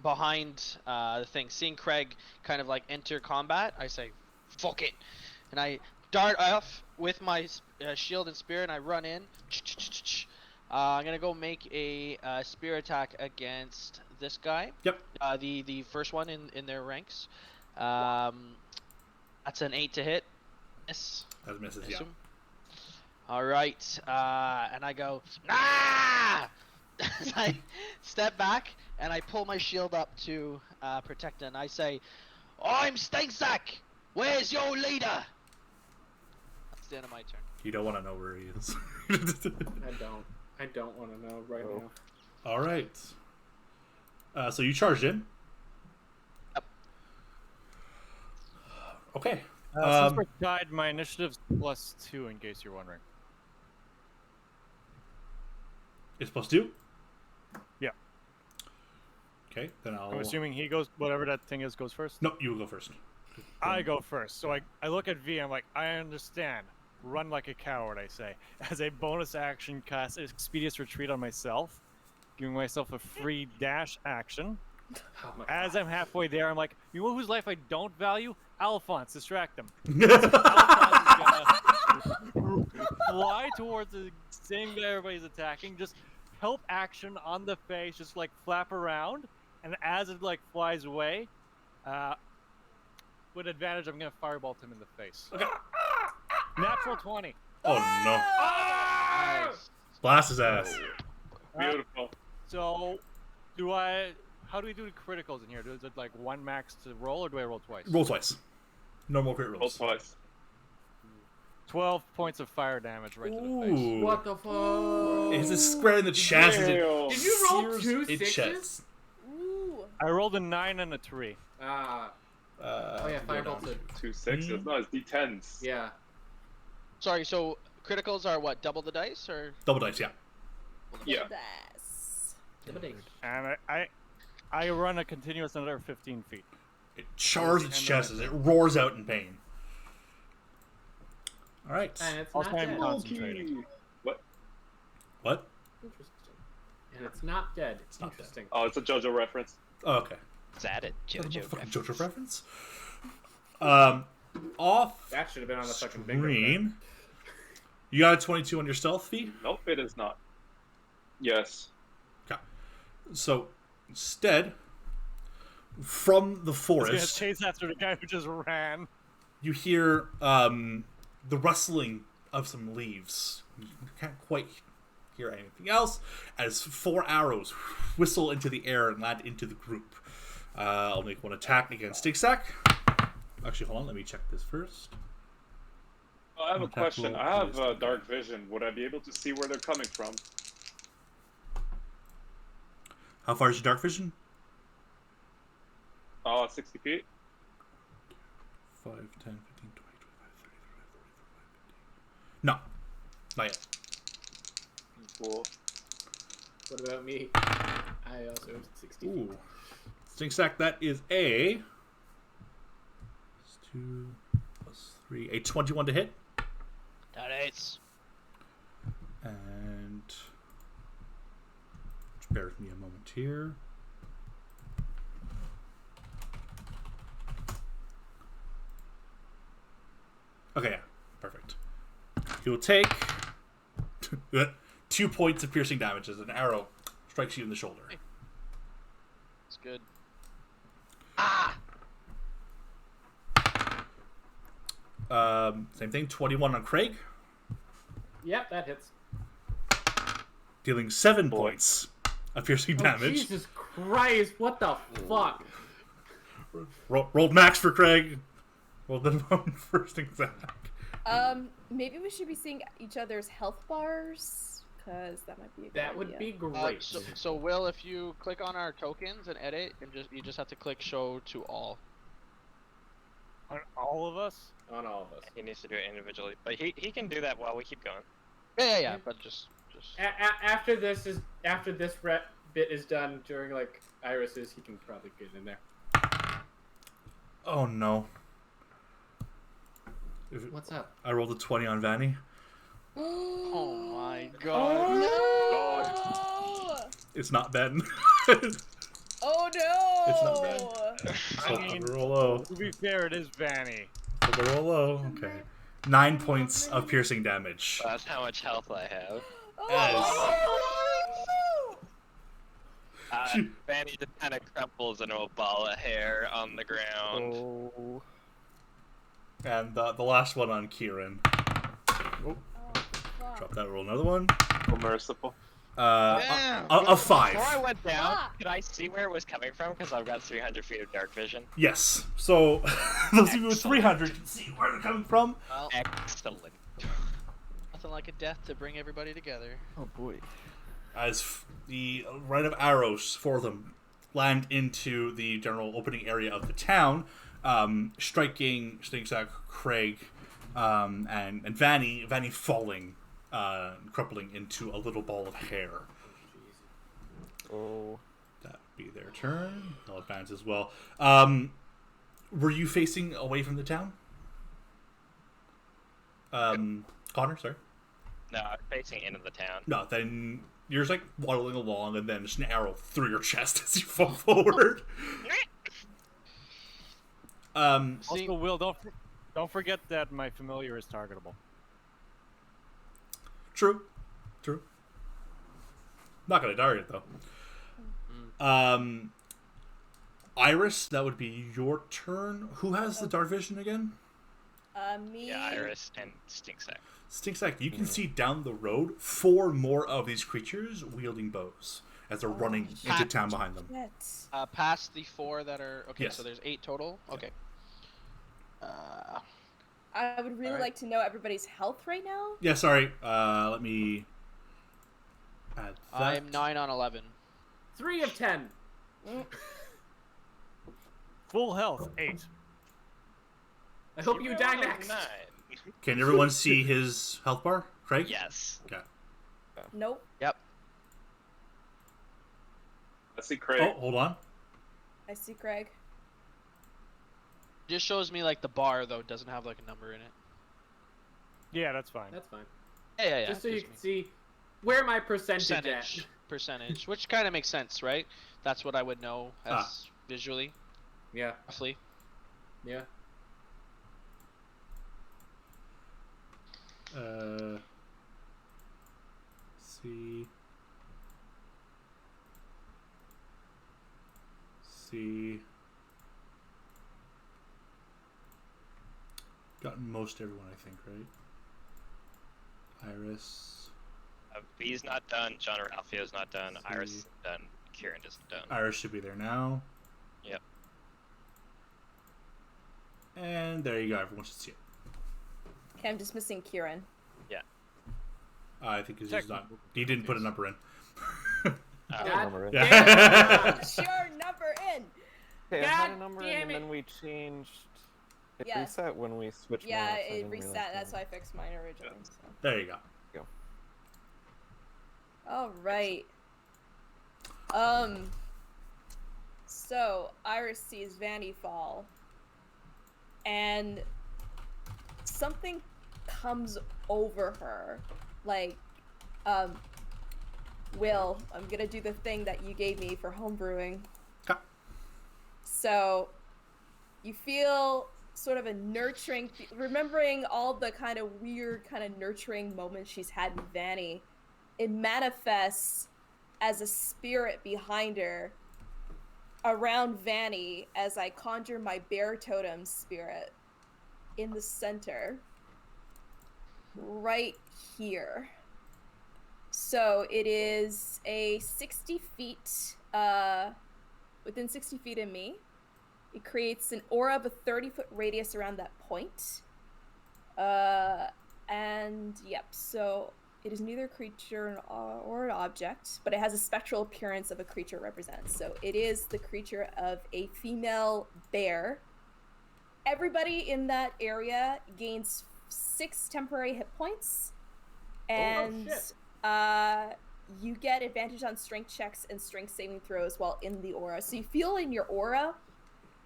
behind the thing, seeing Craig kind of like enter combat, I say, fuck it. And I dart off with my shield and spear and I run in. I'm gonna go make a spear attack against this guy. Yep. The first one in their ranks. That's an 8 to hit. Yes. That misses, yeah. Alright, and I go, nah! I step back and I pull my shield up to protect it and I say, I'm Stinksack! Where's your leader? That's the end of my turn. You don't want to know where he is. I don't want to know right now. Alright. So you charged in. Yep. Okay. Since we're tied, my initiative's +2 in case you're wondering. It's +2? Yeah. Okay, then I'm assuming he goes, whatever that thing is, goes first? No, you will go first. I go first. So I look at V, I'm like, I understand. Run like a coward, I say. As a bonus action, cast Expeditious Retreat on myself, giving myself a free dash action. As I'm halfway there, I'm like, you know whose life I don't value? Alphonse, distract him. Alphonse is gonna fly towards the same guy everybody's attacking, just help action on the face, just like flap around, and as it like flies away, with advantage, I'm gonna firebolt him in the face. Okay. Natural 20. Oh no. Nice. Blast his ass. Beautiful. So, how do we do the criticals in here? Is it like 1 max to roll, or do I roll twice? Roll twice. Normal crit Roll rolls. twice. 12 points of fire damage right to the face. Ooh. What the fuck? It's a square in the chest. as it Damn. Did you roll sears 2 its 6s? chest. Ooh. I rolled a 9 and a 3. Oh yeah, firebolted. 2 6s. No, it's D10s. Yeah. Sorry, so criticals are what? Double the dice, or? Double dice, yeah. Yeah. That's... And I run a continuous another 15 feet. It chars its chest as it roars out in pain. All right. And it's Also, not I'm dead. concentrating. What? What? Interesting. And it's not dead. It's not dead. interesting. Oh, it's a JoJo reference. Oh, okay. Is that it? JoJo. Fucking JoJo reference. Off That should have been on the fucking bingo card. screen. You got a 22 on your stealth fee. Nope, it is not. Yes. Okay. So instead, from the I was forest, gonna chase after the guy who just ran. you hear the rustling of some leaves. You can't quite hear anything else as 4 arrows whistle into the air and land into the group. I'll make one attack against Stigsack. Actually, hold on. Let me check this first. I have a Attack question. roll, I have please. dark vision. Would I be able to see where they're coming from? How far is your dark vision? 60 feet. 5, 10, 15, 20, 25, 30, 35, 40, 50. No. Not yet. Cool. What about me? I also have 60 feet. Ooh. Stigsack, that is a... 2 plus 3. A 21 to hit. That is. And... Just bear with me a moment here. Okay, yeah. Perfect. You'll take 2 points of piercing damage as an arrow strikes you in the shoulder. It's good. Ah! Same thing. 21 on Craig, Yep, that hits. dealing 7 points of piercing Oh, damage. Jesus Christ, what the fuck? Rolled max for Craig. Rolled the first exact. Maybe we should be seeing each other's health bars, because that might be a good That would idea. be great. So Will, if you click on our tokens and edit, and you just have to click show to all. On all of us? On all of us. He needs to do it individually, but he can do that while we keep going. Yeah. But just. After this bit is done during like Iris's, he can probably get in there. Oh no. What's up? I rolled a 20 on Vanny. Oh my god. No! It's not Ben. Oh no! It's not Ben. So I mean, roll low. to be fair, it is Vanny. Roll low. Okay. 9 points of piercing damage. That's how much health I have. Fanny just kind of crumples into a ball of hair on the ground. Oh. And the last one on Kieran. Oh, fuck. drop that. Roll another one. So merciful. A 5. Before I went down, Fuck. could I see where it was coming from? Because I've got 300 feet of dark vision. Yes. So those of you with 300 can see where they're coming from. Well, Excellent. nothing like a death to bring everybody together. Oh boy. As the rite of arrows for them land into the general opening area of the town, striking Stinksack, Craig, and Vanny falling, crippling into a little ball of hair. Oh. That would be their turn. They'll advance as well. Were you facing away from the town? Connor, sorry. No, I'm facing into the town. No, then you're just like waddling along, and then just an arrow through your chest as you fall forward. Also, Will, don't forget that my familiar is targetable. True. Not gonna target though. Iris, that would be your turn. Who has the dark vision again? Me. Yeah, Iris and Stinksack. Stinksack, you can see down the road 4 more of these creatures wielding bows as they're running into town behind them. Shit. Past the 4 that are okay. Yes. So there's 8 total. Okay. I would really like to know everybody's health right now. Yeah, sorry. Let me add that. I'm 9 on 11. 3 of 10. Full health, 8. I hope you die Rolled a next. 9. Can everyone see his health bar, Craig? Yes. Okay. Nope. Yep. Let's see, Craig. Oh, hold on. I see Craig. Just shows me like the bar though. It doesn't have like a number in it. Yeah, that's fine. That's fine. Yeah. Just so you gives can me see where my percentage. percentage, which kind of makes sense, right? That's what I would know as visually, Yeah. roughly. Yeah. See. Gotten most everyone, I think, right? Iris. B's not done. John Ralphio's not done. Iris isn't done. Kieran isn't done. Iris should be there now. Yep. And there you go. Everyone should see it. Okay, I'm just missing Kieran. I think he's not. He didn't put a number in. God Number in. Yeah. Sure, number in. Okay, I God had a number in, damn and it. then we changed. It Yeah. reset when we switched. Yeah, modes, I it didn't realize reset. that. That's why I fixed mine originally. So. There you go. All right. So Iris sees Vanny fall, and something comes over her. Like, Will, I'm gonna do the thing that you gave me for homebrewing. Okay. So, you feel sort of a nurturing, remembering all the kind of weird, kind of nurturing moments she's had with Vanny. It manifests as a spirit behind her around Vanny as I conjure my bear totem spirit. in the center, right here. So it is a 60 feet, within 60 feet of me. It creates an aura of a 30-foot radius around that point. And yep, so it is neither a creature or an object, but it has a spectral appearance of a creature it represents. So it is the creature of a female bear. Everybody in that area gains 6 temporary hit points, and you get advantage on strength checks and strength saving throws while in the aura. So you feel in your aura,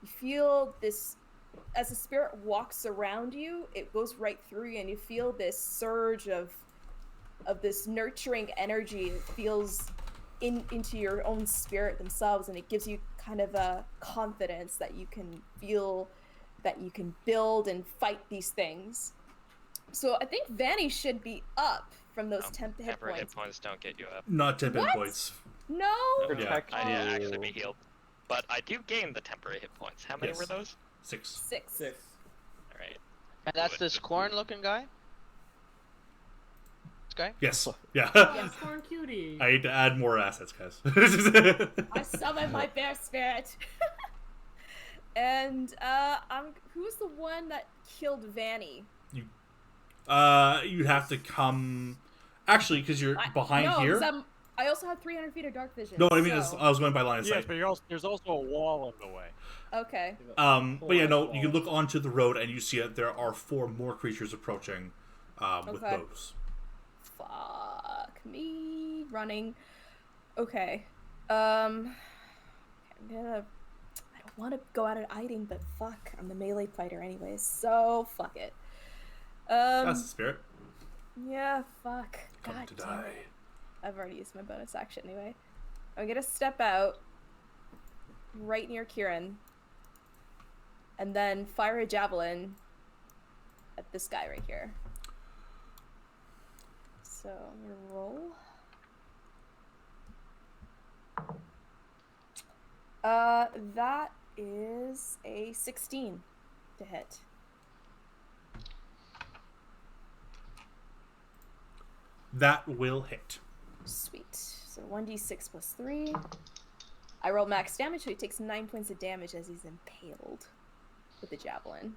you feel this, as the spirit walks around you, it goes right through you, and you feel this surge of this nurturing energy. It feels into your own spirit themselves, and it gives you kind of a confidence that you can feel that you can build and fight these things. So I think Vanny should be up from those temporary hit points don't get you up. Not 10 hit points. No. Yeah. I need to actually be healed. But I do gain the temporary hit points. How many were those? 6. 6. Alright. And that's this corn-looking guy? This guy? Yes. Yeah. Yes, corn cutie. I need to add more assets, guys. I summon my bear spirit. And who's the one that killed Vanny? You'd have to come. Actually, because you're behind here. I also have 300 feet of dark vision. No, I mean, so... I was going by line of sight. Yes, but there's also a wall in the way. Okay. But yeah, no, you can look onto the road and you see that there are 4 more creatures approaching with bows. Fuck me. Running. Okay. I don't want to go out at hiding, but fuck, I'm the melee fighter anyways, so fuck it. That's the spirit. Yeah, fuck. Come God to damn die. it. I've already used my bonus action anyway. I'm gonna step out right near Kieran and then fire a javelin at this guy right here. So I'm gonna roll. That is a 16 to hit. That will hit. Sweet. So 1d6 plus 3. I roll max damage, so he takes 9 points of damage as he's impaled with the javelin.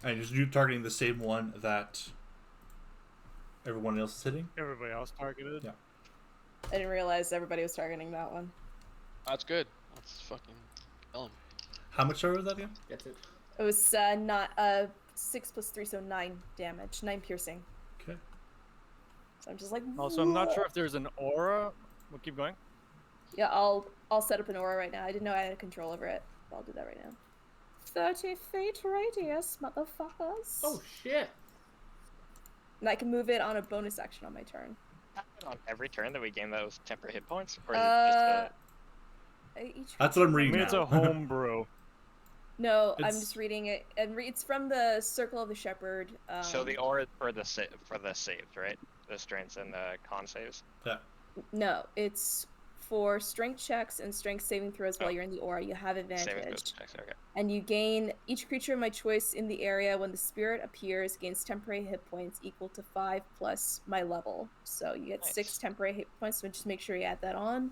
And you're targeting the same one that everyone else is hitting? Everybody else targeted? Yeah. I didn't realize everybody was targeting that one. That's good. Let's fucking kill him. How much was that again? That's it. It was not 6 plus 3, so 9 damage, 9 piercing. Okay. So I'm just like. Also, I'm not sure if there's an aura. We'll keep going. Yeah, I'll set up an aura right now. I didn't know I had control over it. I'll do that right now. 30 feet radius, motherfuckers. Oh shit! And I can move it on a bonus action on my turn. On every turn that we gain those temporary hit points, or is it That's what I'm reading. I mean, it's a homebrew. No, I'm just reading it, and it's from the Circle of the Shepherd. So the aura for the saves, right? The strengths and the con saves. Yeah. No, it's for strength checks and strength saving throws while you're in the aura. You have Saving advantage. those checks, okay. And you gain each creature of my choice in the area when the spirit appears gains temporary hit points equal to 5 plus my level. So you get 6 temporary hit points. So just make sure you add that on.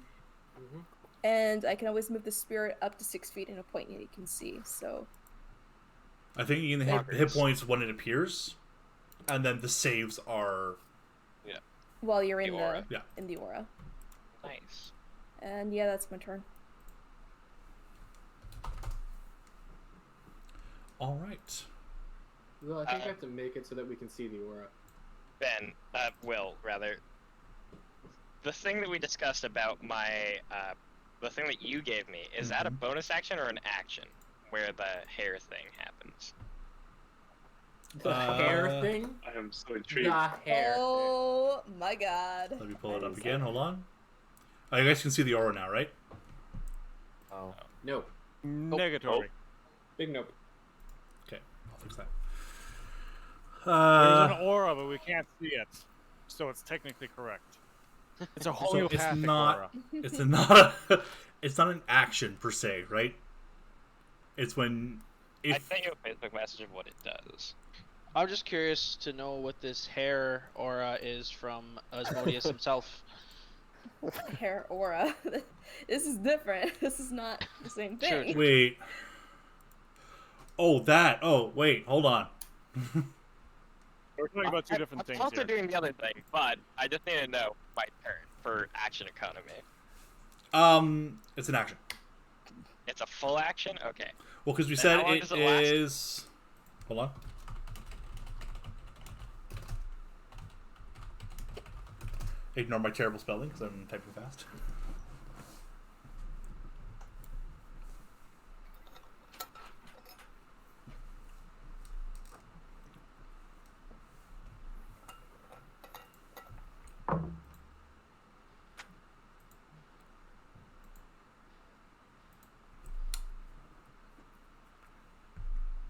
Mm-hmm. And I can always move the spirit up to 6 feet in a point that you can see. So I think you can hit points when it appears, and then the saves are. Yeah. While you're in the aura. in the aura. Nice. And yeah, that's my turn. All right. Well, I think I have to make it so that we can see the aura. Ben, Will, rather. The thing that we discussed about the thing that you gave me, is that a bonus action or an action where the hair thing happens? The hair thing? I am so intrigued. The hair Oh my god. Let me pull it up again. Hold on. Oh, you guys can see the aura now, right? Oh. No. Negatory. Big nope. Okay, I'll fix that. There's an aura, but we can't see it, so it's technically correct. It's a homeopathic aura. It's not an action per se, right? It's when I sent you a Facebook message of what it does. I'm just curious to know what this hair aura is from Asmodeus himself. Hair aura. This is different. This is not the same Sure, thing. sure. Wait. Oh, that. Oh, wait. Hold on. We're talking about two different things I'm also here. doing the other thing, but I just need to know my turn for action economy. It's an action. It's a full action? Okay. Well, because we Then said how long it does it last? is. Hold on. Ignore my terrible spelling because I'm typing fast.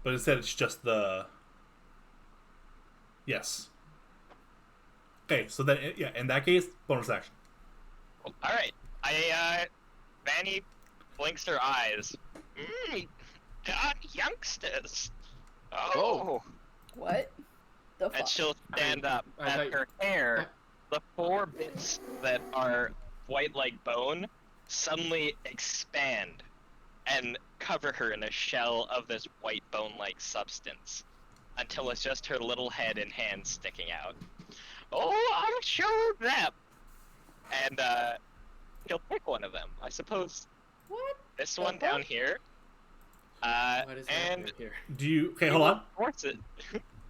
But instead, it's just the. Yes. Okay, so then, yeah, in that case, bonus action. All right. Vanny blinks her eyes. Youngsters. Oh. What the fuck? And she'll stand up, I and thought- her hair, the 4 bits that are white like bone, suddenly expand and cover her in a shell of this white bone-like substance until it's just her little head and hands sticking out. Oh, I'll show them! And she'll pick one of them. I suppose What? this The one down fuck? here. What is And happening here? Do you. Okay, hold on. force it.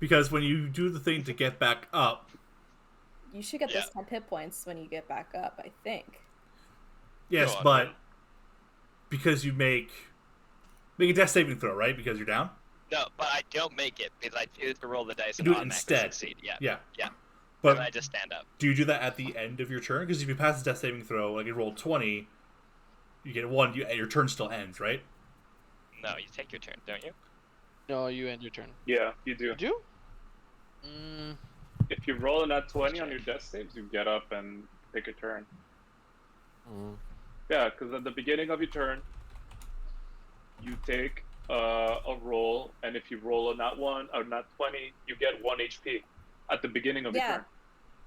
Because when you do the thing to get back up. You should get Yeah. those 10 hit points when you get back up, I think. Yes, Go on, but. man. Because you make a death saving throw, right? Because you're down? No, but I don't make it because I choose to roll the dice and Do it automatically instead. succeed. Yeah. Yeah. Yeah. But And I just stand up. do you do that at the end of your turn? Because if you pass the death saving throw, like you roll 20, you get 1, your turn still ends, right? No, you take your turn, don't you? No, you end your turn. Yeah, you do. You do? Mm, If you roll a nat 20 on your death saves, you get up and take a turn. Yeah, because at the beginning of your turn, you take a roll, and if you roll a nat 1 or nat 20, you get 1 HP at the beginning of your Yeah. turn.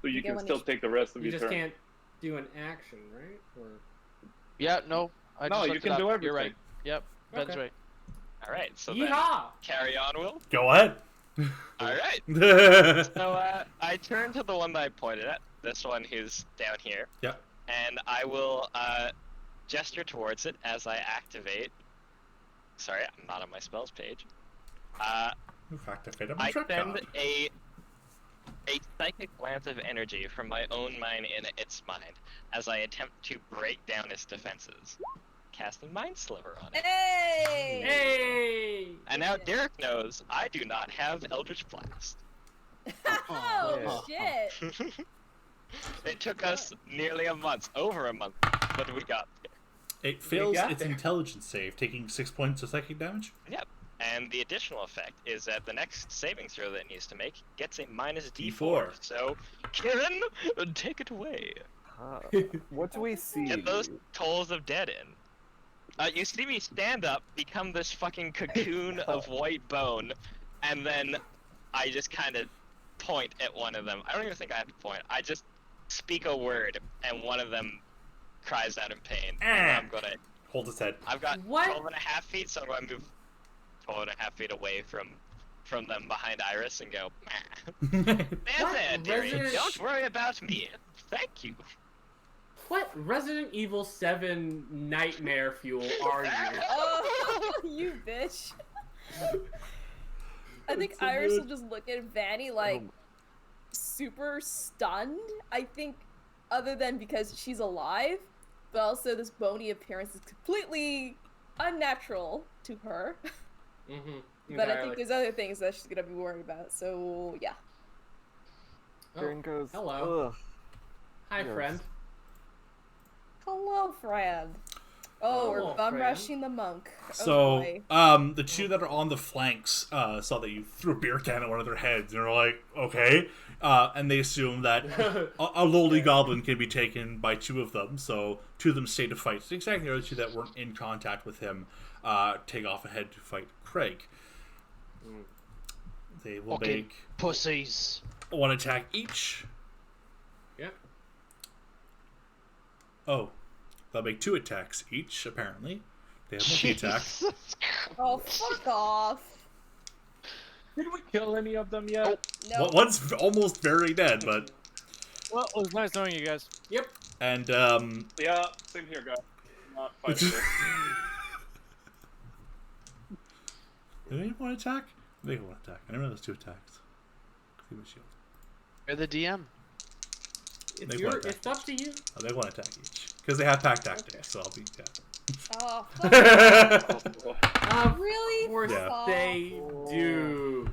So you You get can 1 still HP. take the rest of You your just turn. can't do an action, right? Or yeah, no. I No, just you looked can it up. do You're everything. right. Yep, Ben's Okay. right. All right. So then yeehaw! carry on, Will. Go ahead. All right. So I turn to the one that I pointed at. This one who's down here. Yep. And I will gesture towards it as I activate. Sorry, I'm not on my spells page. Activate I send a psychic glance of energy from my own mind in its mind as I attempt to break down its defenses, casting Mind Sliver on it. Hey! Hey! And now Derek knows I do not have Eldritch Blast. Oh, shit! It took us nearly a month, over a month, but we got there. It fails got its there. intelligence save, taking 6 points of psychic damage. Yep. And the additional effect is that the next saving throw that it needs to make gets a minus D4. D4. So, Kieran, take it away. What do we see? Get those tolls of dead in. You see me stand up, become this fucking cocoon of white bone, and then I just kind of point at one of them. I don't even think I have to point. I just speak a word, and one of them cries out in pain. And I'm gonna. Hold its head. I've got What? 12 and a half feet, so I'm gonna move 12 and a half feet away from them behind Iris and go, "Meh." There, What? there, dearie. Resident- Don't worry about me. Thank you. What Resident Evil 7 nightmare fuel are you? Oh, you bitch. I think That's so Iris good. will just look at Vanny like super stunned. I think, other than because she's alive, but also this bony appearance is completely unnatural to her. Mm-hmm. But I think there's other things that she's gonna be worried about. So yeah. Kieran goes, hello. ugh. Hi, Yes. friend. Hello, friend. Oh, we're Hello, bum friend. rushing the monk. Oh, So, boy. the two that are on the flanks saw that you threw a beer can at one of their heads, and they're like, okay. And they assume that a lowly goblin can be taken by 2 of them, so 2 of them stay to fight. So exactly the other 2 that weren't in contact with him take off ahead to fight Craig. They will Fucking make pussies. 1 attack each. Yep. Oh, they'll make 2 attacks each. Apparently, they have multi-attack. Jesus Oh, fuck off. Did we kill any of them yet? No. One's almost very dead, but Well, it was nice knowing you guys. Yep. and Yeah, same here, guys. Not fighting this. do they have 1 attack? They have 1 attack. I never know there's 2 attacks. See my shield. You're the DM. They want attack It's up to you. Oh, they have 1 attack each because they have pack tactics. So I'll be Oh, fuck. Really? Of course Yeah. they do.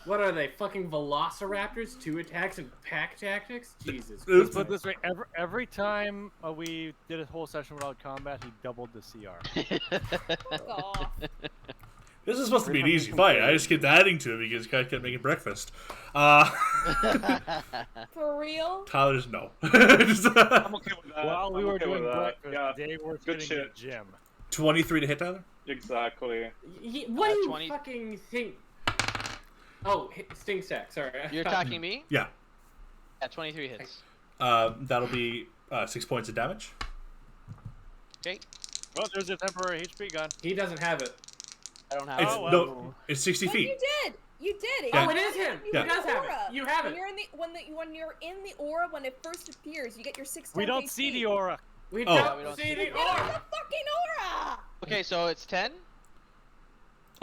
What are they? Fucking velociraptors? 2 attacks and pack tactics? Jesus. Let's put it this way: every time we did a whole session without combat, he doubled the CR. Fuck off. This is supposed to be an easy fight. I just kept adding to it because guys kept making breakfast. For real? Tyler's no. I'm okay with that. While we I'm were okay doing with that. breakfast, Yeah, they were good hitting the shit. gym. 23 to hit, Tyler. Exactly. What do you 20. fucking think? Oh, Sting Sack, sorry. You're attacking me? Yeah. At 23 hits. That'll be 6 points of damage. Okay. Well, there's a temporary HP gun. He doesn't have it. I don't have It's, it. well. no, it's 60 But feet. you did. You did. Yeah. Oh, it is him! Yeah. He does have it. Aura. You have When it. you're in the when you're in the aura, when it first appears, you get your 6 We don't see the aura. We Oh. don't, We don't see see the Get aura! the fucking aura! Okay, so it's 10?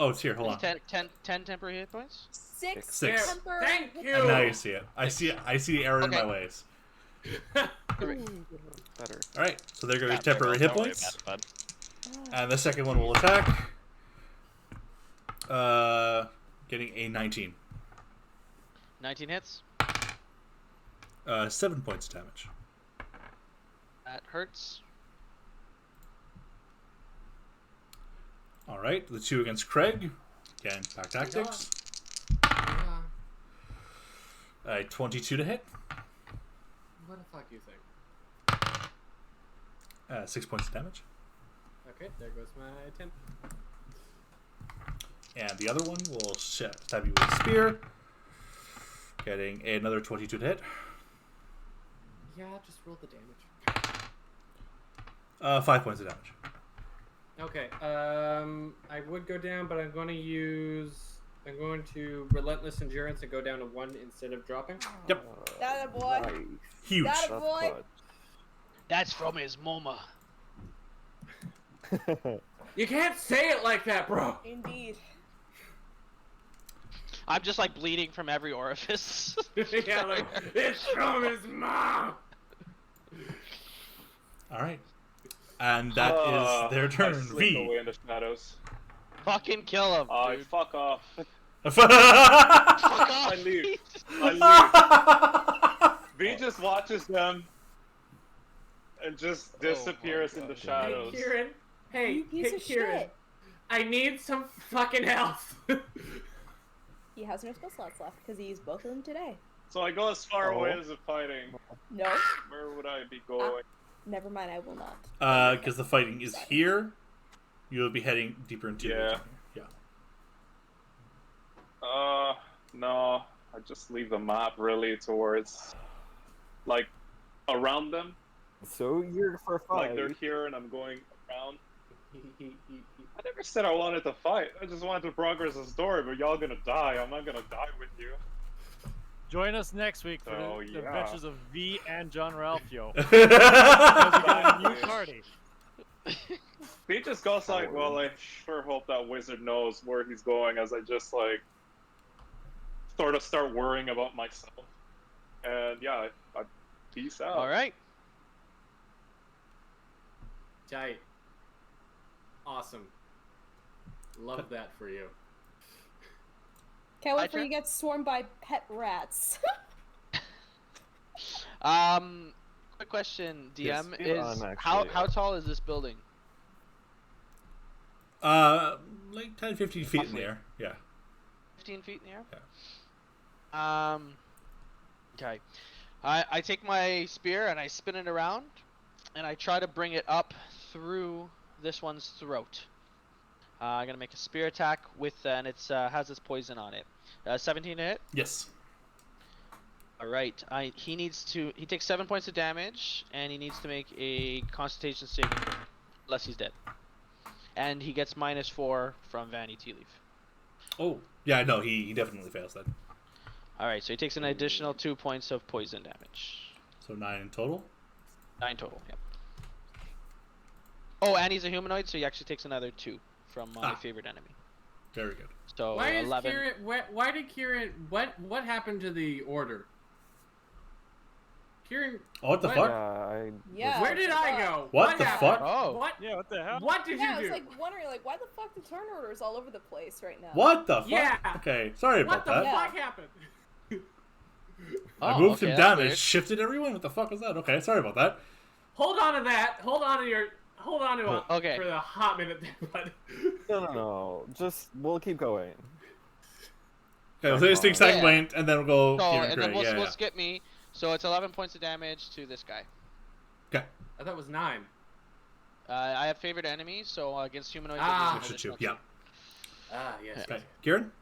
Oh, it's here. Hold It's on. 10 temporary hit points? 6 Six. temper. Thank you! And now you see it. I see the error in my Okay. ways. Better. All right. So they're going to Not be temporary hit don't worry points, about it, bud. and the second one will attack. Getting a 19. 19 hits. 7 points of damage. That hurts. All right. The 2 against Craig. Again, pack tactics. 22 to hit. What the fuck you think? 6 points of damage. Okay, there goes my 10. And the other one will stab you with a spear. Getting another 22 to hit. Yeah, just roll the damage. 5 points of damage. Okay, I would go down, but I'm going to Relentless Endurance and go down to 1 instead of dropping. Yep. That a boy. Huge. That a boy. That's from his mama. You can't say it like that, bro! Indeed. I'm just like bleeding from every orifice. Yeah, like, it's from his mom! All right. And that is their turn. I slink away V. in the shadows. Fucking kill him, I dude. fuck off. Fuck I off. leave. V just watches them and just disappears in the Hey, shadows. Kieran. Hey, You piece hey, of Kieran. shit. I need some fucking health. He has no spell slots left because he used both of them today. So I go as far Oh. away as the fighting. No. Where would I be going? Never mind. I will not. Because the fighting is here, you'll be heading deeper into Yeah. Yeah. No. I just leave the map really towards, like, around them. So you're for Like fight. they're here and I'm going around. I never said I wanted to fight. I just wanted to progress the story, but y'all gonna die. I'm not gonna die with you. Join us next week for Oh, the yeah. adventures of V and John Ralphio. Because we got a new party. He just goes like, well, I sure hope that wizard knows where he's going, as I just like sort of start worrying about myself. And yeah, I peace out. All right. Tight. Awesome. Love that for you. Can't My wait for you turn? to get swarmed by pet rats. Quick question, Yes. DM Yeah, is I'm how actually, tall is this building? Like 10, 15 feet in Roughly. the air. Yeah. 15 feet in the air. Okay. I take my spear and I spin it around, and I try to bring it up through this one's throat. I'm gonna make a spear attack with, and it's has this poison on it. 17 to hit. Yes. All right. He takes 7 points of damage, and he needs to make a Constitution saving throw, unless he's dead. And he gets -4 from Vanny Tea Leaf. Oh, yeah, no, he definitely fails then. All right, so he takes an additional 2 points of poison damage. So 9 in total. 9 total. Yep. Oh, and he's a humanoid, so he actually takes another 2 from my favorite enemy. Very good. So Why is 11. Kieran? Why did Kieran? What happened to the order? Kieran. Oh, what the fuck? Yeah. Where did I go? What the happened? fuck? Oh. What? Yeah, what the hell? What did Yeah, I you was do? like wondering, like, why the fuck the turn order is all over the place right now? What the fuck? Yeah. Okay, sorry What about the that. fuck happened? I Oh, moved okay, him that's down and weird. shifted everyone? What the fuck was that? Okay, sorry about that. Hold on to that. Hold on to it Okay. for the hot minute there, bud. No. Just we'll keep going. Okay, we'll say Stink Sack Yeah. went, and then we'll go So, Kieran and then Gray. we'll skip me. So it's 11 points of damage to this guy. Okay. I thought it was 9. I have favorite enemy, so against humanoids. I do Ah. an Extra additional 2, yeah. Ah, yes. Okay, yes. Kieran?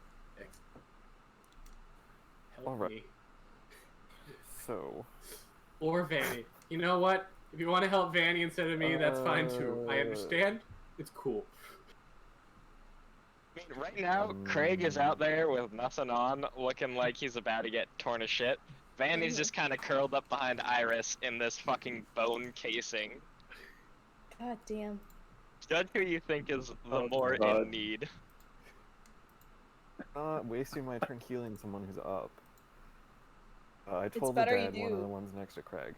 Help Alright. me. So, Or Vanny. You know what? If you want to help Vanny instead of me, that's fine too. I understand. It's cool. I mean, right now, Craig is out there with nothing on, looking like he's about to get torn to shit. Vanny's just kind of curled up behind Iris in this fucking bone casing. God damn. Judge who you think is the Oh, more God. in need. not wasting my turn healing someone who's up. I It's told the better you dead one of do. the ones next to Craig.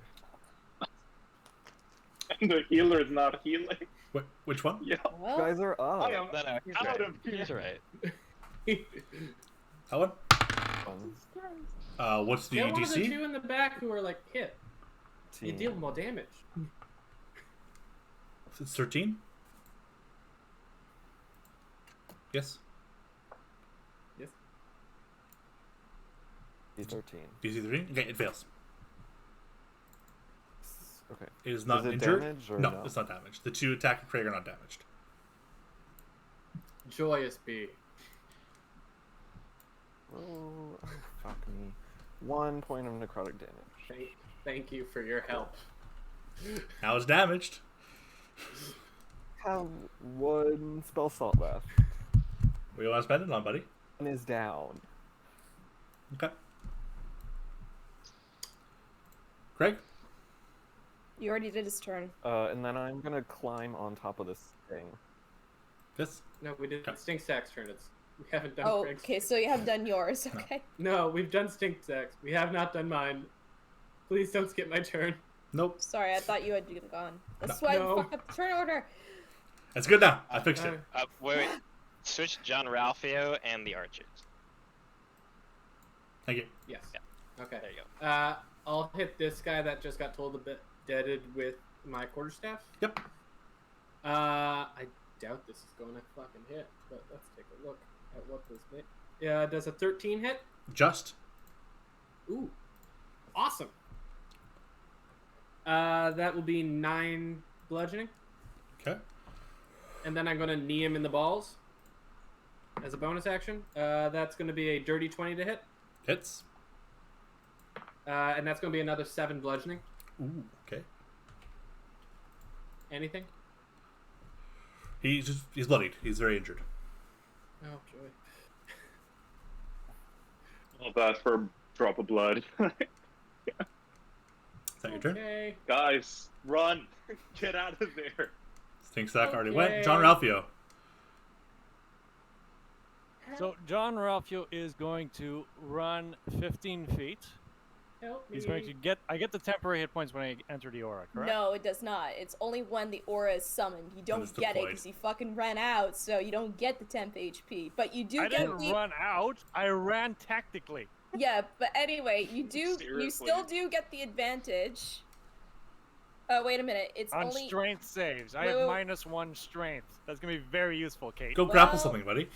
And the healer is not healing. Which one? Yeah. You Well, guys are up. I am No, he's out right. of here. He's right. That one? Fun. What's the Get one of the DC? 2 in the back who are like hit. You Team. deal more damage. It's 13? Yes. Yes. He's 13. DC 13? Okay, it fails. Okay. It is not Is it injured. damaged or no, no? it's not damaged. The 2 attacking Craig are not damaged. Joyous bee. Oh, fuck me. 1 point of necrotic damage. Thank you for your help. Now it's damaged. Have 1 spell slot left. What do you want to spend it on, buddy? One is down. Okay. Craig? you already did his turn. And then I'm gonna climb on top of this thing. Yes. No, we did Okay. Stink Sack's turn. We haven't done Oh, Craig's. okay, so you have done yours, okay? No, we've done Stink Sack's. We have not done mine. Please don't skip my turn. Nope. Sorry, I thought you had gone. That's why No. I fucked up the turn order. It's good now. I fixed it. Wait. Switch John Ralphio and the archers. Thank you. Yes. Okay. There you go. I'll hit this guy that just got told a bit deaded with my quarterstaff. Yep. I doubt this is going to fucking hit, but let's take a look at what this hit. Yeah, does a 13 hit? Just. Ooh, awesome. That will be 9 bludgeoning, Okay. and then I'm going to knee him in the balls as a bonus action. That's going to be a dirty 20 to hit, Hits. and that's going to be another 7 bludgeoning. Ooh. Okay. Anything? He's bloodied. He's very injured. Oh, joy. All that for a drop of blood. Is that your turn? Okay. Guys, run! Get out of there! Stink Sack already went. Okay. John Ralphio. So John Ralphio is going to run 15 feet. Help me. He's going to get. I get the temporary hit points when I enter the aura, correct? No, it does not. It's only when the aura is summoned. You it's don't get it deployed. because you fucking ran out, so you don't get the temp HP. But you do I get didn't the run out. I ran tactically. yeah. But anyway, you do. You Seriously. still do get the advantage. Wait a minute. It's On only strength saves. I Wait, have wait. -1 strength. That's gonna be very useful, Kate. Go grapple Well- something, buddy.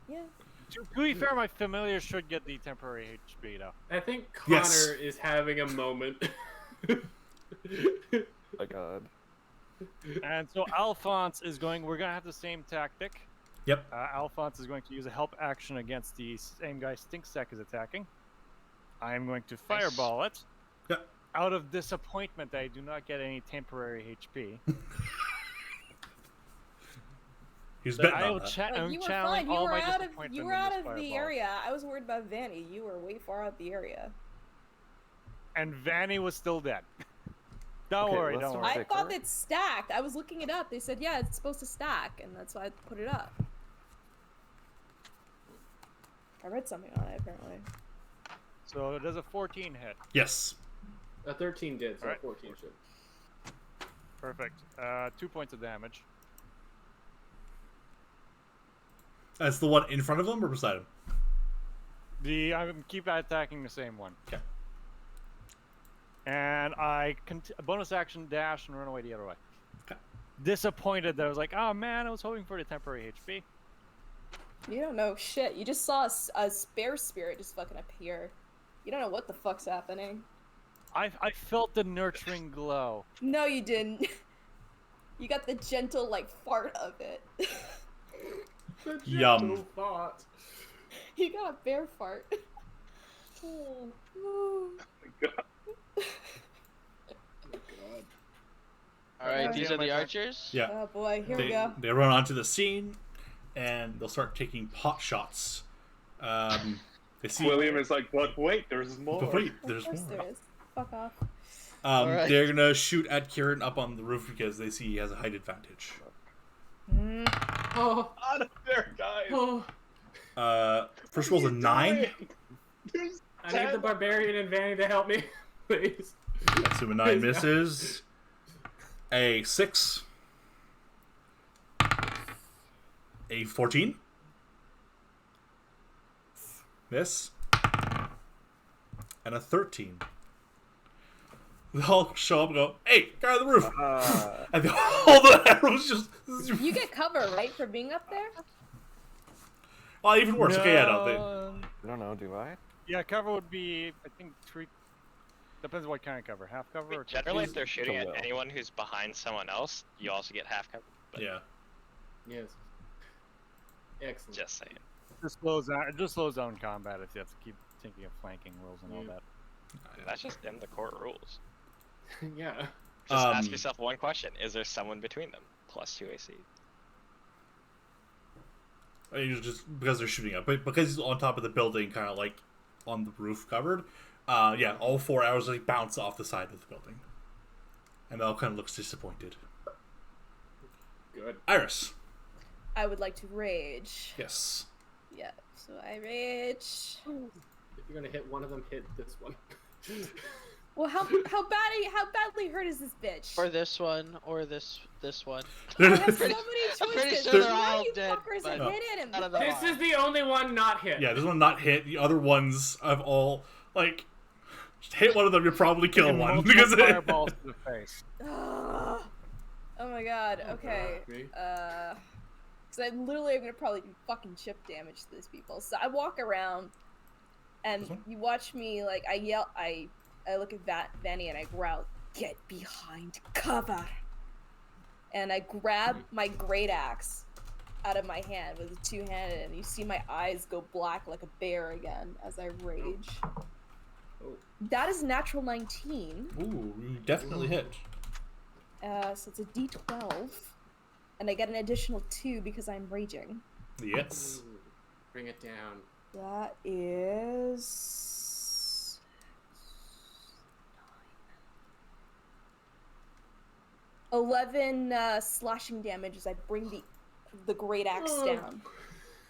yeah. To be fair, my familiar should get the temporary HP though. I think Connor Yes. is having a moment. My god. And so Alphonse is going. We're gonna have the same tactic. Yep. Alphonse is going to use a help action against the same guy Stinksack is attacking. I am going to fireball it. Yep. Out of disappointment, I do not get any temporary HP. He's But betting I on will that. I'm you were channeling fine. You all were my out of disappointment you in were out this of the fireball. area. I was worried about Vanny. You were way far out the area. And Vanny was still dead. Don't Okay, worry, let's don't not worry. I pick thought her. it stacked. I was looking it up. They said, yeah, it's supposed to stack, and that's why I put it up. I read something on it, apparently. So does a 14 hit? Yes. A 13 did, so Alright. 14 should. Perfect. 2 points of damage. That's the one in front of him or beside him? I'm keep attacking the same one. Okay. And I bonus action dash and run away the other way. Okay. Disappointed that I was like, oh man, I was hoping for the temporary HP. You don't know shit. You just saw a spare spirit just fucking appear. You don't know what the fuck's happening. I felt the nurturing glow. No, you didn't. You got the gentle, like, fart of it. Yum. Thought. You got a bear fart. Oh. Oh my god. All right, Yeah. these are the archers. Yeah. Oh boy, here we go. They run onto the scene, and they'll start taking pot shots. They see. William is like, but wait, there's more. But wait, Of there's course more. there is. Fuck off. Alright. They're gonna shoot at Kieran up on the roof because they see he has a height advantage. Oh, Out of there, guys. oh. First roll's a 9. There's I need the 10. barbarian and Vanny to help me, please. Assume a 9 misses. A 6. A 14. Miss. And a 13. They all show up and go, hey, guy on the roof! And all the arrows just... You get cover, right, for being up there? Oh, even worse. Okay, yeah, no, I don't know, do I? Yeah, cover would be, I think, 3. Depends what kind of cover. Half cover or Generally, if they're shooting at Hello. anyone who's behind someone else, you also get half cover. But yeah. Yes. Excellent. just saying. it just slows down combat if you have to keep thinking of flanking rolls and all Yeah. that. That's just in the court rules. Yeah. Just Um, ask yourself one question: is there someone between them? +2 AC. I mean, just because they're shooting up, but because he's on top of the building, kind of like on the roof covered. Yeah, all 4 arrows like bounce off the side of the building, and Mel kind of looks disappointed. Good. Iris, I would like to rage. yes. Yeah, so I rage. If you're gonna hit one of them, hit this one. Well, how badly hurt is this bitch? Or this one, or this one. I have so many I'm pretty choices. sure they're Why all you dead, fuckers but- have hit him? None of them This are. is the only one not hit. Yeah, this one not hit. The other ones have all like just hit one of them. You'll probably kill And one multiple because fireballs to the face. Ugh. Oh my god. Okay. God, me. Because I literally am gonna probably do fucking chip damage to these people. So I walk around, and This one? you watch me like I yell. I look at Vanny and I growl, "Get behind cover!" And I grab my great axe out of my hand with a two-handed, and you see my eyes go black like a bear again as I rage. Oh. That is natural 19. Ooh, you definitely hit. So it's a D12, and I get an additional 2 because I'm raging. Yes. Ooh, bring it down. That is 11 slashing damage as I bring the great axe down.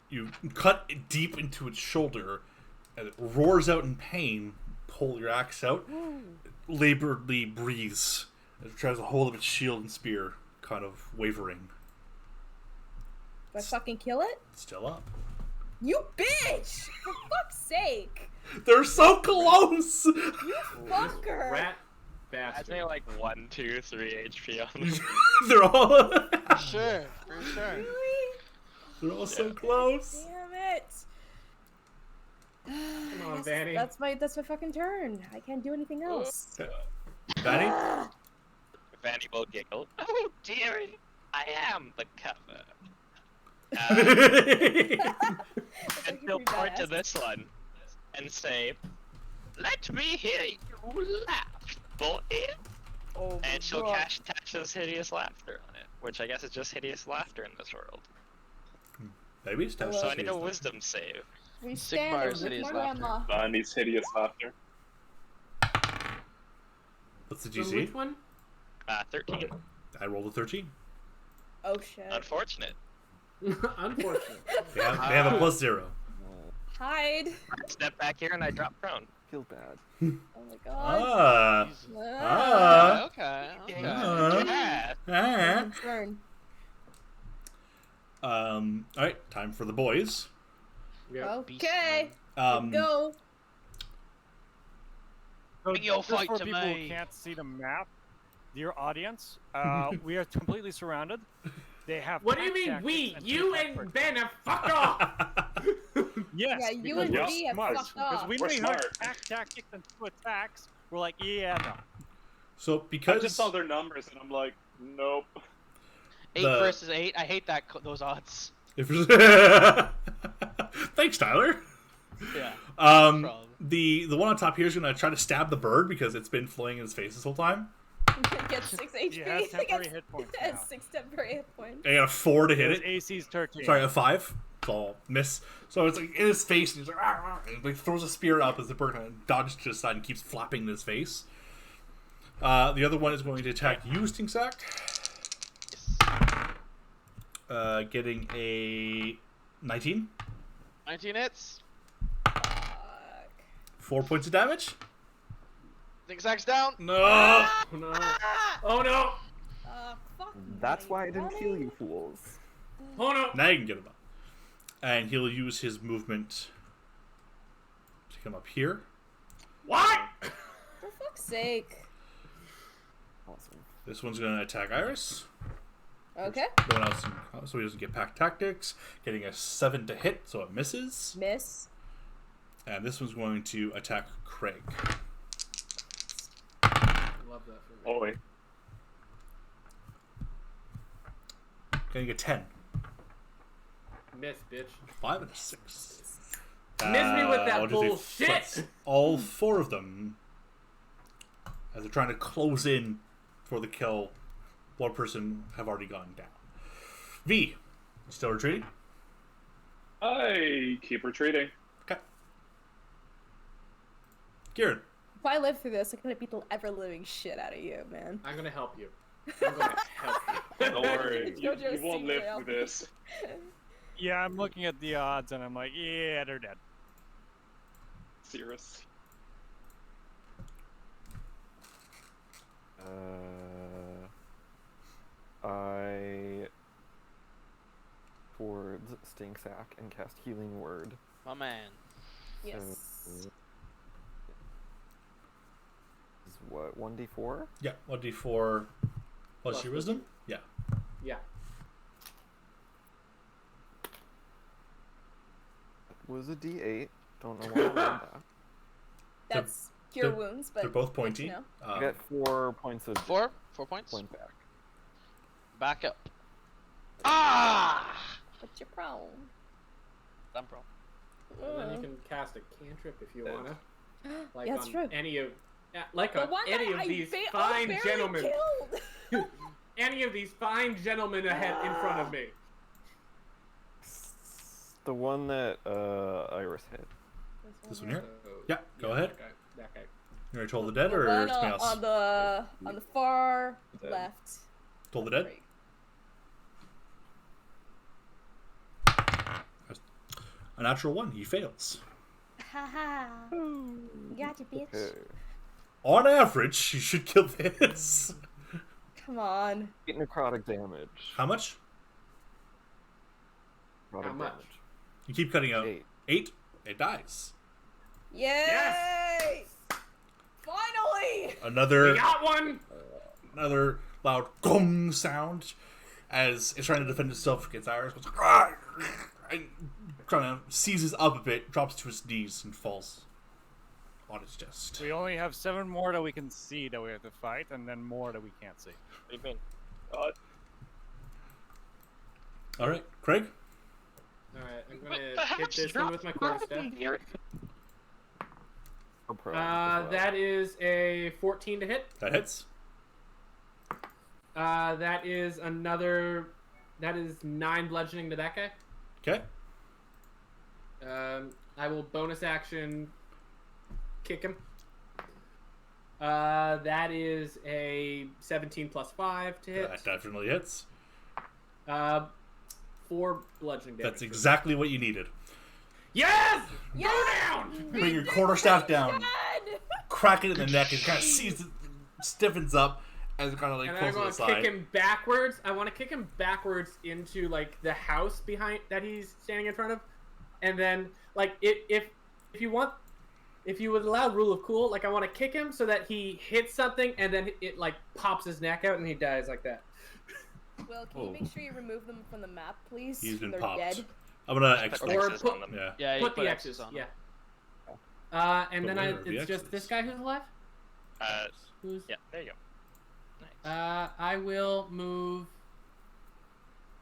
You cut deep into its shoulder, and it roars out in pain. Pull your axe out. It laboredly breathes. It tries to hold up its shield and spear, kind of wavering. Do I fucking kill it? It's still up. You bitch! For fuck's sake! They're so close. You fucker! Rat I bastard. think like 1, 2, 3 HP on them. They're all. For sure, for sure. Really? They're all so close. Damn it! Come on, Yes, Vanny. That's my fucking turn. I can't do anything else. Vanny? Vanny will giggle. Oh dear, I am the cover. That's And actually he'll pretty point to badass. this one and say, "Let me hear you laugh, boy." Oh, And she'll bro. attach this hideous laughter on it, which I guess is just hideous laughter in this world. Maybe it's Hello. So I need a wisdom save. We Sigmar's stand with hideous my grandma. Bonnie's hideous laughter. What's the So GC? which one? 13. I rolled a 13. Oh shit. Unfortunate. Unfortunate. They have a +0. Hide. Step back here and I drop prone. Feel bad. Oh my god. Ah. Ah. Okay. Okay. Yeah. Ah. Turn. All right, time for the boys. Yeah. Okay. Um, Go. So Bring your just fight for to people me. who can't see the map, dear audience, we are completely surrounded. They have. What do you pack mean tactics we? and You two and efforts. Ben have fucked off. Yes. Yeah, you because and we're V have smart. fucked Because off. we We're heard smart. pack tactics and two attacks. We're like, yeah, no. so I because just saw their numbers and I'm like, nope. 8 The- versus 8. I hate those odds. Thanks, Tyler. Yeah. Um, the one on top here is gonna try to stab the bird because it's been flying in his face this whole time. Get 6 HP. He has temporary Gets- hit points has now. 6 temporary hit points. I got a 4 to hit His it. AC's 13. Sorry, a 5. So miss. So it's like in his face, and he's like, "Arr, arr," and like throws a spear up as the bird kind of dodges to the side and keeps flapping in his face. The other one is going to attack you, Stinksack. Getting a 19. 19 hits. 4 points of damage. Think Zach's down. No. Oh no. Oh no. Fuck That's me, why I didn't buddy. kill you fools. Oh no. Now you can get him up. And he'll use his movement to come up here. What? For fuck's sake. Awesome. This one's going to attack Iris. Okay. No one else, so he doesn't get pack tactics. Getting a 7 to hit, so it misses. Miss. And this one's going to attack Craig. Love that for me. Oh wait. Getting a 10. Miss, bitch. 5 and a 6. Miss me with that what does he bullshit! flex? All 4 of them, as they're trying to close in for the kill, one person have already gone down. V, still retreating? I keep retreating. Okay. Kieran. If I live through this, I'm gonna beat the ever living shit out of you, man. I'm gonna help you. I'm gonna help you. Don't worry, you JoJo's won't live secret through this. Yeah, I'm looking at the odds and I'm like, yeah, they're dead. Cirrus. I towards Stinksack and cast Healing Word. My man. Yes. So, is what 1d4? Yeah, 1d4 plus Plus your wisdom? Yeah. Yeah. It was a d8. Don't know why I rolled that. That's cure they're- wounds, but They're both good to pointy. know. I get 4 points of 4 points. point back. Back up. Ah! What's your problem? I'm pro. And then you can cast a cantrip if you wanna. Like Yeah, that's on true. any of, like The on one any that of I these barely fine gentlemen. killed. Any of these fine gentlemen ahead in front of me. The one that Iris hit. This one here? So, Yeah, go ahead. That guy. You already told the dead, The or one something else? on the far Dead. left. Told the dead? Right. A natural 1. He fails. Haha. Gotcha, bitch. Okay. On average, you should kill this. Come on. 8 necrotic damage. How much? Necrotic How much? damage. You keep cutting out. 8. 8. It dies. Yay! Yes! Finally! We Another got one! another loud gong sound as it's trying to defend itself against Iris. Goes, "Ah!" and kind of seizes up a bit, drops to its knees, and falls on its chest. We only have 7 more that we can see that we have to fight, and then more that we can't see. What do you mean? All right, Craig. Alright, I'm gonna hit this one with my quarterstaff. Or prone as well. That is a 14 to hit. That hits. That is 9 bludgeoning to that guy. Okay. I will bonus action kick him. That is a 17 plus 5 to hit. That definitely hits. 4 bludgeoning damage. That's exactly what you needed. Yes! Yeah! Go down! Bring your quarterstaff down, Dad! crack it in the neck, and kind of stiffens up as it kind of like And pulls I to the want to side. kick him backwards. I want to kick him backwards into like the house behind that he's standing in front of, and then like if you would allow rule of cool, like I want to kick him so that he hits something and then it like pops his neck out and he dies like that. Will, can you make sure you remove them from the map, please? He's been They're popped. dead. I'm gonna Put expect. Or X's put- on them. Yeah. Yeah, you Put the X's on yeah. them. And But then where are the it's just X's? this guy who's alive. Who's? Yeah, there you go. Nice. I will move.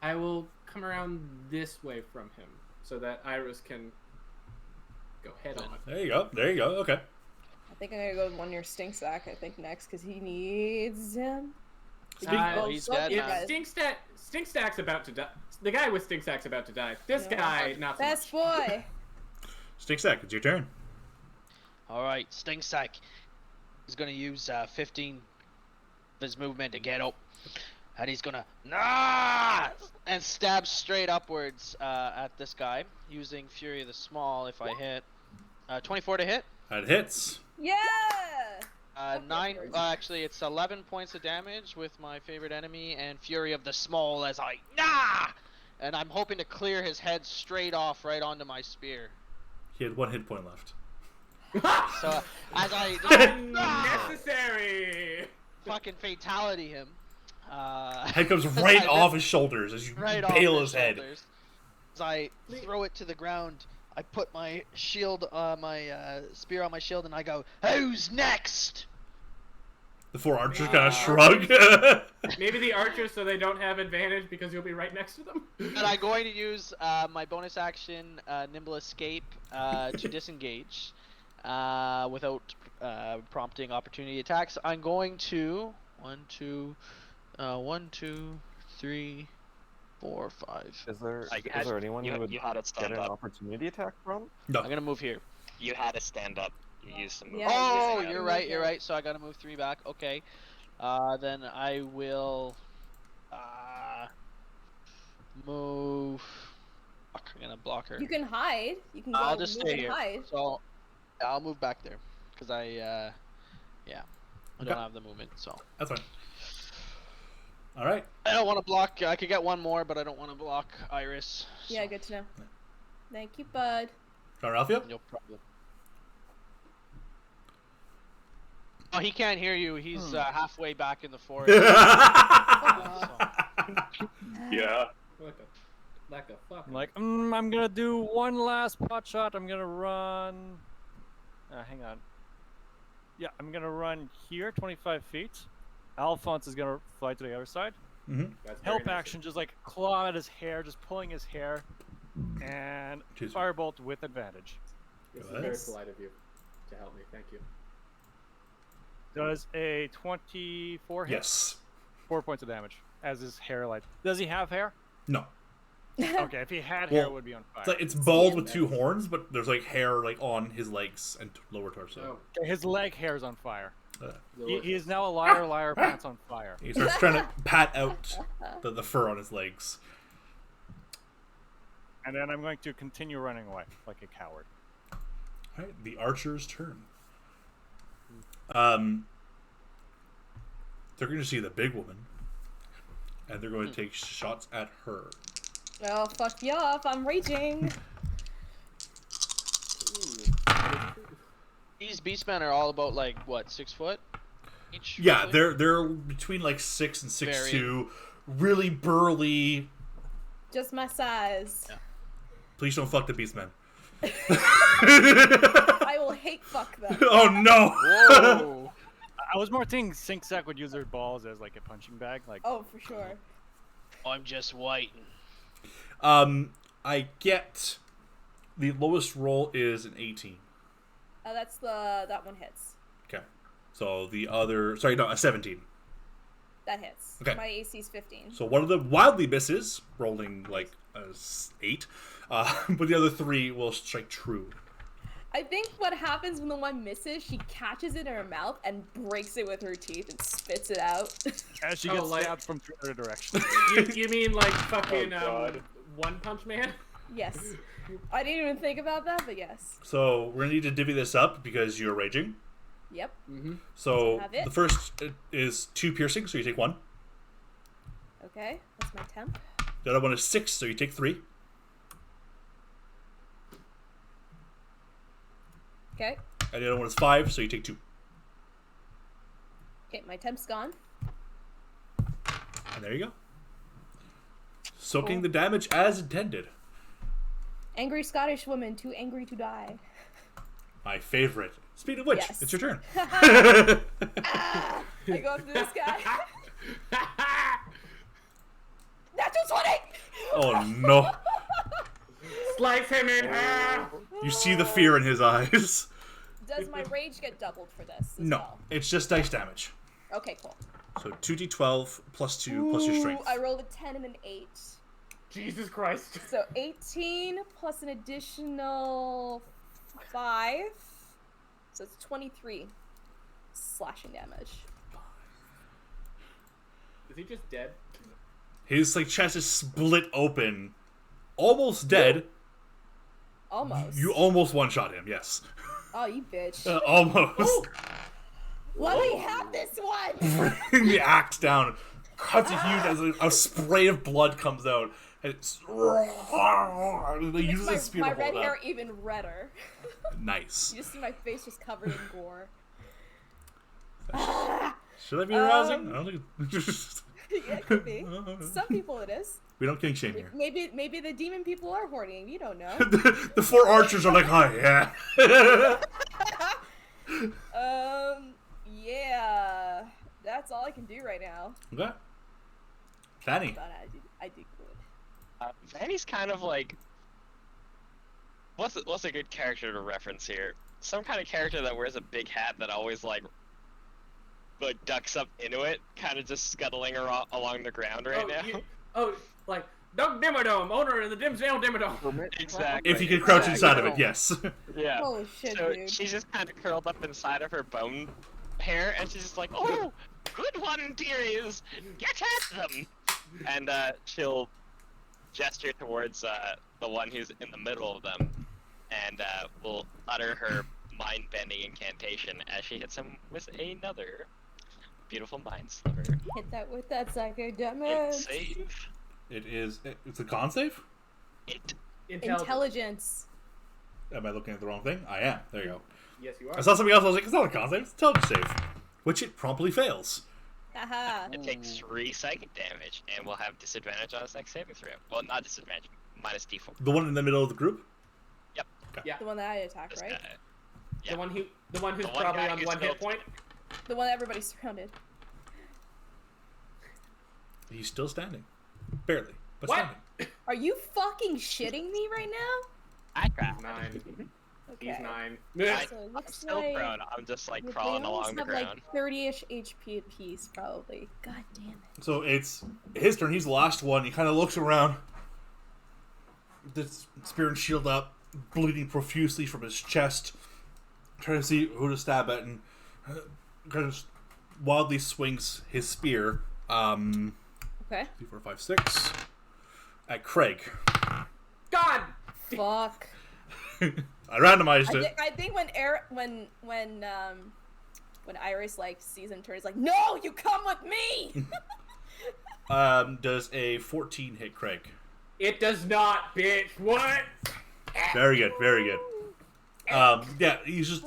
I will come around this way from him so that Iris can go head on. There you go. There you go. Okay. I think I'm gonna go with one near Stinksack, I think, next, because he needs him. He's dead, man. Stinkstack's about to die. The guy with Stinkstack's about to die. This guy, not so Best much. boy! Stinksack, it's your turn. All right, Stinksack is gonna use 15 of his movement to get up, and he's gonna and stab straight upwards at this guy using Fury of the Small. If I hit 24 to hit, That hits. Yeah! actually it's 11 points of damage with my favorite enemy and Fury of the Small as I and I'm hoping to clear his head straight off right onto my spear. He had 1 hit point left. So as I Necessary. fucking fatality him. Head comes right off his shoulders as you right off bail his head. shoulders. As I throw it to the ground, I put my shield, my spear on my shield, and I go, "Who's next?" The 4 archers kind of shrug. Maybe the archers so they don't have advantage because you'll be right next to them. And I'm going to use my bonus action, Nimble Escape, to disengage without prompting opportunity attacks. I'm going to 1, 2, 3, 4, 5. Is there Like, is there anyone you- you would you had it get stand an up. opportunity attack from? No. I'm gonna move here. You had to stand up. You used some move. Yeah, Oh, you you're right. You're right. So I gotta move 3 back. Okay. Then I will move. Fuck, I'm gonna block her. You can hide. You can go I'll just move stay and here. hide. So I'll move back there because I don't Okay. have the movement. So That's fine. All right. I don't want to block. I could get one more, but I don't want to block Iris. Yeah, so good to know. Thank you, bud. Ralphia? no problem. Oh, he can't hear you. He's halfway back in the forest. Yeah. Like a fuck. I'm like, I'm gonna do one last pot shot. I'm gonna run. Hang on. Yeah, I'm gonna run here, 25 feet. Alphonse is gonna fly to the other side. Mm-hmm. That's very Help nice. action, just like claw at his hair, just pulling his hair, and Choose. firebolt with advantage. This is Go very ahead. polite of you to help me. Thank you. Does a 24 hit? Yes. 4 points of damage as his hair light. Does he have hair? No. Okay, if he had hair, Well, it would be on fire. It's like it's bald with 2 horns, but there's like hair like on his legs and lower torso. Oh, Okay, his leg hair is on fire. Uh, He is now a liar, pants on fire. he starts trying to pat out the fur on his legs. And then I'm going to continue running away like a coward. All right, the archer's turn. They're going to see the big woman, and they're going to take shots at her. Oh, fuck you off. I'm raging. These beastmen are all about like what, 6 foot each? Yeah, roughly? they're between like 6 and 6'2", really burly. Just my size. Yeah. Please don't fuck the beastmen. I will hate fuck them. Oh no! Whoa! I was more thinking Sinksack would use their balls as like a punching bag. Like, Oh, for sure. I'm just waiting. I get the lowest roll is an 18. That one hits. Okay. So the other, sorry, no, a 17. That hits. Okay. My AC's 15. So one of them wildly misses, rolling like a 8, but the other 3 will strike true. I think what happens when the one misses, she catches it in her mouth and breaks it with her teeth and spits it out. As she Oh, gets like- stabbed from 3 other directions. You mean like fucking God. One Punch Man? Yes. I didn't even think about that, but yes. So we're gonna need to divvy this up because you're raging. Yep. Mm-hmm. So Have it. the first is 2 piercing, so you take 1. Okay, that's my temp. The other one is 6, so you take 3. Okay. And the other one is 5, so you take 2. Okay, my temp's gone. And there you go. Soaking the damage as intended. Angry Scottish woman, too angry to die. My favorite. Speaking of which, Yes. it's your turn. I go up to this guy. Natural 20! Oh no. Slice him in half! You see the fear in his eyes. Does my rage get doubled for this as No, well? it's just dice damage. Okay, cool. So 2d12 plus 2 plus your strength. I rolled a 10 and an 8. Jesus Christ. So 18 plus an additional 5. So it's 23 slashing damage. Is he just dead? His like chest is split open, almost dead. Almost. You almost one-shot him, yes. Oh, you bitch. Almost. Let me have this one! The axe down, cuts a huge as a spray of blood comes out. And it's, he uses his spear my to red hold hair up. even redder. Nice. You just see my face just covered in gore. Should I be arousing? I don't think. Yeah, it could be. Some people it is. We don't kink shame here. Maybe the demon people are horny. You don't know. The 4 archers are like, oh yeah. Yeah. That's all I can do right now. Okay. Fanny. But I do good. Vanny's kind of like, what's a good character to reference here? Some kind of character that wears a big hat that always like ducks up into it, kind of just scuttling along the ground right now. Like Doug Dimmadome, owner of the Dimsdale Dimmadome. Exactly. If you can crouch inside of it, yes. Yeah. Holy shit, So dude. she's just kind of curled up inside of her bone hair, and she's just like, "Oh, good one, dearies, get at them!" And she'll gesture towards the one who's in the middle of them, and will utter her mind-bending incantation as she hits him with another beautiful mind sliver. Hit that with that psycho It's damage. save. It's a con save? Intelligence. Am I looking at the wrong thing? I am. There you go. Yes, you I are. saw something else, I was like, it's not a con save, it's a intelligence save. Which it promptly fails. Haha. It takes 3 psychic damage, and will have disadvantage on its next saving throw. Well, not disadvantage, minus d4. The one in the middle of the group? Yep. Okay. Yeah. The one that I attacked, This right? guy. Yeah. The one who's The one probably guy on who's 1 hit still- point. The one that everybody's surrounded. He's still standing. Barely, but What? standing. Are you fucking shitting me right now? I try. 9. Okay. He's 9. So it I'm looks still like prone. I'm just like they crawling almost along the have ground. like 30-ish HP apiece, probably. God damn it. So it's his turn, he's the last one. He kind of looks around. The spear and shield up, bleeding profusely from his chest. Trying to see who to stab at, and kind of wildly swings his spear. Okay. 3, 4, 5, 6. At Craig. God! Fuck. I randomized it. I think when Iris like sees him turn, he's like, "No, you come with me." Does a 14 hit Craig? It does not, bitch. What? Very good, very good. Yeah, he's just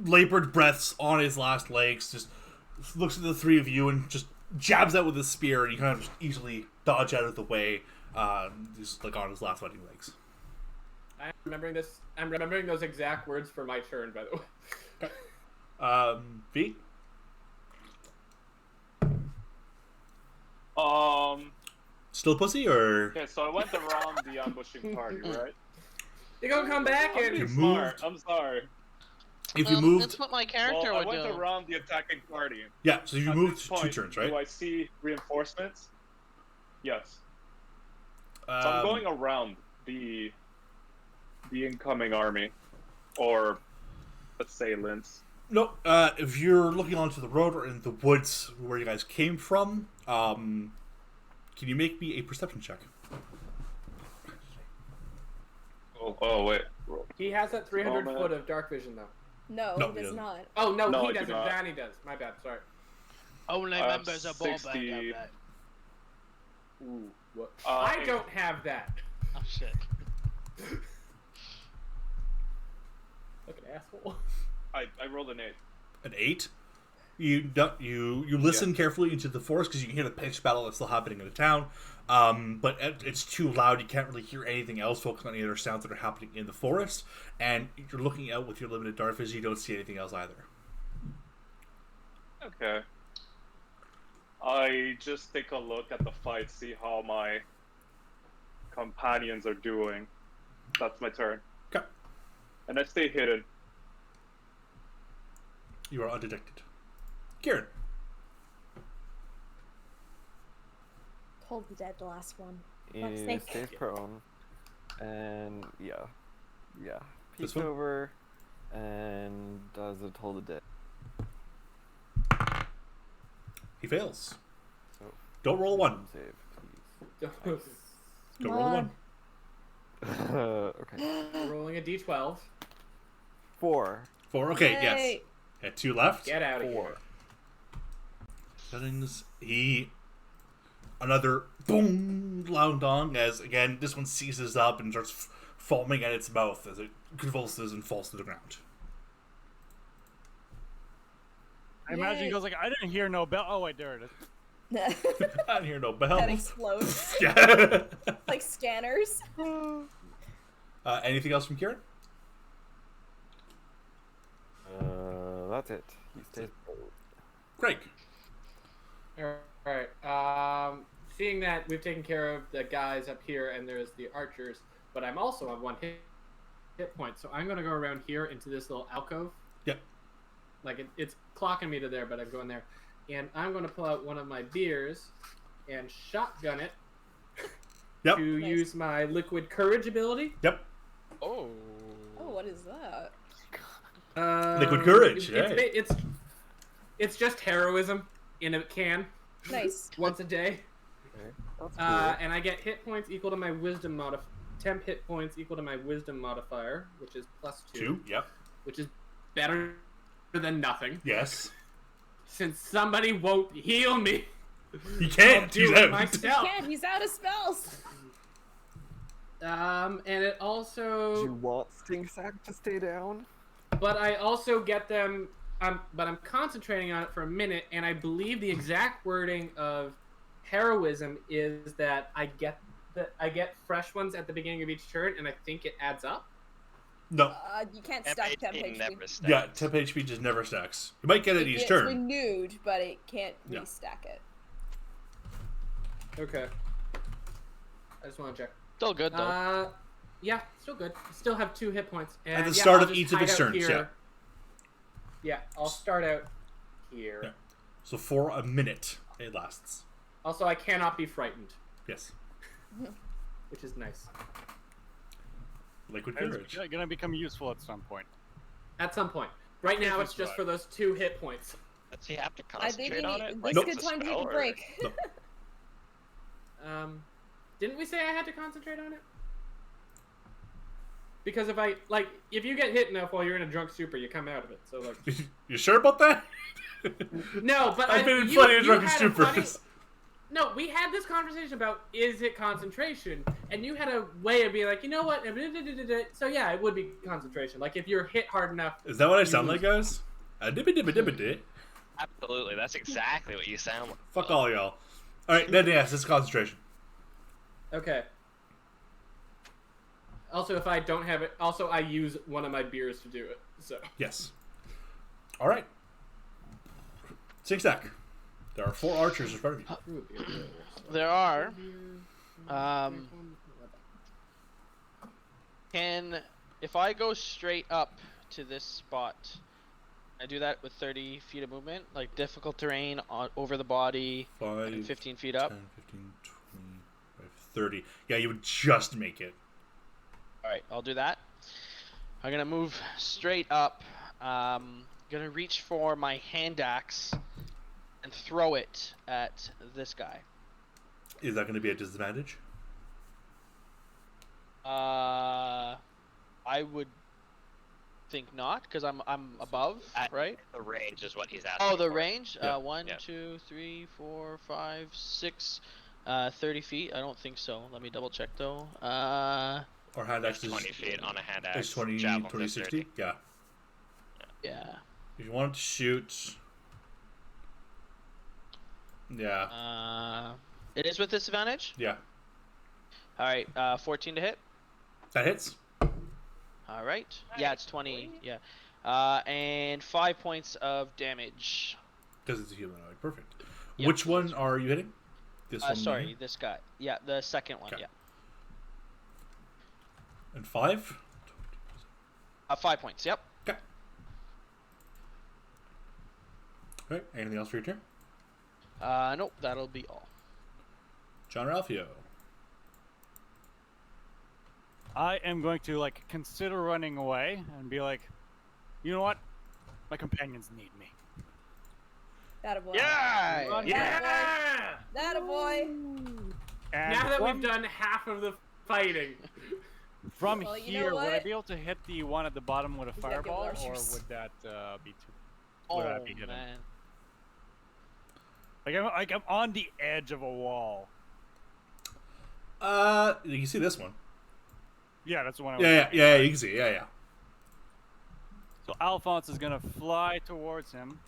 labored breaths on his last legs, just looks at the 3 of you and just jabs out with his spear, and you kind of just easily dodge out of the way, just like on his last fighting legs. I'm remembering this. I'm remembering those exact words for my turn, by the way. V? Still pussy, or Okay, so I went around the ambushing party, right? You're gonna come back I'm and being You smart. moved. I'm sorry. if you moved, That's what my character Well, I would went do. around the attacking party. yeah. So you At moved this 2 point, turns, right? Do I see reinforcements? Yes. So I'm going around the incoming army, or assailants. No, if you're looking onto the road or in the woods where you guys came from, can you make me a perception check? Oh wait. he has that 300 Moment. foot of dark vision though. No, No, he he does doesn't. not. Oh no, No, he I do doesn't. not. Vanny does. My bad. Sorry. Only I have members of Ball 60. Band have that. Ooh, what? I don't have that. Oh shit. Look at asshole. I rolled an 8. An 8. You listen carefully into the forest because you can hear the pitched battle that's still happening in the town. But it's too loud. You can't really hear anything else. Focus on any other sounds that are happening in the forest, and you're looking out with your limited dark vision. You don't see anything else either. Okay. I just take a look at the fight, see how my companions are doing. That's my turn. Okay. And I stay hidden. You are undetected. Kieran. Told the dead the last one. He Fuck's sake. stays prone, and yeah, This peeks one? over, and does a Toll the Dead. He fails. So Don't roll a 1. save, Don't Come roll a 1. on. please. Okay, Rolling a d12. 4. 4. Okay, yes. Yay. Had 2 left. Get out of 4. here. Settings. Another boom loud dong as again this one seizes up and starts foaming at its mouth as it convulses and falls to the ground. I imagine he Yay. goes like, I didn't hear no bell. Oh wait, there it is. I don't hear no bells. That explodes Yeah. like scanners. Anything else from Kieran? That's it. He stays prone. Craig. Alright. Seeing that we've taken care of the guys up here and there's the archers, but I'm also on 1 hit point, so I'm gonna go around here into this little alcove. Yep. Like it's clocking me to there, but I'm going there. And I'm gonna pull out one of my beers and shotgun it Yep. to Nice. use my liquid courage ability. Yep. Oh. Oh, what is that? Liquid courage, It's just heroism in a can Nice. once a day. Okay, that's cool. And I get hit points equal to my wisdom temp hit points equal to my wisdom modifier, which is +2. 2. Yep. Which is better than nothing. Yes. Since somebody won't heal me, He I'll can't. do He's it out. myself. Can't. He's out of spells. And it Do also, you want Sting Sack to stay down? but I also get them. But I'm concentrating on it for a minute, and I believe the exact wording of heroism is that I get fresh ones at the beginning of each turn, and I think it adds up. No. You can't stack temp HP. never stacks. Yeah, temp HP just never stacks. You might get it each It's turn. renewed, but it can't Yeah. restack it. Okay. I just want to check. Still good though. Yeah, still good. Still have 2 hit points. And At the yeah, start I'll of just each of hide its out turns, here. yeah. Yeah, I'll start out here. Yeah. So for a minute it lasts. Also, I cannot be frightened, Yes. which is nice. Liquid It's courage. gonna become useful at some point. At some point. Right now, If it's it's just right. for those 2 hit points. Does he have to I think concentrate on it? this Like, is a it's good time to take spell, a or- break. Didn't we say I had to concentrate on it? Because if you get hit enough while you're in a drunk stupor, you come out of it. So like, You sure about that? no, but I've been in you- plenty of you drunken had a funny- stupors. No, we had this conversation about is it concentration, and you had a way of being like, you know what? So yeah, it would be concentration. Like if you're hit hard enough. Is that what I you sound lose. like, guys? Dibba-dibba-dibba-di. Absolutely, that's exactly what you sound like. Fuck all y'all. Alright, then yes, it's concentration. Okay. Also, if I don't have it, also I use one of my beers to do it. So Yes. Alright. Six stack. There are 4 archers in front of you. There are. If I go straight up to this spot, I do that with 30 feet of movement, like difficult terrain over the body, 5, and 15 feet up. 10, 15, 25, 30. Yeah, you would just make it. Alright, I'll do that. I'm gonna move straight up. Gonna reach for my hand axe and throw it at this guy. Is that going to be a disadvantage? I would think not, because I'm above, right? The range is what he's asking. Oh, the for. range? Yeah. 1, Yeah. 2, 3, 4, 5, 6, 30 feet? I don't think so. Let me double check though. Or hand That's axe is 20 feet on a hand axe. It's 20, javelin 20, is 60? 30. Yeah. Yeah. If you wanted to shoot... Yeah. It is with disadvantage? Yeah. Alright, 14 to hit. That hits. Alright. Yeah, it's 20. Yeah. And 5 points of damage. Because it's a humanoid. Perfect. Yep. Which one are you hitting? This one? Sorry, here? this guy. Yeah, the second one, Okay. yeah. And 5? 5 points, yep. Okay. Alright, anything else for your turn? Nope, that'll be all. John Ralphio. I am going to like consider running away and be like, you know what? My companions need me. That a boy. Yeah! Run. Yeah! That a boy. And Now that from, we've done half of the fighting, from Well, you know here, would I what? be able to hit the one at the bottom with a He's got good fireball, or archers. would that be too? Oh, Would I be hidden? man. Like I'm on the edge of a wall. You can see this one. Yeah, that's the one I was Yeah, thinking. you can see. Yeah. So Alphonse is gonna fly towards him,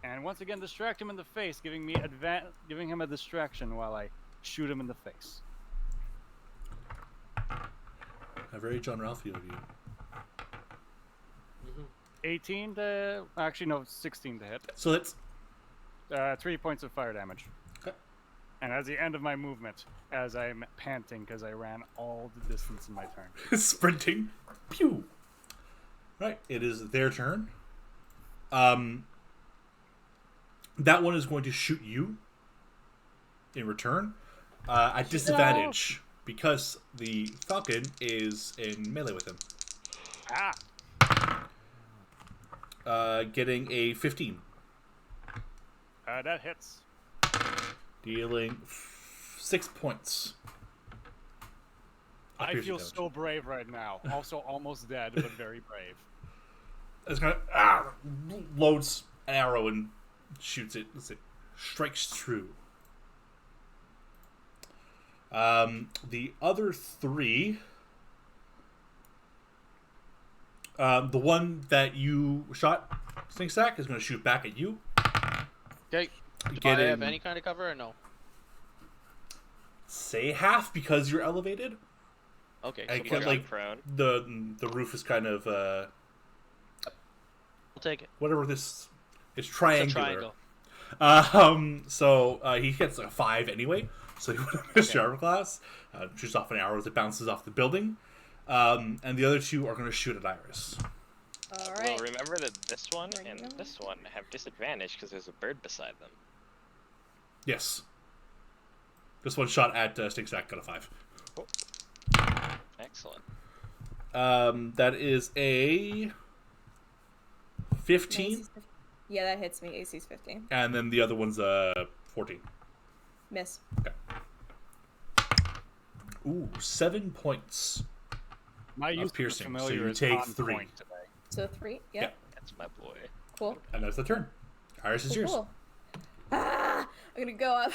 and once again distract him in the face, giving him a distraction while I shoot him in the face. A very John Ralphio of you. 18 to actually no, 16 to hit. So that's 3 points of fire damage. Okay. And as the end of my movement, as I'm panting because I ran all the distance in my turn. sprinting. Pew. Right, it is their turn. That one is going to shoot you in return at disadvantage because the falcon is in melee with him. Getting a 15. That hits. Dealing 6 points. of I piercing feel damage. so brave right now. Also almost dead, but very brave. It's kind of loads an arrow and shoots it. As it strikes true. The other 3. The one that you shot, Stink Sack, is going to shoot back at you. Okay. Do I have any kind of cover or no? Say half because you're elevated. Okay. I So can, fuck like, it. prone. The roof is kind of I'll take it. whatever this is It's a triangular. triangle. So he gets a 5 anyway. So he would have missed your armor class. Shoots off an arrow as it bounces off the building. And the other 2 are going to shoot at Iris. All Well, right. remember that this one Where you and going? this one have disadvantage because there's a bird beside them. Yes. This one shot at Stink Sack, got a 5. Excellent. That is a 15, Yeah, that hits me. AC's 15. and then the other one's 14. Miss. Ooh, 7 points. My use of the piercing, so familiar you is take on 3. point today. So 3. Yep. That's my boy. Cool. And that's the turn. Iris is Cool, yours. cool. Ah! I'm gonna go up.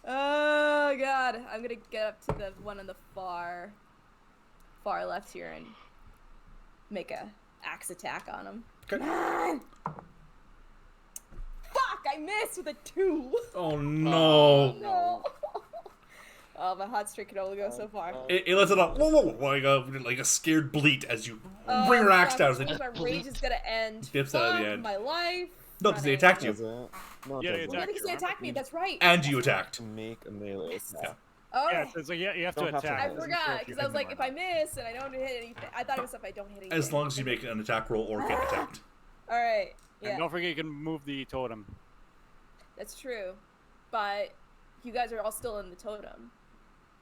Oh god. I'm gonna get up to the one on the far left here and make a axe attack on him. Okay. Come on! Fuck! I missed with a 2. Oh no. No. Oh, my hot streak can only go so far. It lets it out like a scared bleat as you bring her axe down. Fuck, It's like, my rage is gonna end. Dips out at the Fuck end. my life. No, because they attacked you. Does it? No, it Yeah, they doesn't. Well, attacked because they attacked me. That's right. And you attacked. Make a melee attack. Oh, Yeah, it's like you have to Don't have to attack. I hit. It doesn't forgot care if you because I was hit like, them if or I not. miss and I don't hit anything, I thought it was if I don't hit anything. As long as you make an attack roll or get attacked. All right. And Yeah, don't forget you can move the totem. that's true. But you guys are all still in the totem.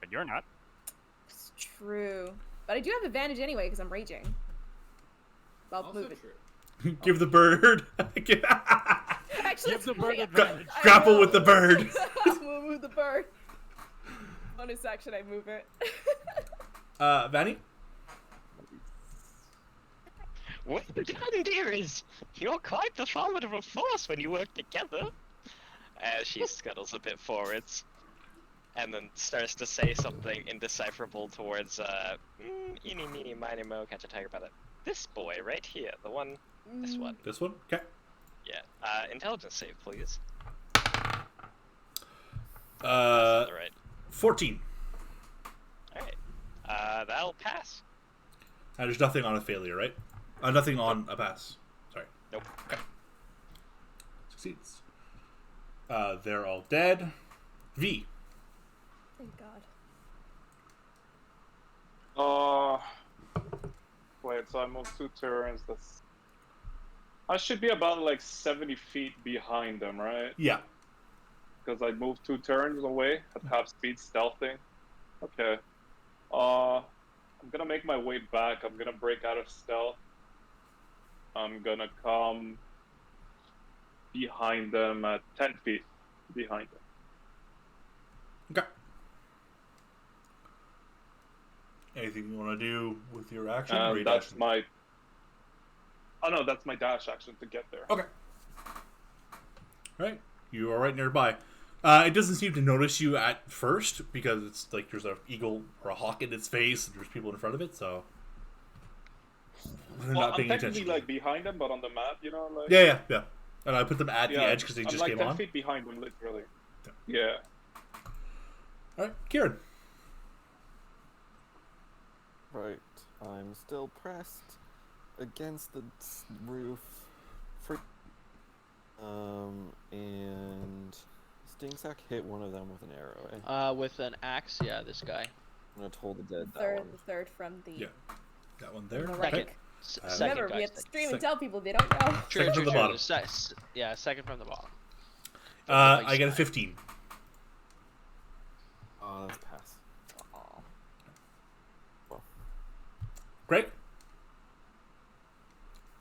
But you're not. It's true. But I do have advantage anyway because I'm raging. I'll Also move it. true. Give the bird. Actually, Give that's the bird funny. advantage. I Grapple will. with the bird. We'll move the bird. Bonus action, I move it. Vanny? What the done, dears? You're quite the formidable force when you work together. As she scuttles a bit forwards, and then starts to say something indecipherable towards eeny, meeny, miny, mo, catch a tiger by the... This boy right here, the one, this one. This one? Okay. Yeah. Intelligence save, please. Uh, All right. 14. All right. That'll pass. And there's nothing on a failure, right? Nothing on a pass. Sorry. Nope. Okay. Succeeds. They're all dead. V. Thank God. Wait, so I moved 2 turns. I should be about like 70 feet behind them, right? Yeah. Because I moved 2 turns away at half speed stealthing. Okay. I'm gonna make my way back. I'm gonna break out of stealth. I'm gonna come behind them at 10 feet behind them. Okay. Anything you want to do with your action? or your That's action? my... Oh no, that's my dash action to get there. Okay. Right. You are right nearby. It doesn't seem to notice you at first because it's like there's an eagle or a hawk in its face and there's people in front of it, so they're Well, not I'm paying technically attention. like behind them, but on the map, you know, like... Yeah. And I put them at the edge because they I'm just like came 10 on. feet behind them, literally. Yeah. All right, Kieran. Right. I'm still pressed against the roof. And Stinksack hit one of them with an arrow. Eh? With an axe, yeah, this guy. I'm gonna toll the dead that Third, one. the third from the. Yeah. That one there. the Okay. right. Second. Second Remember, guy. we have to stream and Second. tell people they don't know. True, Second true, from the true. bottom. Yeah, second from the bottom. I get a 15. Oh, that's a pass. Well, Great.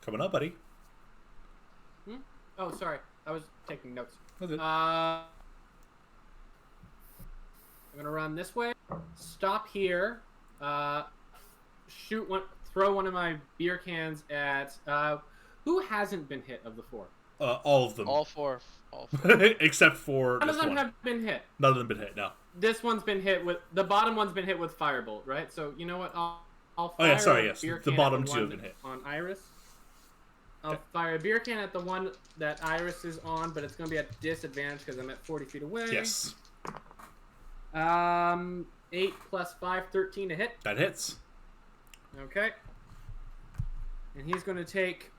Coming up, buddy. Oh, sorry. I was taking notes. Okay. I'm gonna run this way. Stop here. Throw one of my beer cans at. Who hasn't been hit of the 4? All of them. All four. Except for None this of them one. have been hit. None of them been hit, no. This one's been hit with the bottom one's been hit with firebolt, right? So you know what? I'll Oh, fire yeah, sorry, a yes. beer The can bottom at the 2 have one been hit. on Iris. I'll Okay. fire a beer can at the one that Iris is on, but it's gonna be at disadvantage because I'm at 40 feet away. Yes. 8 plus 5, 13 to hit. That hits. Okay. And he's gonna take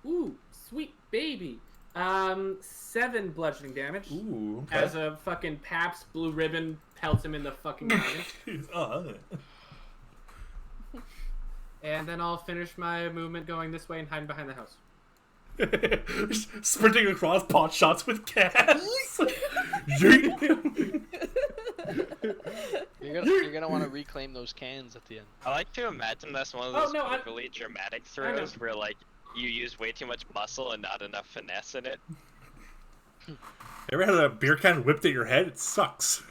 sweet baby. 7 bludgeoning damage. Ooh. Okay. As a fucking Pabst Blue Ribbon pelts him in the fucking noggin. And then I'll finish my movement going this way and hiding behind the house. Sprinting across pot shots with cans. Yeet. You're gonna want to reclaim those cans at the end. I like to imagine that's one of Oh, those no, overly dramatic throws where, like, you use way too much muscle and not enough finesse in it. Ever had a beer can whipped at your head? It sucks.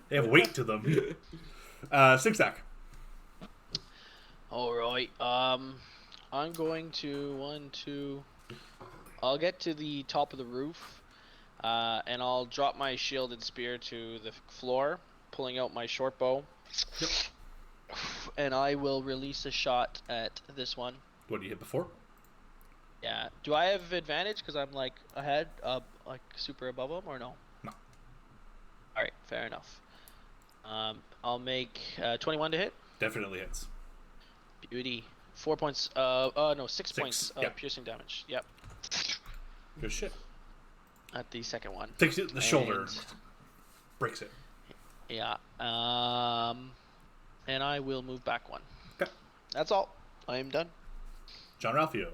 They have weight to them. Zigzag. All right. I'm going to I'll get to the top of the roof, and I'll drop my shielded spear to the floor, pulling out my short bow. Yep. And I will release a shot at this one. What did you hit before? Yeah. Do I have advantage because I'm like ahead, like super above them, or no? No. All right, fair enough. I'll make 21 to hit. Definitely hits. Beauty. 4 points. No, 6 6, points of yeah. piercing damage. Yep. Good shit. At the second one. Takes it in the shoulder. And- Breaks it. Yeah. And I will move back one. Okay. That's all. I am done. John Ralphio.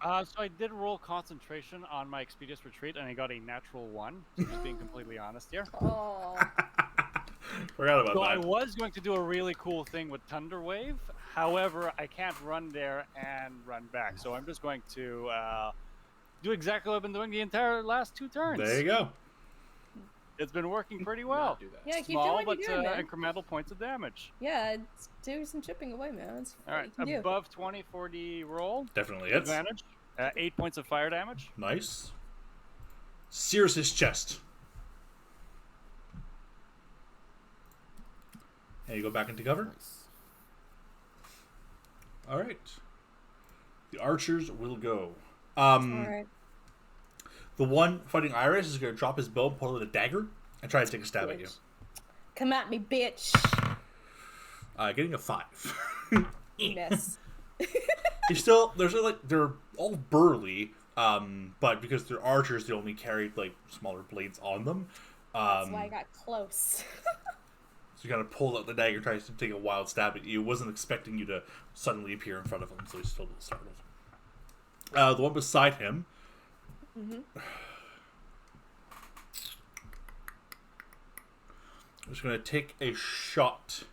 So I did roll concentration on my Expeditious Retreat, and I got a natural 1. So just being completely honest here. Oh. Forgot about So I that. was going to do a really cool thing with Thunder Wave. However, I can't run there and run back. So I'm just going to do exactly what I've been doing the entire last 2 turns. There you go. It's been working pretty well. Not do that. Yeah, keep Small doing what but you're doing, man. incremental points of damage. Yeah, do some chipping away, man. That's All what right, you can do. above 20 for the roll. Definitely hits. Advantage. 8 points of fire damage. Nice. Sears his chest. And you go back into cover. Nice. All right. The archers will go. All right. The one fighting Iris is going to drop his bow, pull out a dagger, and try to take a stab at you. Come at me, bitch. Getting a 5. Miss. He's still. They're all burly, but because they're archers, they only carried like smaller blades on them. That's why I got close. So he kind of pulled out the dagger, tries to take a wild stab at you. Wasn't expecting you to suddenly appear in front of him, so he's still a little startled. The one beside him. Mm-hmm. I'm just going to take a shot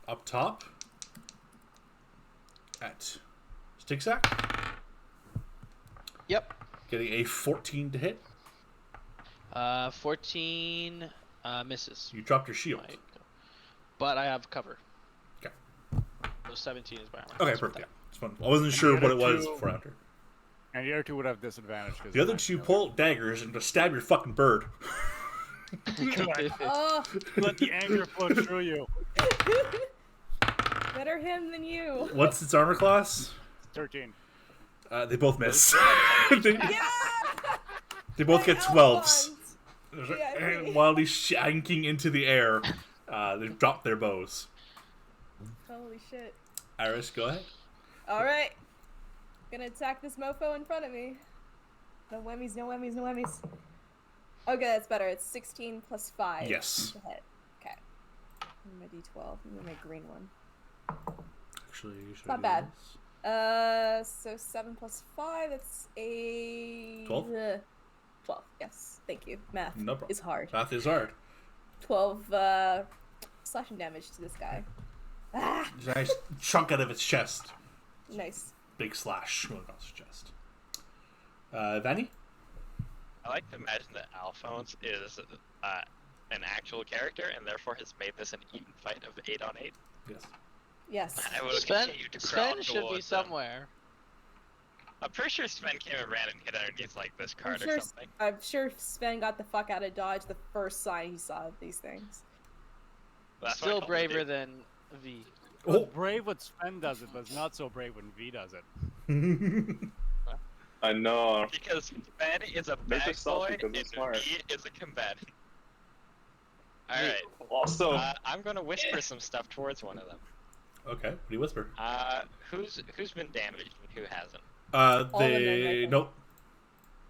up top at Stigsack. Yep. Getting a 14 to hit. 14 misses. You dropped your shield. But I have cover. Okay. So 17 is my armor. Okay, class with perfect. Yeah, it's fun. I wasn't sure what it was two- before after. And the other 2 would have disadvantage. The other 2 pull out daggers and just stab your fucking bird. that. Oh, Let the anger flow through you. better him than you. What's its armor class? 13. They both miss. Yeah. They both get 12s. Yeah. While he's shanking into the air, they've dropped their bows. Holy shit. Iris, go ahead. All right. Gonna attack this mofo in front of me. No whammies, no whammies, no whammies. Okay, that's better. It's 16 plus 5. Yes. To hit. Okay. And my d12. And my green one. Actually, you should Not do bad. this. So 7 plus 5, that's a... 12? 12, yes. Thank you. Math No problem. is hard. Math is hard. 12 slashing damage to this guy. Ah! There's a nice chunk out of its chest. Nice. Big slash going across his chest. Vanny? I like to imagine that Alphonse is an actual character and therefore has made this an even fight of 8 on 8. Yes. Yes. I will Sven, continue to crawl Sven should be towards him. somewhere. I'm pretty sure Sven came and ran and hid underneath like this I'm card sure, or something. I'm sure Sven got the fuck out of Dodge the first sign he saw of these things. That's what I Still told him to braver do. than V. Oh. Brave when Sven does it, but it's not so brave when V does it. I know. Because Sven is a Make bad yourself boy because and it's smart. V is a combatant. Alright, Also, I'm gonna whisper some stuff towards one of them. Okay, what do you whisper? Who's been damaged and who hasn't? of them, I think. Nope.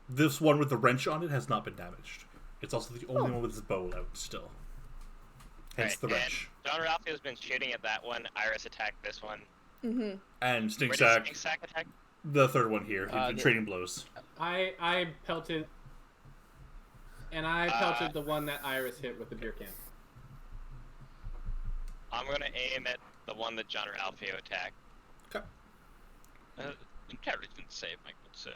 This one with the wrench on it has not been damaged. It's also the only Oh. one with his bow out still. Hence Alright, the wrench. and John Ralphio's been shooting at that one. Iris attacked this one. Mm-hmm. And Where did Stinksack, Stinksack attack? the third one here. He's been the- trading blows. I pelted, and I pelted the one that Iris hit with the beer can. I'm gonna aim at the one that John Ralphio attacked. Okay. Intelligence save, my good sir.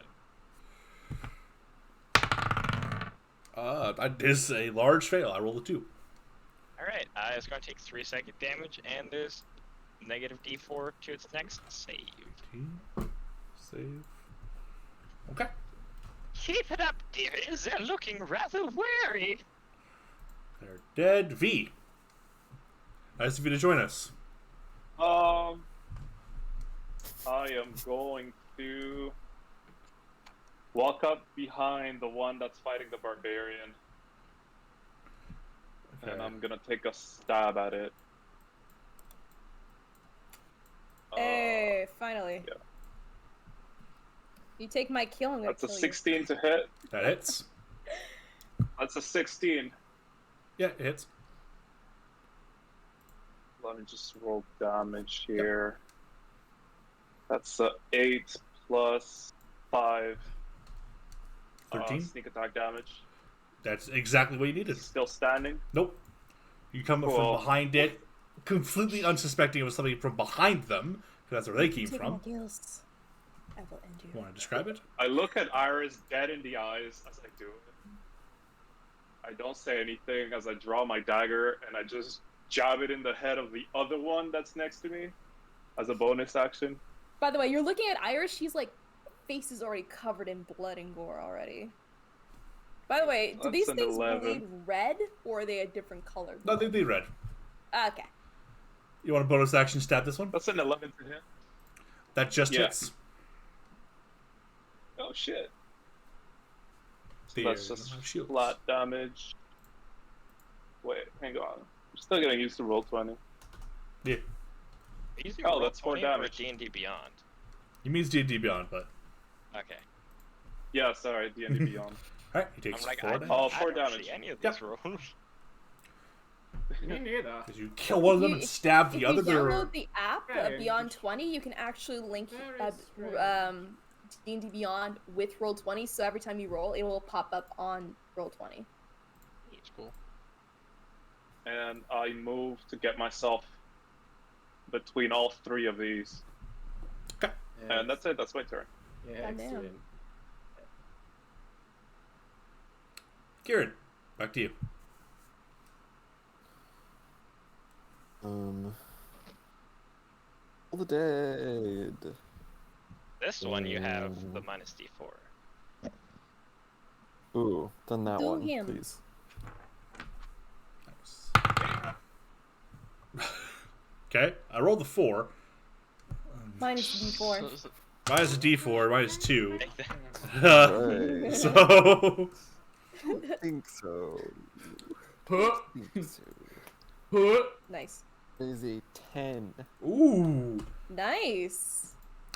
That is a large fail. I rolled a 2. Alright, it's gonna take 3 second damage, and there's negative d4 to its next save. Save. Okay. Keep it up, dearies. They're looking rather wary. They're dead. V. Nice of you to join us. I am going to walk up behind the one that's fighting the barbarian, and I'm gonna take a stab at it. Hey, finally. yeah. You take my kill, I'm gonna That's a kill you. 16 to hit. That hits. That's a 16. Yeah, it hits. Let me just roll damage here. That's 8 plus 5. 13. Sneak attack damage. That's exactly what you needed. Still standing. Nope. You come up Cool. from behind it, completely unsuspecting it was something from behind them, because that's where they came Take from. my kills. I will end you. Want to describe it? I look at Iris dead in the eyes as I do it. I don't say anything as I draw my dagger and I just jab it in the head of the other one that's next to me as a bonus action. By the way, you're looking at Iris. She's like, face is already covered in blood and gore already. By the way, do That's these an things 11. bleed red or are they a different color? No, they read. Okay. You want a bonus action stab this one? That's an 11 to hit. That just Yeah. hits. Oh shit. So The that's don't have just shields. flat damage. Wait, hang on. I'm still gonna use the roll 20. Yeah. Easy Oh, roll that's 4 20 or damage. D&D Beyond. He means D&D Beyond, but... Okay. Yeah, sorry, D&D Beyond. Alright, he takes I'm like, 4 I, damage. Oh, I 4 don't damage. see any of Yep. these rolls. Me neither. Because you kill one of them and stab the other. If you download the app, Yeah, you Beyond 20, you can actually link Very strange. D&D Beyond with Roll20, so every time you roll, it will pop up on Roll20. It's cool. And I move to get myself between all 3 of these. And that's it, that's my turn. Yeah, Goddamn. excellent. Kieran, back to you. All the dead. This one you have the minus D4. Ooh, then that Do one, him. please. Okay, I rolled the 4. Minus D4. Minus a D4, minus 2. Take that. Right. So... I think so. Huh, think so. huh. Nice. It is a 10 Ooh! Nice.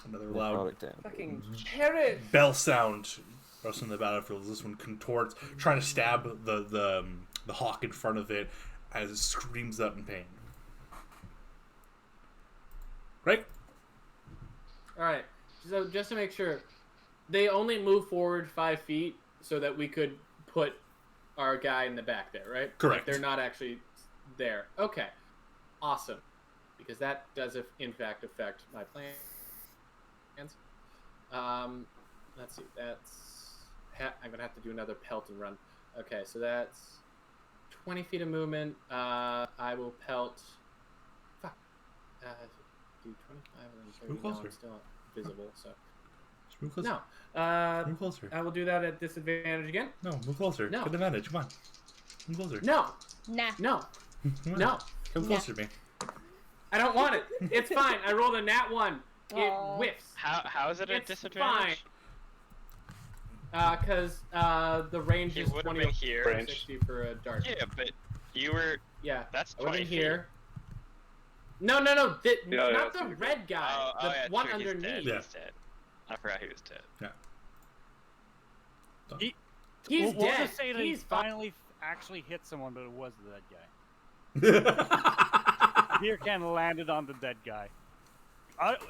Another loud necrotic damage. Fucking carrot. bell sound rusting in the battlefield as this one contorts, trying to stab the hawk in front of it as it screams out in pain. Right? Alright, so just to make sure, they only move forward 5 feet so that we could put our guy in the back there, right? Correct. Like they're not actually there. Okay. Awesome. Because that does, in fact, affect my plans. Let's see. That's... I'm going to have to do another pelt and run. Okay, so that's 20 feet of movement. I will pelt... Fuck. Do 25 and then 30. Move No, closer. I'm still visible, so... Just move closer. No. Move closer. I will do that at disadvantage again. No, move closer. No. Get advantage. Come on. Move closer. No. Nah. No. Come on. No. Come closer to me. I don't want it. It's fine. I rolled a nat 1. It Aw. whiffs. How is it a It's disadvantage? Because the range He is would have 20 been or here. 60 for a dart. Yeah, but you were. Yeah. That's I wasn't 20 feet. here. No. Yeah, not it's the pretty red guy. Oh, the yeah, one true, he's dead. underneath. Yeah. He's dead. I forgot he was dead. He's We'll dead. just say that He's he fine. finally actually hit someone, but it was the dead guy. Beer can landed on the dead guy.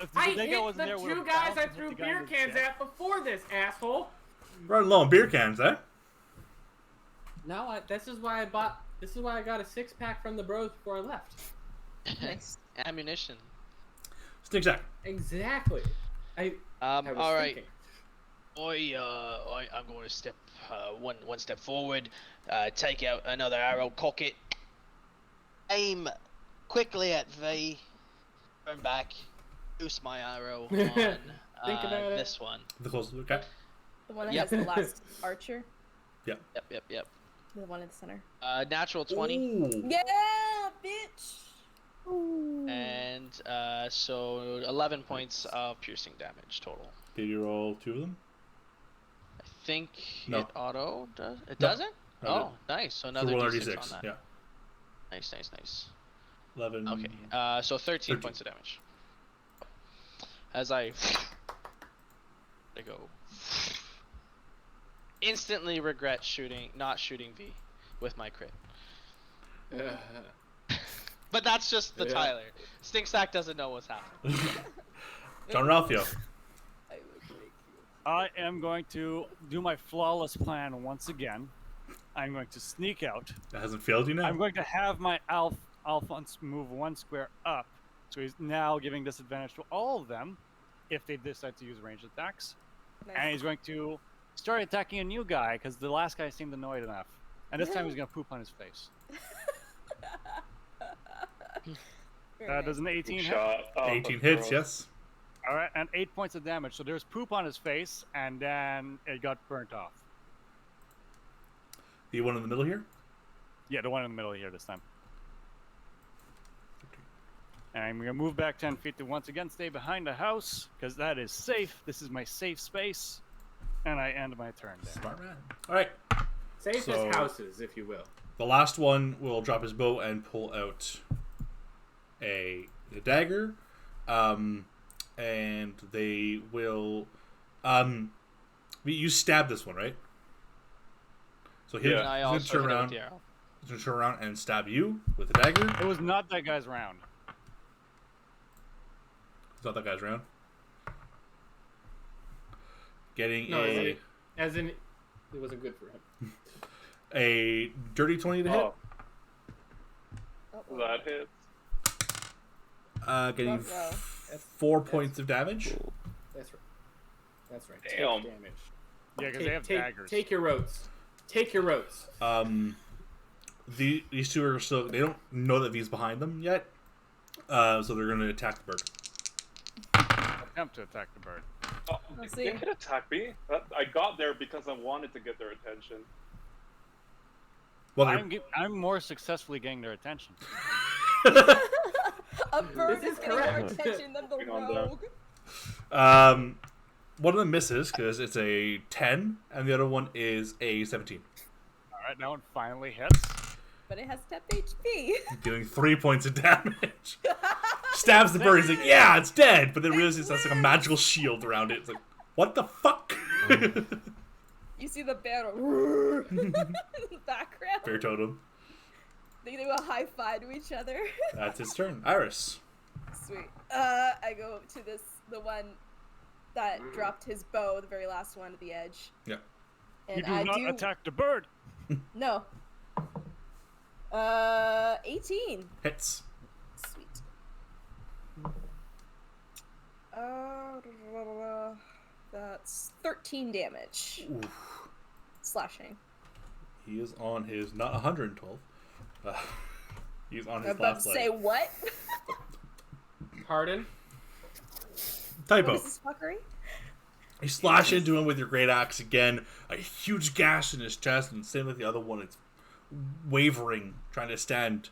If the I dead guy hit wasn't the there, it would've 2 guys bounced I and hit threw the guy beer in the cans chest. at before this, asshole. Running low on beer cans, eh? No, this is why I bought. This is why I got a 6-pack from the bros before I left. Nice. Ammunition. Stick Jack. Exactly. I was All right. thinking. I'm going to step one step forward, take out another arrow, cock it, aim quickly at V, turn back, loose my arrow on about it. this one. The closer. Okay. The one that Yep. has the last archer. Yep. The one in the center. Natural 20. Ooh. Yeah, bitch! Ooh. And so 11 points of piercing damage total. Did you roll 2 of them? I think No. it auto does. It No. doesn't? No, Oh, nice. So So another roll d6 d6. on that. Yeah. Nice. 11. Okay. So 13 13. points of damage. As I go instantly regret not shooting V with my crit. But that's just the Yeah. Tyler. Stinksack doesn't know what's happening. John Ralphio. I would break you. I am going to do my flawless plan once again. I'm going to sneak out. That hasn't failed you now. I'm going to have my Alphonse move 1 square up. So he's now giving disadvantage to all of them if they decide to use ranged attacks. Nice. And he's going to start attacking a new guy because the last guy seemed annoyed enough. And this time he's going to poop on his face. Very Does an 18 hit? Shot. Oh, 18 that's hits, gross. yes. All right, and 8 points of damage. So there's poop on his face, and then it got burnt off. The one in the middle here? Yeah, the one in the middle here this time. And I'm gonna move back 10 feet to once again stay behind the house because that is safe. This is my safe space, and I end my turn there. Smart man. All right. Safe So- as houses, if you will. The last one will drop his bow and pull out a dagger. And they will... you stab this one, right? So he's Yeah. And I gonna also turn hit it with around. the arrow. He's gonna turn around and stab you with a dagger. It was not that guy's round. It's not that guy's round. Getting No, as in, it wasn't good for him. a dirty 20 to hit. Oh, Uh-oh. that hits. Getting Front row. 4 points of damage. That's right. That's right. Damn. Take damage. Yeah, because they have daggers. Take your rotes. Take your rotes. These two are still... They don't know that V's behind them yet. So they're going to attack the bird. Attempt to attack the bird. Oh, Let's they see. could attack me. I got there because I wanted to get their attention. Well, I'm more successfully getting their attention. A bird This is is getting more correct. attention than the Hang on, rogue. one of them misses because it's a 10, and the other one is a 17. All right, that one finally hits. But it has temp HP. Dealing 3 points of damage. Stabs the bird. He's like, yeah, it's dead. But then realizes that's like a magical shield around it. It's like, what the fuck? You see the bear in the background. Bear totem. They do a high five to each other. That's his turn. Iris. Sweet. I go to the one that dropped his bow, the very last one at the edge. Yeah. And You do I not do attack the bird. no. 18. Hits. Sweet. That's 13 damage. Oof. Slashing. He is on his, not 112. He's on I'm his about last to leg. say what? Pardon? What Typo. is this fuckery? You slash into him with your great axe again. A huge gash in his chest, and same with the other one. It's wavering, trying to stand,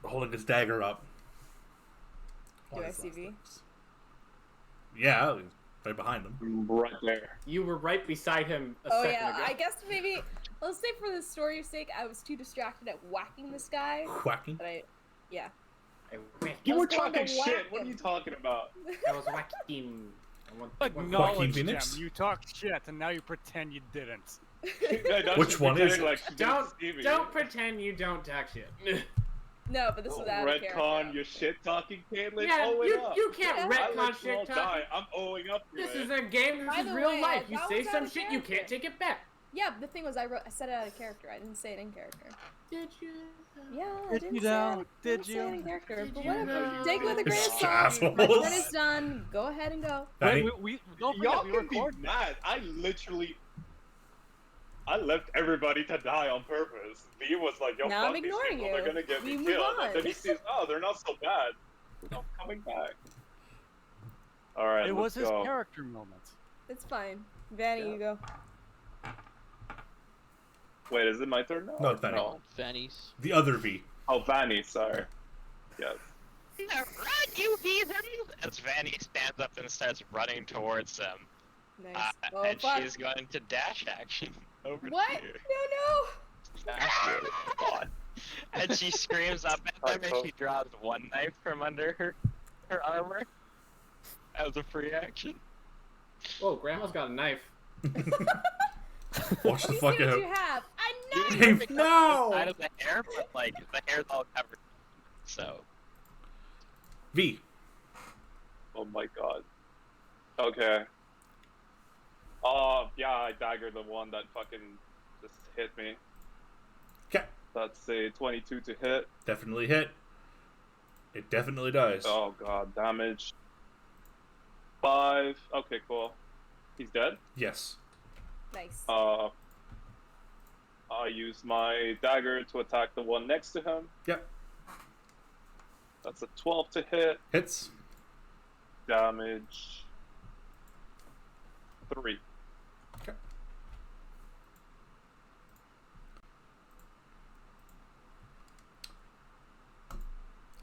holding his dagger up. Do on I his see last V? legs. Yeah, he's right behind him. I'm right there. You were right beside him a Oh second yeah, ago. I guess maybe, let's say for the story's sake, I was too distracted at whacking this guy. Whacking. But yeah. You I were was going talking to shit. whack What are him. you talking about? I was whacking. Acknowledge them. Phoenix? You talked shit, and now you pretend you didn't. Which one is it? Like she didn't see me. Don't pretend you don't talk shit. No, but this was out of character. Retcon your shit talking, Caitlin. Yeah, Owe it up. you can't Yeah. I retcon let you all shit die. talking. I'm owing up to This it. is a game. By This is the real way, life. You that say was out some of shit, you character. can't take it back. Yeah, the thing was, I said it out of character. I didn't say it in character. Did you? Yeah, I Did didn't you say now? it. Did Didn't say it in you? character, Did but you whatever. know? Take it with a grain of salt. Assholes. My turn is done. Go ahead and go. Danny? We don't Y'all forget we can be record. mad. I left everybody to die on purpose. V was like, yo, Now fuck I'm these ignoring people. you. They're gonna get We me move killed. on. And then he sees, oh, they're not so bad. I'm coming back. Alright, It was let's his go. character moment. It's fine. Vanny, you go. Wait, is it my turn now? No, it's Vanny. No. Fannies. The other V. Oh, Vanny, sorry. Yes. Run, you heathen! As Vanny stands up and starts running towards them. Nice. Oh, And fuck. she's going to dash action over What? here. No, God. And she screams up at them and she draws one knife from under her armor as a free action. Whoa, Grandma's got a knife. Watch the You fuck see what out. you have. I You know. didn't Dave, pick up no! the side of the hair, but like the hair's all covered. So V. Oh my god. Okay. Yeah, I daggered the one that fucking just hit me. Okay. That's a 22 to hit. Definitely hit. It definitely does. Oh god, damage. 5. Okay, cool. He's dead. Yes. Nice. I use my dagger to attack the one next to him. Yep. That's a 12 to hit. Hits. Damage 3. Okay.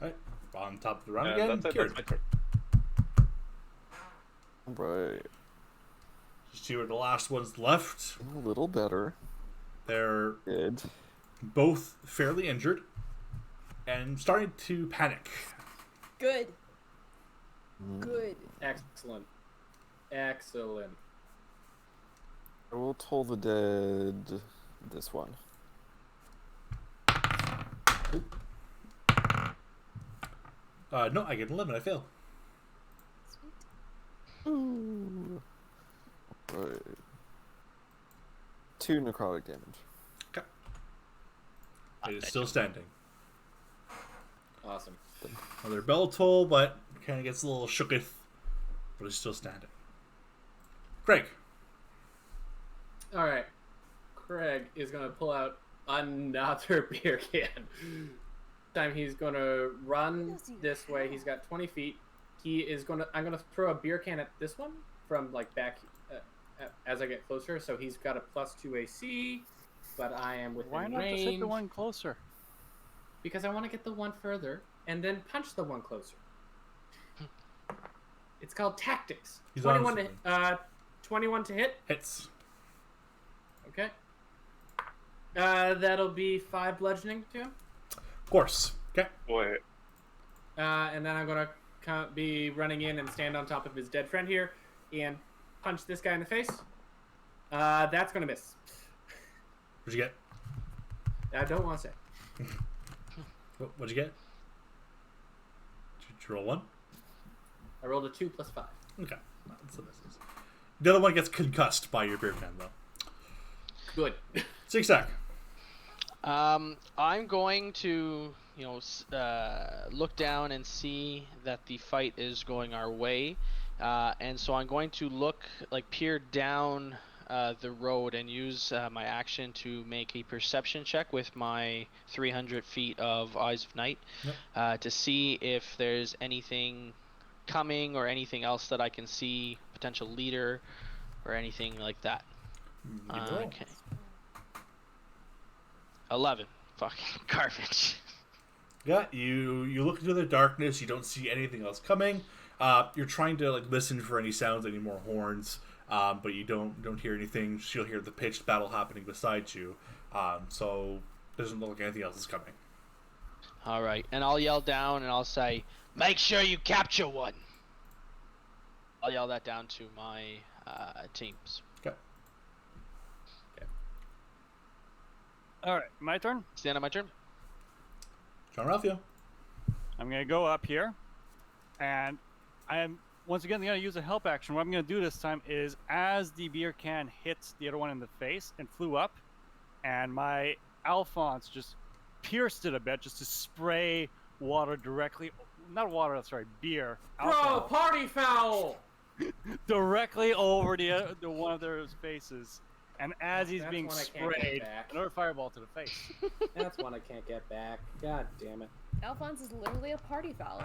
Alright. On top of the round And again. that's it. Kieran. That's my turn. Right. Just two are the last ones left. A little better. They're Good. both fairly injured and starting to panic. Good. Good. Excellent. Excellent. I will toll the dead this one. No, I get 11. I fail. Sweet. Ooh. Right. 2 necrotic damage. Okay. It is still standing. Awesome. Another bell toll, but kind of gets a little shooketh, but it's still standing. Craig. All right. Craig is gonna pull out another beer can. This time he's gonna run this way. He's got 20 feet. He is gonna. I'm gonna throw a beer can at this one from like back as I get closer. So he's got a +2 AC, but I am within Why not range. just hit the one closer? Because I want to get the one further and then punch the one closer. It's called tactics. He's 21 on to 21 to hit. Hits. Okay. That'll be 5 bludgeoning to him. Of course. Okay. Wait. And then I'm gonna be running in and stand on top of his dead friend here and punch this guy in the face. That's gonna miss. What'd you get? I don't want to say. What'd you get? Did you roll 1? I rolled a 2 + 5. Okay. That's the misses. The other one gets concussed by your beer can, though. Good. Zigzag. I'm going to, look down and see that the fight is going our way, and so I'm going to peer down the road and use my action to make a perception check with my 300 feet of Eyes of Night to see if there's anything coming or anything else that I can see, potential leader or anything like that. Okay. 11. Fucking garbage. Yeah, you look into the darkness. You don't see anything else coming. You're trying to listen for any sounds, any more horns, but you don't hear anything. You'll hear the pitched battle happening beside you. So it doesn't look like anything else is coming. All right, and I'll yell down and I'll say, "Make sure you capture one." I'll yell that down to my teams. Okay. All right, my turn. It's the end of my turn. John Ralphio. I'm gonna go up here, and I am once again gonna use a help action. What I'm gonna do this time is, as the beer can hits the other one in the face and flew up, and my Alphonse just pierced it a bit, just to spray water directly, not water, sorry, beer. Bro, alcohol, party foul! directly over the one of their faces. And as he's That's being one I can't get sprayed, back. another fireball to the face. That's one I can't get back. God damn it. Alphonse is literally a party fowl.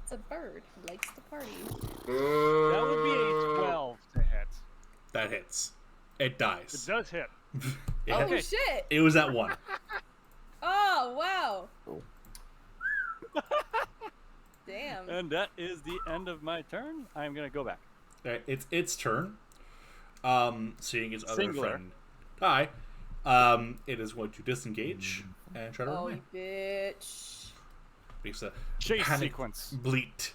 It's a bird. He likes to party. That would be a 12 to hit. That hits. It dies. It does hit. It, Oh hit- shit! it was at 1. Oh wow! Oh. Damn. And that is the end of my turn. I'm gonna go back. Alright, it's its turn. Seeing his other Singular. friend die, it is going to disengage and try to run Oh, away. bitch. Makes a Chase panic sequence. bleat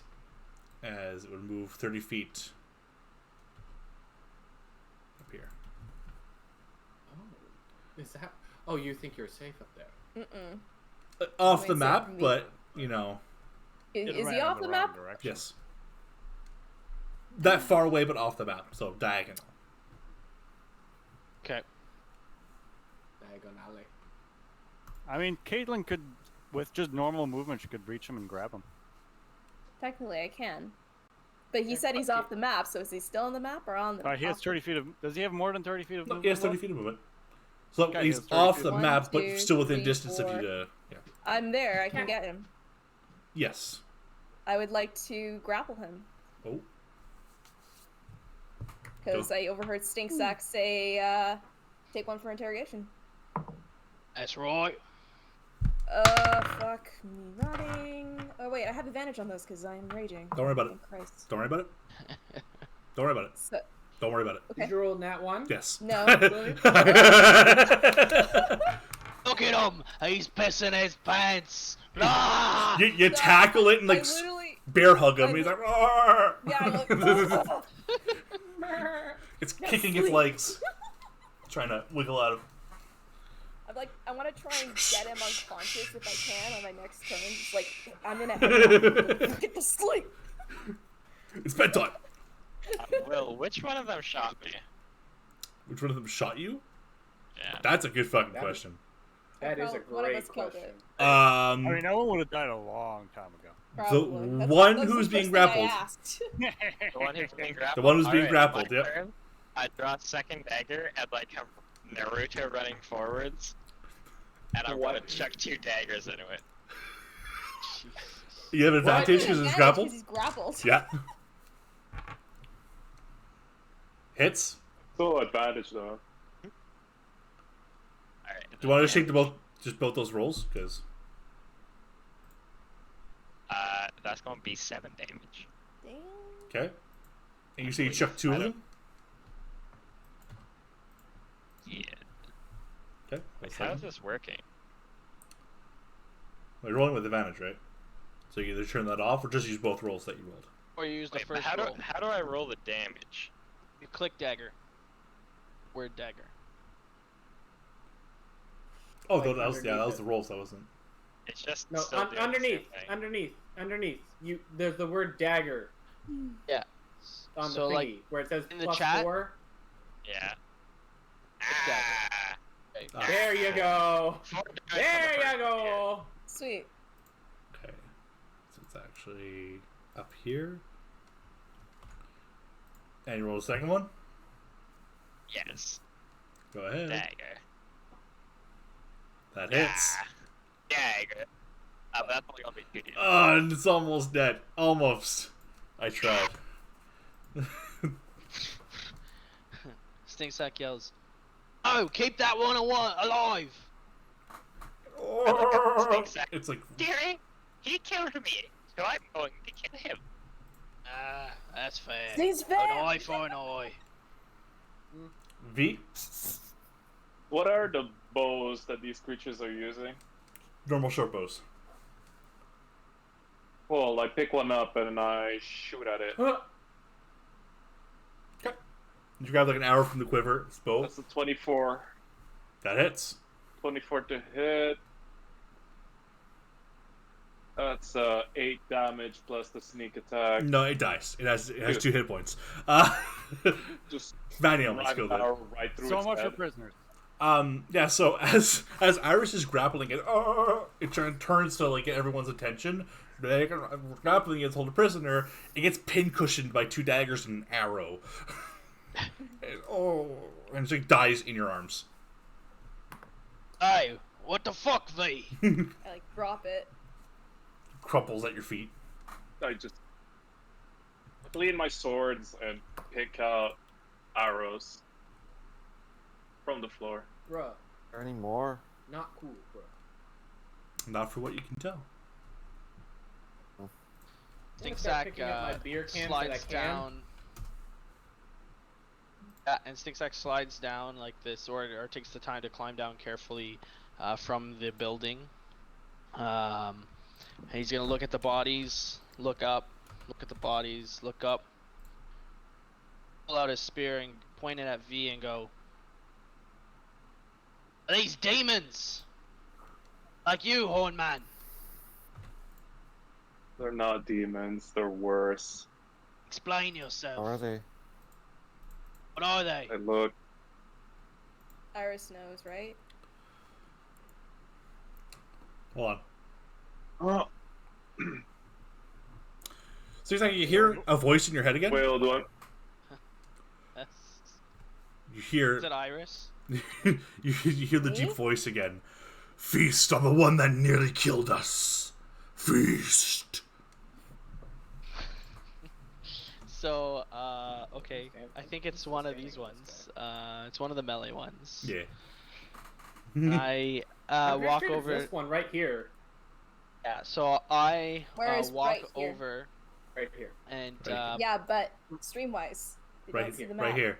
as it would move 30 feet up here. Is that? Oh, you think you're safe up there? Mm-mm. Off Wait, the so map, me- but you know, It Is ran he in off the wrong map? direction. yes, that far away, but off the map, so diagonal. Okay. Diagonally. I mean, Caitlin could, with just normal movement, she could reach him and grab him. Technically, I can. But he Yeah, said he's okay. off the map, so is he still on the map or on the He has off 30 feet of. Does he have more than 30 feet of No, movement? he has 30 Will? feet of movement, so Okay, he's he has 30 off feet the of One, map, but two, still within three, distance of four. you. Yeah. I'm there. I can get him. Yes. I would like to grapple him Oh. because I overheard Stinksack say, "Take one for interrogation." That's right. Fuck me running. Oh wait, I have advantage on those because I'm raging. Don't worry about it. Thank Christ. Don't worry about it. Don't worry about it. So, Don't worry about it. okay. Did you roll nat 1? Yes. No. Look at him. He's pissing his pants. Ah! You tackle it and like I literally. bear hug him. I He's li- like, "Arr!" Yeah, I'm like. It's kicking its legs, trying to wiggle out of. I'm like, I want to try and get him unconscious if I can on my next turn. Just like, I'm gonna have get to sleep. It's bedtime. Will, which one of them shot me? Which one of them shot you? Yeah. That's a good fucking That is- question. That is a One of great us killed question. it. I mean, that one would have died a long time ago. Probably. That's- one that's the who's being first thing I grappled. asked. The one who's being grappled. The one who's being Alright, grappled, my yep. turn. I draw second dagger and like have Naruto running forwards, and I'm gonna What? chuck 2 daggers into it. You have advantage because it's grappled. He's grappled. Yeah. Hits. Still advantage though. Alright. Do you want to take both those rolls? Because That's gonna be 7 damage. Damn. okay. And you say you chuck 2 of them. Yeah. Okay. Wait, That's how is 7. this working? Well, you're rolling with advantage, right? So you either turn that off or just use both rolls that you rolled. Or you use the Wait, but first how roll. do I roll the damage? You click dagger. Word dagger. Oh, Like that was the underneath it. rolls. That wasn't. It's just No, still doing the underneath, same thing. underneath. You there's the word dagger Yeah. on So, the thingy like, where it says in the plus chat? 4. Yeah. dagger. Ah, Okay. Ah. There you go. 4 dice on the There first you go. Sweet. Okay. So it's actually up here. And you roll the second one. Yes. Go ahead. Dagger. That hits. Ah, dagger. That's only gonna be 2 damage. Oh, and it's almost dead. Almost. I tried. Stinksack yells, "Oh, keep that one alive!" Stinksack. It's like Dearie, he killed me, so I'm going to kill him. Ah, that's fair. He's An fair. eye for an eye. V. What are the bows that these creatures are using? Normal short bows. Well, I pick one up and I shoot at it. Huh. You grab like an arrow from the quiver. It's bow. That's a 24. That hits. 24 to hit. That's 8 damage plus the sneak attack. No, it dies. It has Good. 2 hit points. Just Vanny almost drive killed an it. arrow right through So its much for head. prisoners. Yeah, so as Iris is grappling it, it turns to like get everyone's attention. Like, grappling it to hold a prisoner, it gets pincushioned by 2 daggers and an arrow. And it like dies in your arms. Hey, what the fuck, V? I like drop it. Crumples at your feet. I just clean my swords and pick out arrows from the floor. Bruh, Are there any more? not cool, bruh. Not for what you can tell. I'm gonna start Stinksack picking up my beer cans slides that I can. down. Yeah, and Stinksack slides down like this, or takes the time to climb down carefully from the building. And he's gonna look at the bodies, look up, look at the bodies, look up, pull out his spear and point it at V and go, Are these demons? Like you, Horn Man. They're not demons. They're worse. Explain yourself. How are they? What are they? I look. Iris knows, right? Hold on. Oh, So you're saying you hear a voice in your head again? Will, do I? You hear Is it Iris? you hear the deep Me? voice again. Feast on the one that nearly killed us. Feast. So, okay. I think it's one of these ones. It's one of the melee ones. Yeah. I I'm pretty walk sure it's over. this one right here. Yeah. So I Where is walk right here? over Right here. and Right Yeah, but stream-wise, you don't see the map. Right here.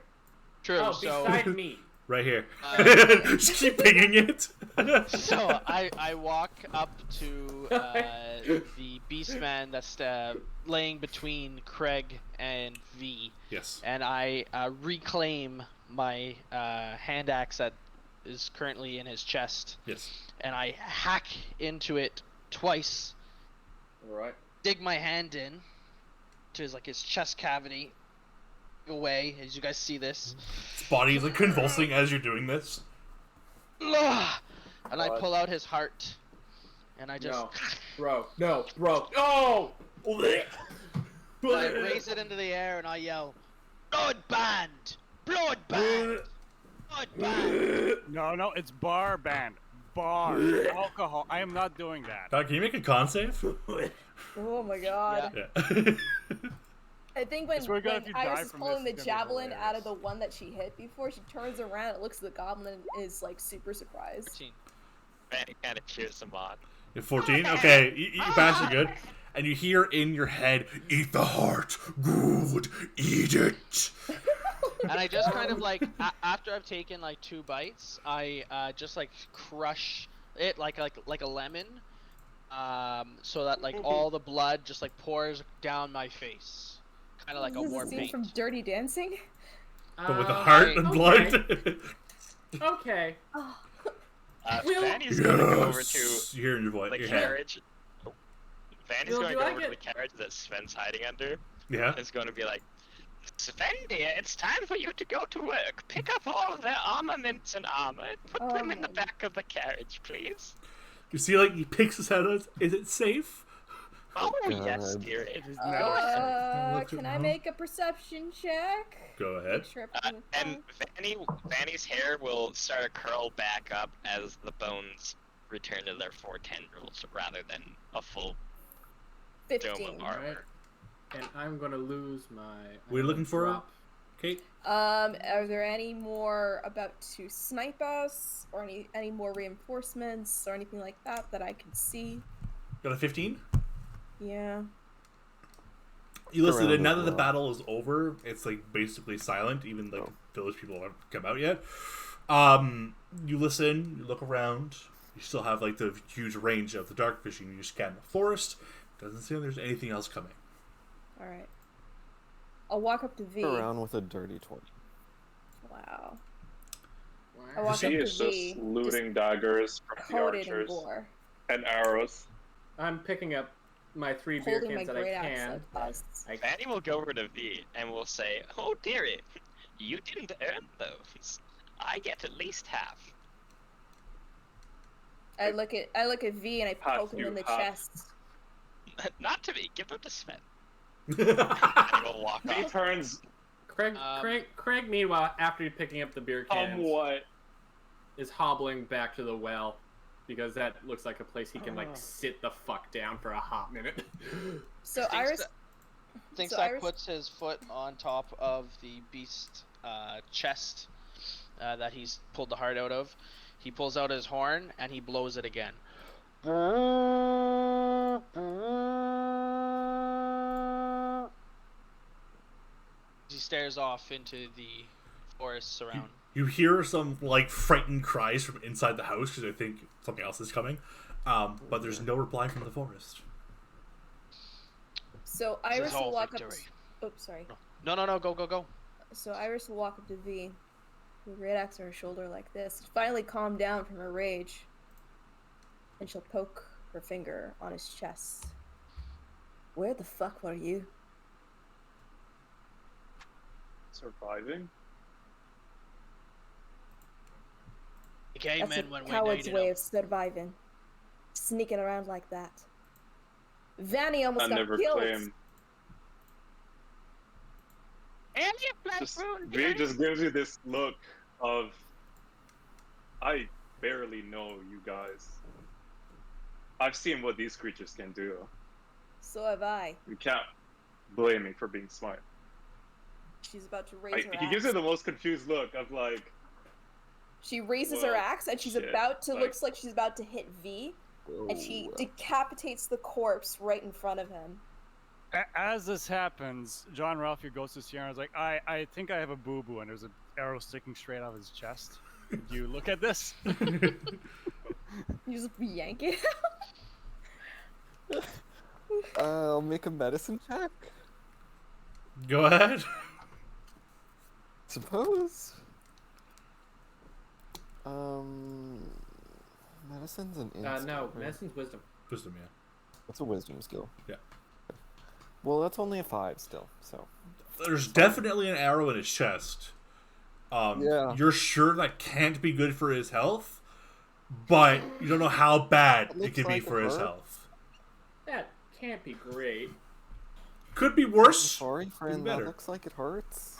true. Oh, so beside me. Right here. Uh, Just keep pinging it. so I walk up to the beastman that's laying between Craig and V, Yes. and I reclaim my hand axe that is currently in his chest, Yes. and I hack into it twice, Right. dig my hand in to his chest cavity, away as you guys see this, His body is like convulsing as you're doing this. and I pull out his heart, and I just No. Bro. No. Bro. No! I raise it into the air and I yell, "Blood band! Blood band! Blood band!" No, it's bar band. Bar. Alcohol. I am not doing that. Can you make a con save? Oh my god. Yeah. I think I swear to God, when if you die Iris is from pulling the this, it's gonna be javelin out of hilarious. the one that she hit before, she turns around, it looks at the goblin, and is like super surprised. 13. Fanny kind of cheers him on. You're 14? Okay, you pass it good. And you hear in your head, eat the heart. Good, eat it. And I just kind of after I've taken like 2 bites, I just like crush it like a lemon, so that like all the blood just like pours down my face, kind of like a This is war a scene paint. from Dirty Dancing. But with the heart and blood. Okay. Will- Fanny's gonna go over to You hear in your voice. the Your head. carriage. Fanny's Will, gonna do go I over to the get- carriage that Sven's hiding under. Yeah. It's gonna be like, Sven dear, it's time for you to go to work. Pick up all of their armaments and armor and put them in the back of the carriage, please. You see, like, he picks his head out. Is it safe? Oh, yes, God. dearie. It is never Can I make a perception check? Go ahead. Make sure everything is And Fanny's hair will start to curl back up as the bones return to their 4 tendrils rather than a full dome 15. of armor. Alright. And I'm gonna lose my. What are you looking for, Kate? Are there any more about to snipe us, or any more reinforcements, or anything like that that I can see? Got a 15? Yeah. You listen, Around and now as that the well. battle is over, it's like basically silent. Even like Oh. village people haven't come out yet. You listen, you look around. You still have like the huge range of the dark vision. You scan the forest. Doesn't seem there's anything else coming. All right. I'll walk up to V. Around with a dirty 20. Wow. I walk up She to is V. just looting daggers from the coated in archers gore, and arrows. I'm picking up my 3 beer holding my cans that I great axe can. like this. Fanny will go over to V and will say, "Oh dearie, you didn't earn those. I get at least half." I look at V and I Half poke him you, in the half. chest. Not to me. Give them to Sven. And will walk He off. turns Craig, meanwhile, after picking up the beer cans, somewhat. is hobbling back to the well because that looks like a place he can like sit the fuck down for a hot minute. So Thinks Iris. that- Thinks so that Iris- puts his foot on top of the beast chest that he's pulled the heart out of. He pulls out his horn and he blows it again. He stares off into the forests around. You hear some like frightened cries from inside the house because I think something else is coming. But there's no reply from the forest. So This is Iris will all walk victory. up. Oops, sorry. No, go. So Iris will walk up to V, the great axe on her shoulder like this, finally calm down from her rage. And she'll poke her finger on his chest. Where the fuck were you? Surviving? He came That's in a when we coward's needed way him. of surviving. Sneaking around like that. Vanny almost I got never killed. claimed. And you flesh Just, wound. V just gives you this look of, I barely know you guys. I've seen what these creatures can do. So have I. You can't blame me for being smart. She's about to raise her He axe. gives her the most confused look of like, She raises her well, axe and she's shit, about to, like- looks like she's about to hit V. And she decapitates the corpse right in front of him. As this happens, John Ralphie goes to Sierra and is like, I think I have a boo-boo, and there's an arrow sticking straight out of his chest. Do you look at this? You just yank it. I'll make a medicine check. Go ahead. Suppose. Medicine's an instinct. No, right? medicine's wisdom. Wisdom, yeah. That's a wisdom skill. Yeah. Well, that's only a 5 still, so. There's definitely an arrow in his chest. Yeah. You're sure that can't be good for his health, but you don't know how bad it Looks could be like for it his hurts. health. That can't be great. Could be worse. Sorry, friend, better. that looks like it hurts.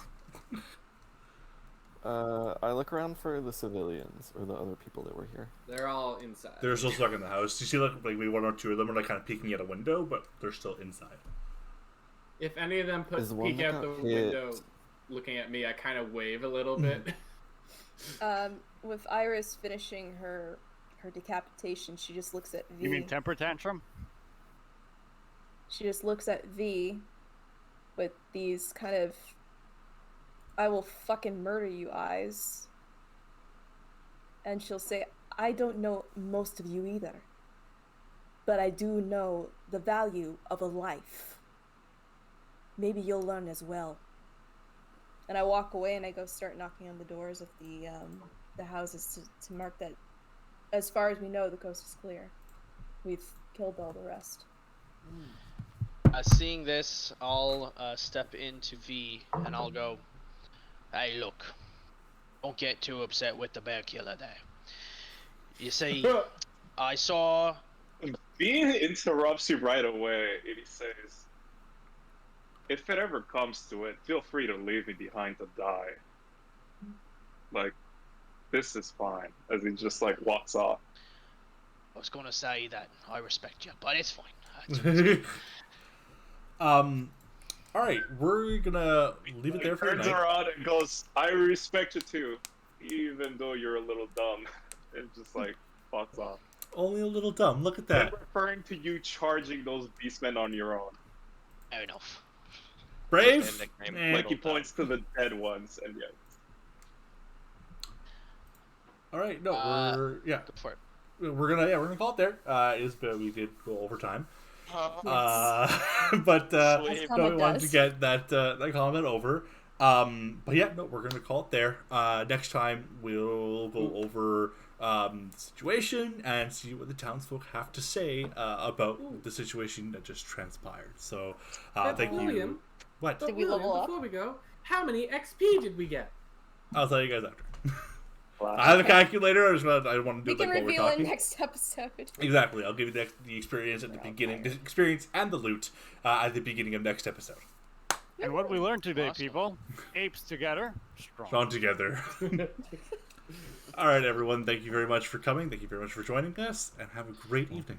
I look around for the civilians, or the other people that were here. They're all inside. They're still stuck in the house. You see, like maybe one or two of them are like kind of peeking at a window, but they're still inside. If any of them Is the one peek that out the got hit- window looking at me, I kind of wave a little bit. With Iris finishing her decapitation, she just looks at V. You mean temper tantrum? She just looks at V with these kind of I will fucking murder you eyes. And she'll say, I don't know most of you either. But I do know the value of a life. Maybe you'll learn as well. And I walk away and I go start knocking on the doors of the houses to mark that, as far as we know, the coast is clear. We've killed all the rest. Seeing this, I'll step into V and I'll go, hey, look, don't get too upset with the bear killer there. You see, I saw... Bean interrupts you right away and he says, if it ever comes to it, feel free to leave me behind to die. Like, this is fine. As he just, like, walks off. I was gonna say that I respect you, but it's fine. It's Alright, we're gonna leave it there for the Turns night. around and goes, I respect you too, even though you're a little dumb. And just, like, walks off. Only a little dumb. Look at I'm that. referring to you charging those beastmen on your own. Fair enough. Brave? Nickname, Like, he little points to the dead ones, and yeah. Alright, no, Go for it. we're gonna call it there. We did go over time. But Sleep. no, we wanted to does. get that comment over. But yeah, no, we're gonna call it there. Next time we'll go over the situation and see what the townsfolk have to say about the situation that just transpired. So thank you. William, What? Did we level up? Before we go, how many XP did we get? I'll tell you guys after. I have a calculator. I want to We do can it like while we're reveal in talking. next episode. Exactly. I'll give you the experience at the We're on beginning, fire. the experience and the loot at the beginning of next episode. And what we learned today, Awesome. people, apes together, strong. Drawn together. All right, everyone. Thank you very much for coming. Thank you very much for joining us, and have a great evening.